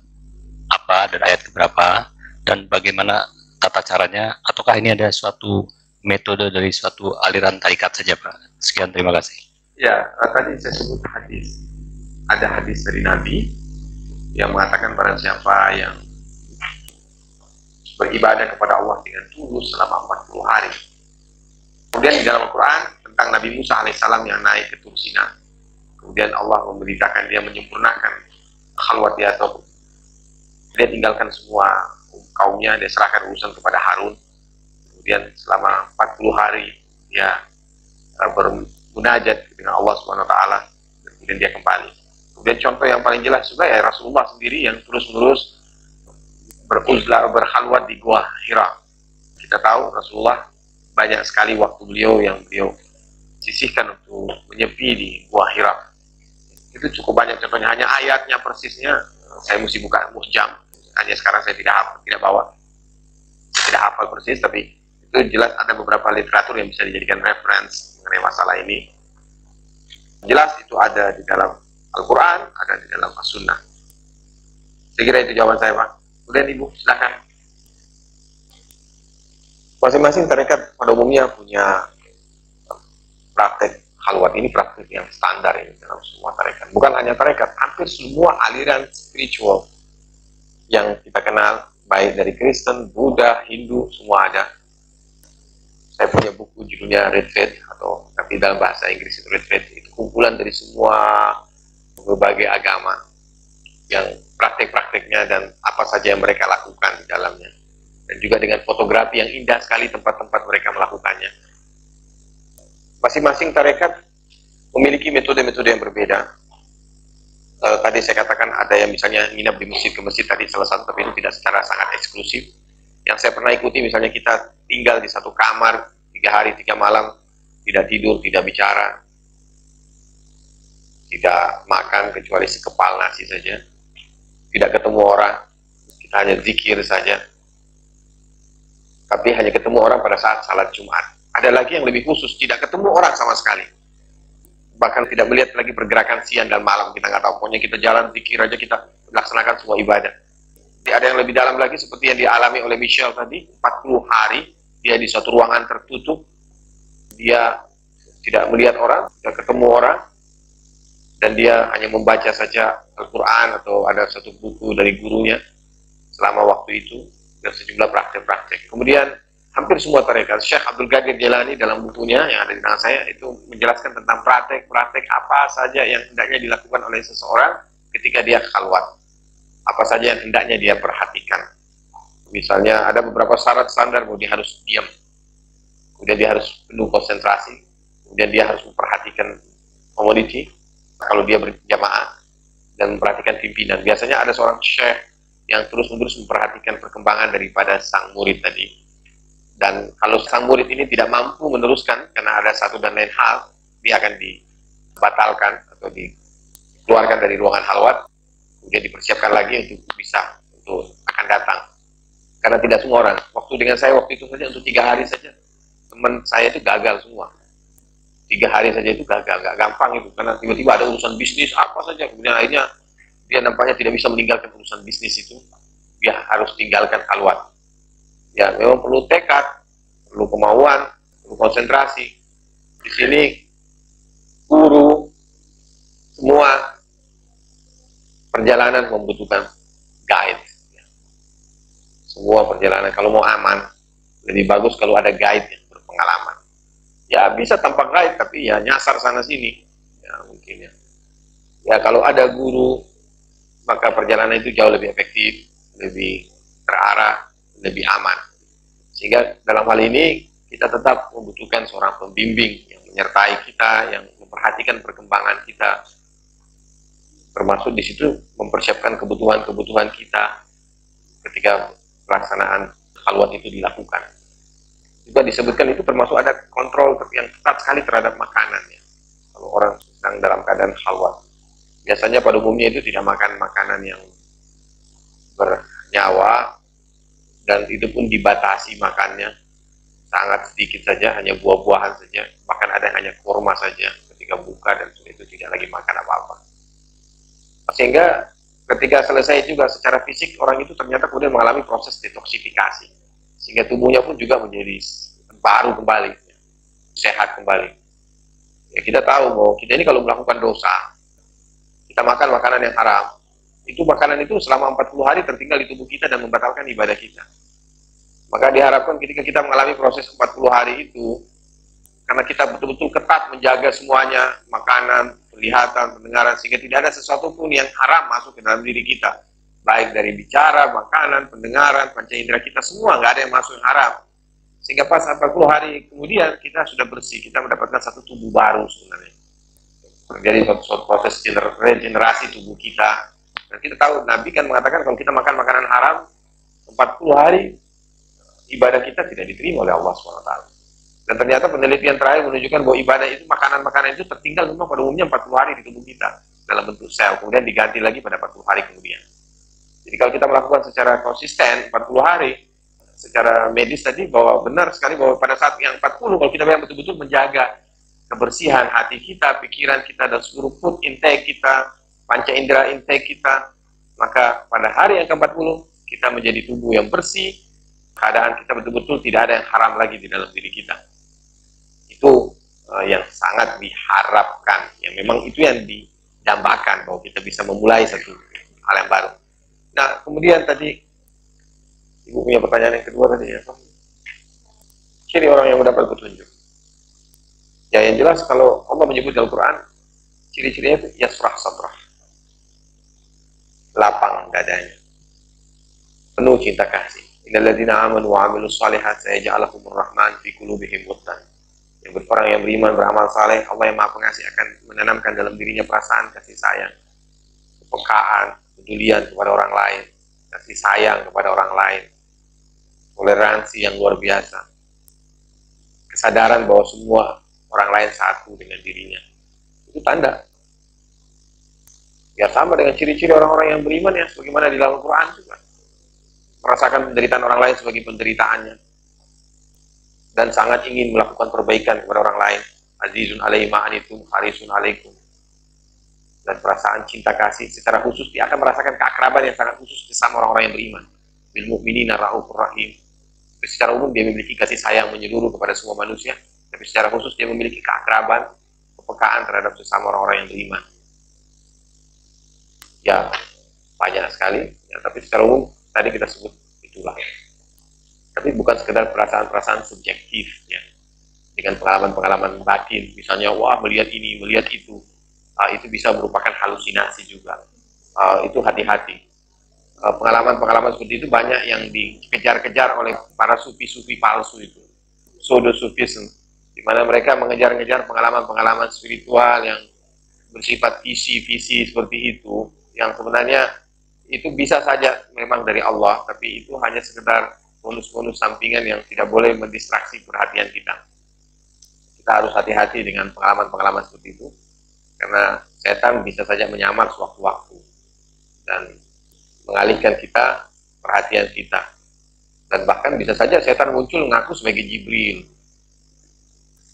Speaker 6: apa dan ayat keberapa? Dan bagaimana tata caranya? Ataukah ini ada suatu metode dari suatu aliran tarikat saja, Pak? Sekian, terima kasih.
Speaker 2: Ya, tadi saya sebut hadis. Ada hadis dari Nabi yang mengatakan barang siapa yang beribadah kepada Allah dengan tulus selama 40 hari. Kemudian di dalam Al-Quran tentang Nabi Musa alaihissalam yang naik ke Tur Sina. Kemudian Allah memberitakan dia menyempurnakan khalwat dia, atau dia tinggalkan semua kaumnya, dia serahkan urusan kepada Harun. Kemudian selama 40 hari dia bermunajat dengan Allah SWT, dan kemudian dia kembali. Kemudian contoh yang paling jelas juga ya Rasulullah sendiri yang terus-menerus beruzlah, berkhalwat di Gua Hira. Kita tahu Rasulullah banyak sekali waktu beliau yang beliau sisihkan untuk menyepi di Gua Hira. Itu cukup banyak contohnya, hanya ayatnya persisnya saya mesti buka muhjam. Hanya sekarang saya tidak hafal persis, tapi itu jelas ada beberapa literatur yang bisa dijadikan reference mengenai masalah ini. Jelas itu ada di dalam Al-Quran, ada di dalam As-Sunnah. Saya kira itu jawaban saya, Pak. Kemudian Ibu, silakan. Masing-masing tarekat pada umumnya punya praktek khalwat. Ini praktek yang standar ini dalam semua tarekat. Bukan hanya tarekat, hampir semua aliran spiritual yang kita kenal, baik dari Kristen, Buddha, Hindu, semua ada. Saya punya buku judulnya Red Faith atau seperti dalam bahasa Inggris itu retreat, itu kumpulan dari semua berbagai agama yang praktek-prakteknya dan apa saja yang mereka lakukan di dalamnya, dan juga dengan fotografi yang indah sekali tempat-tempat mereka melakukannya. Masing-masing tarekat memiliki metode-metode yang berbeda. Tadi saya katakan ada yang misalnya nginap di masjid ke masjid tadi salah satu, tapi itu tidak secara sangat eksklusif. Yang saya pernah ikuti misalnya kita tinggal di satu kamar 3 hari 3 malam, tidak tidur, tidak bicara, tidak makan kecuali sekepal nasi saja, tidak ketemu orang, kita hanya zikir saja, tapi hanya ketemu orang pada saat salat Jumat. Ada lagi yang lebih khusus, tidak ketemu orang sama sekali, bahkan tidak melihat lagi pergerakan siang dan malam, kita nggak tahu, pokoknya kita jalan zikir aja, kita laksanakan semua ibadah. Jadi ada yang lebih dalam lagi seperti yang dialami oleh Michelle tadi, 40 hari dia di suatu ruangan tertutup, dia tidak melihat orang, tidak ketemu orang, dan dia hanya membaca saja Al-Quran atau ada satu buku dari gurunya selama waktu itu, dan sejumlah praktek-praktek. Kemudian hampir semua tarekat, Syekh Abdul Qadir Jailani dalam bukunya yang ada di tangan saya itu menjelaskan tentang praktek-praktek apa saja yang hendaknya dilakukan oleh seseorang ketika dia khalwat, apa saja yang hendaknya dia perhatikan. Misalnya ada beberapa syarat standar bahwa dia harus diam, kemudian dia harus penuh konsentrasi, kemudian dia harus memperhatikan komoditi kalau dia berjamaah, dan memperhatikan pimpinan. Biasanya ada seorang syekh yang terus-menerus memperhatikan perkembangan daripada sang murid tadi. Dan kalau sang murid ini tidak mampu meneruskan karena ada satu dan lain hal, dia akan dibatalkan atau dikeluarkan dari ruangan halwat, kemudian dipersiapkan lagi untuk akan datang. Karena tidak semua orang, dengan saya waktu itu saja untuk 3 hari saja, teman saya itu gagal semua. 3 hari saja itu gagal, nggak gampang itu, karena tiba-tiba ada urusan bisnis apa saja, kemudian akhirnya dia nampaknya tidak bisa meninggalkan urusan bisnis itu, dia harus tinggalkan halwat. Ya memang perlu tekad, perlu kemauan, perlu konsentrasi. Di sini guru, semua perjalanan membutuhkan guide. Semua perjalanan kalau mau aman, lebih bagus kalau ada guide yang berpengalaman. Ya bisa tanpa guide, tapi ya nyasar sana sini, ya mungkin ya. Ya kalau ada guru, maka perjalanan itu jauh lebih efektif, lebih terarah, lebih aman. Sehingga dalam hal ini kita tetap membutuhkan seorang pembimbing yang menyertai kita, yang memperhatikan perkembangan kita, termasuk di situ mempersiapkan kebutuhan-kebutuhan kita ketika pelaksanaan halwat itu dilakukan. Juga disebutkan itu termasuk ada kontrol yang ketat sekali terhadap makanan ya. Kalau orang sedang dalam keadaan halwat, biasanya pada umumnya itu tidak makan makanan yang bernyawa, dan itu pun dibatasi makannya, sangat sedikit saja, hanya buah-buahan saja, bahkan ada yang hanya kurma saja ketika buka, dan itu tidak lagi makan apa-apa. Sehingga ketika selesai juga secara fisik, orang itu ternyata kemudian mengalami proses detoksifikasi, sehingga tubuhnya pun juga menjadi baru kembali, sehat kembali. Ya, kita tahu bahwa kita ini kalau melakukan dosa, kita makan makanan yang haram, itu makanan itu selama 40 hari tertinggal di tubuh kita dan membatalkan ibadah kita. Maka diharapkan ketika kita mengalami proses 40 hari itu, karena kita betul-betul ketat menjaga semuanya, makanan, penglihatan, pendengaran, sehingga tidak ada sesuatu pun yang haram masuk ke dalam diri kita, baik dari bicara, makanan, pendengaran, panca indera kita, semua nggak ada yang masuk yang haram. Sehingga pas 40 hari kemudian kita sudah bersih, kita mendapatkan satu tubuh baru sebenarnya. Terjadi suatu proses regenerasi tubuh kita. Dan kita tahu, Nabi kan mengatakan kalau kita makan makanan haram 40 hari, ibadah kita tidak diterima oleh Allah SWT. Dan ternyata penelitian terakhir menunjukkan bahwa ibadah itu, makanan-makanan itu tertinggal memang pada umumnya 40 hari di tubuh kita dalam bentuk sel, kemudian diganti lagi pada 40 hari kemudian. Jadi kalau kita melakukan secara konsisten 40 hari, secara medis tadi, bahwa benar sekali bahwa pada saat yang 40, kalau kita memang betul-betul menjaga kebersihan hati kita, pikiran kita, dan seluruh food intake kita, panca indera intake kita, maka pada hari yang ke-40 kita menjadi tubuh yang bersih, keadaan kita betul-betul tidak ada yang haram lagi di dalam diri kita. Itu yang sangat diharapkan, ya memang itu yang didambakan bahwa kita bisa memulai satu hal yang baru. Nah kemudian tadi Ibu punya pertanyaan yang kedua tadi ya, ciri orang yang mendapat petunjuk. Ya yang jelas kalau Allah menyebut dalam Quran, ciri-cirinya itu yasrah sadrah, lapang dadanya, penuh cinta kasih. Innal ladzina amanu wa 'amilus shalihat sayaj'aluhumur rahman fi qulubihim wuddan. Yang orang yang beriman beramal saleh, Allah yang Maha Pengasih akan menanamkan dalam dirinya perasaan kasih sayang, kepekaan, kepedulian kepada orang lain, kasih sayang kepada orang lain, toleransi yang luar biasa, kesadaran bahwa semua orang lain satu dengan dirinya. Itu tanda. Ya sama dengan ciri-ciri orang-orang yang beriman ya, sebagaimana di dalam Quran juga. Merasakan penderitaan orang lain sebagai penderitaannya. Dan sangat ingin melakukan perbaikan kepada orang lain. Azizun alaihi ma'anitum harisun alaikum. Dan perasaan cinta kasih secara khusus dia akan merasakan keakraban yang sangat khusus bersama orang-orang yang beriman. Bil mu'minina raufur rahim. Secara umum dia memiliki kasih sayang menyeluruh kepada semua manusia, tapi secara khusus dia memiliki keakraban, kepekaan terhadap sesama orang-orang yang beriman. Ya, banyak sekali, ya, tapi secara umum tadi kita sebut itulah. Tapi bukan sekedar perasaan-perasaan subjektif, ya, dengan pengalaman-pengalaman batin, misalnya wah melihat ini, melihat itu bisa merupakan halusinasi juga. Itu hati-hati. Pengalaman-pengalaman seperti itu banyak yang dikejar-kejar oleh para sufi-sufi palsu itu, pseudo-sufism, di mana mereka mengejar-ngejar pengalaman-pengalaman spiritual yang bersifat visi-visi seperti itu, yang sebenarnya itu bisa saja memang dari Allah, tapi itu hanya sekedar bonus-bonus sampingan yang tidak boleh mendistraksi perhatian kita. Kita harus hati-hati dengan pengalaman-pengalaman seperti itu, karena setan bisa saja menyamar sewaktu-waktu dan mengalihkan kita, perhatian kita. Dan bahkan bisa saja setan muncul mengaku sebagai Jibril.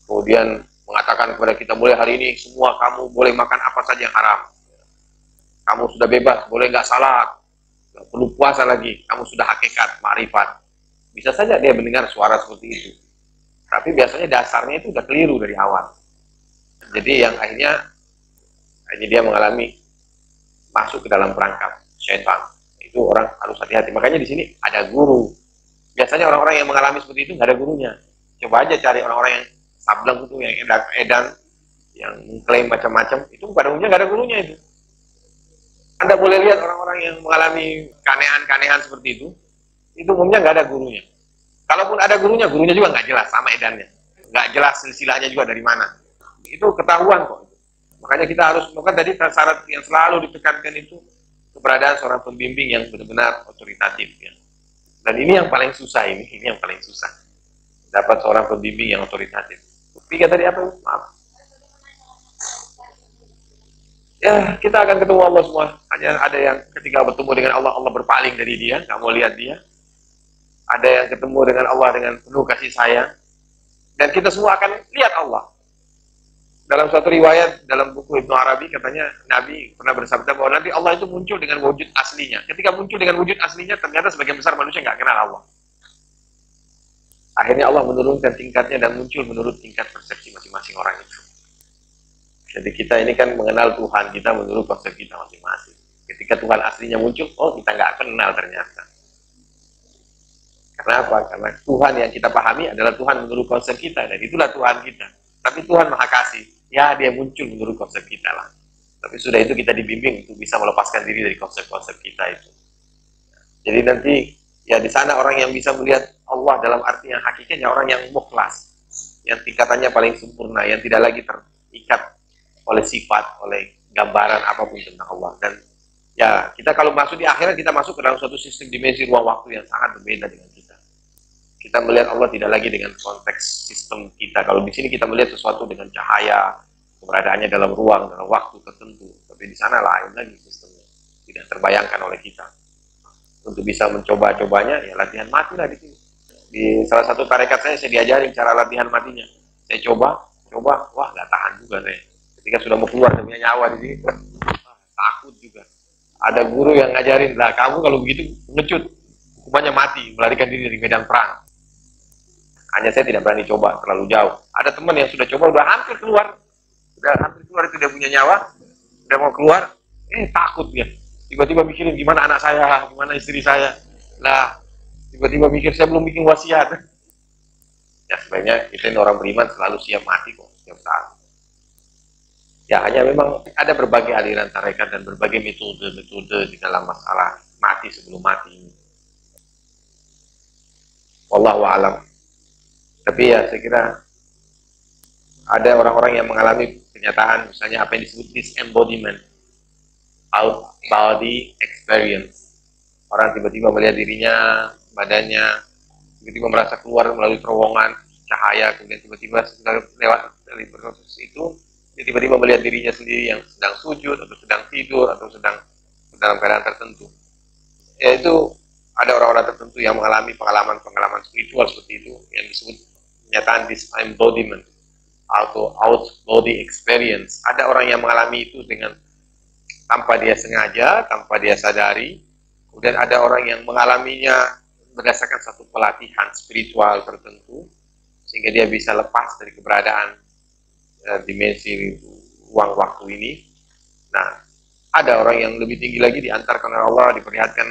Speaker 2: Kemudian mengatakan kepada kita, mulai hari ini semua kamu boleh makan apa saja yang haram. Kamu sudah bebas, boleh nggak salat, nggak perlu puasa lagi, kamu sudah hakikat, ma'rifat. Bisa saja dia mendengar suara seperti itu. Tapi biasanya dasarnya itu udah keliru dari awal. Jadi yang akhirnya dia mengalami masuk ke dalam perangkap syaitan. Itu orang harus hati-hati. Makanya di sini ada guru. Biasanya orang-orang yang mengalami seperti itu nggak ada gurunya. Coba aja cari orang-orang yang sableng itu, yang edan, yang mengklaim macam-macam, itu pada umumnya nggak ada gurunya itu. Anda boleh lihat orang-orang yang mengalami keanehan-keanehan seperti itu umumnya nggak ada gurunya. Kalaupun ada gurunya juga nggak jelas sama edannya, nggak jelas silsilahnya juga dari mana. Itu ketahuan kok. Makanya kita harus melakukan tadi syarat yang selalu ditekankan itu keberadaan seorang pembimbing yang benar-benar otoritatif, ya. Dan ini yang paling susah, ini yang paling susah. Dapat seorang pembimbing yang otoritatif. Tiga tadi apa? Maaf. Ya, kita akan ketemu Allah semua. Hanya ada yang ketika bertemu dengan Allah, Allah berpaling dari dia, nggak mau lihat dia. Ada yang ketemu dengan Allah dengan penuh kasih sayang. Dan kita semua akan lihat Allah. Dalam suatu riwayat dalam buku Ibnu Arabi katanya Nabi pernah bersabda bahwa nanti Allah itu muncul dengan wujud aslinya. Ketika muncul dengan wujud aslinya ternyata sebagian besar manusia nggak kenal Allah. Akhirnya Allah menurunkan tingkatnya dan muncul menurut tingkat persepsi masing-masing orang itu. Jadi kita ini kan mengenal Tuhan kita menurut konsep kita masing-masing. Ketika Tuhan aslinya muncul, oh kita nggak kenal ternyata. Kenapa? Karena Tuhan yang kita pahami adalah Tuhan menurut konsep kita dan itulah Tuhan kita. Tapi Tuhan Maha Kasih, ya dia muncul menurut konsep kita lah. Tapi sudah itu kita dibimbing untuk bisa melepaskan diri dari konsep-konsep kita itu. Jadi nanti ya di sana orang yang bisa melihat Allah dalam arti yang hakikatnya orang yang mukhlas, yang tingkatannya paling sempurna, yang tidak lagi terikat oleh sifat, oleh gambaran apapun tentang Allah. Dan ya kita kalau masuk di akhirat kita masuk ke dalam suatu sistem dimensi ruang waktu yang sangat berbeda dengan kita. Kita melihat Allah tidak lagi dengan konteks sistem kita. Kalau di sini kita melihat sesuatu dengan cahaya, keberadaannya dalam ruang, dalam waktu tertentu. Tapi di sana lain lagi sistemnya. Tidak terbayangkan oleh kita. Untuk bisa mencoba-cobanya, ya latihan mati lah di sini. Di salah satu tarekat saya diajarin cara latihan matinya. Saya coba, wah nggak tahan juga saya. Ketika sudah mau keluar punya nyawa di sini, takut juga. Ada guru yang ngajarin, lah kamu kalau begitu ngecut, hukumannya mati, melarikan diri dari medan perang. Hanya saya tidak berani coba terlalu jauh. Ada teman yang sudah coba, udah hampir keluar itu dia punya nyawa, udah mau keluar, takut dia. Tiba-tiba mikirin gimana anak saya, gimana istri saya. Lah, tiba-tiba mikir saya belum bikin wasiat. Ya sebenarnya kita ini orang beriman selalu siap mati kok. setiap saat. Ya, hanya memang ada berbagai aliran tarekat dan berbagai metode-metode di dalam masalah mati sebelum mati. Wallahu a'lam. Tapi ya saya kira ada orang-orang yang mengalami kenyataan, misalnya apa yang disebut disembodiment, out body experience. Orang tiba-tiba melihat dirinya, badannya, tiba-tiba merasa keluar melalui terowongan cahaya, kemudian tiba-tiba lewat dari proses itu, dia tiba-tiba melihat dirinya sendiri yang sedang sujud, atau sedang tidur, atau sedang dalam keadaan tertentu. Yaitu ada orang-orang tertentu yang mengalami pengalaman-pengalaman spiritual seperti itu, yang disebut kenyataan disembodiment atau out body experience. Ada orang yang mengalami itu dengan tanpa dia sengaja, tanpa dia sadari. Kemudian ada orang yang mengalaminya berdasarkan satu pelatihan spiritual tertentu, sehingga dia bisa lepas dari keberadaan dimensi ruang waktu ini. Nah, ada orang yang lebih tinggi lagi, diantarkan oleh Allah, diperlihatkan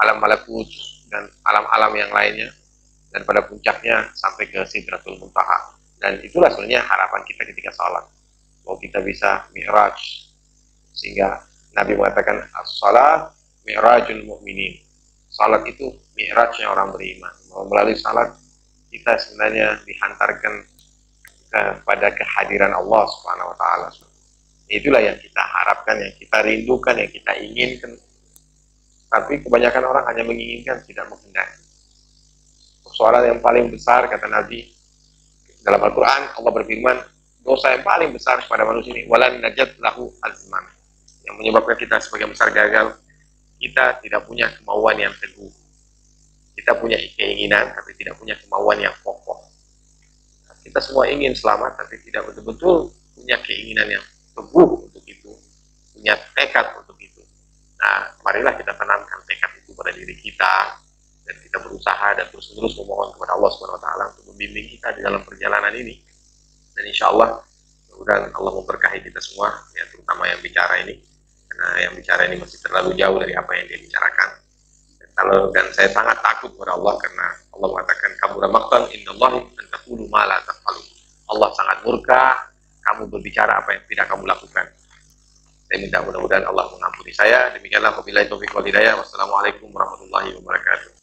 Speaker 2: alam malakut dan alam-alam yang lainnya, dan pada puncaknya sampai ke Sidratul Muntaha. Dan itulah sebenarnya harapan kita ketika sholat, bahwa kita bisa mi'raj, sehingga Nabi mengatakan as-shalah mi'rajul mu'minin. Salat itu mi'rajnya orang beriman. Bahwa melalui salat kita sebenarnya dihantarkan kepada kehadiran Allah Subhanahu wa taala. Itulah yang kita harapkan, yang kita rindukan, yang kita inginkan. Tapi kebanyakan orang hanya menginginkan, tidak menghendaki. Persoalan yang paling besar, kata Nabi dalam Al-Quran, Allah berfirman, dosa yang paling besar kepada manusia ini, walan najat lahu azman, yang menyebabkan kita sebagian besar gagal. Kita tidak punya kemauan yang teguh. Kita punya keinginan, tapi tidak punya kemauan yang kokoh. Kita semua ingin selamat, tapi tidak betul-betul punya keinginan yang teguh untuk itu, punya tekad untuk itu. Nah, marilah kita tanamkan tekad itu pada diri kita, dan kita berusaha dan terus-menerus memohon kepada Allah Subhanahu wa taala untuk membimbing kita di dalam perjalanan ini. Dan insya Allah, mudah-mudahan Allah memberkahi kita semua, ya, terutama yang bicara ini, karena yang bicara ini masih terlalu jauh dari apa yang dia bicarakan. Dan saya sangat takut kepada Allah, karena Allah mengatakan kabura maqtan indallahi an taqulu ma la taf'alun. Allah sangat murka kamu berbicara apa yang tidak kamu lakukan. Saya minta mudah-mudahan Allah mengampuni saya. Demikianlah wabillahi taufiq wal hidayah. Wassalamualaikum warahmatullahi wabarakatuh.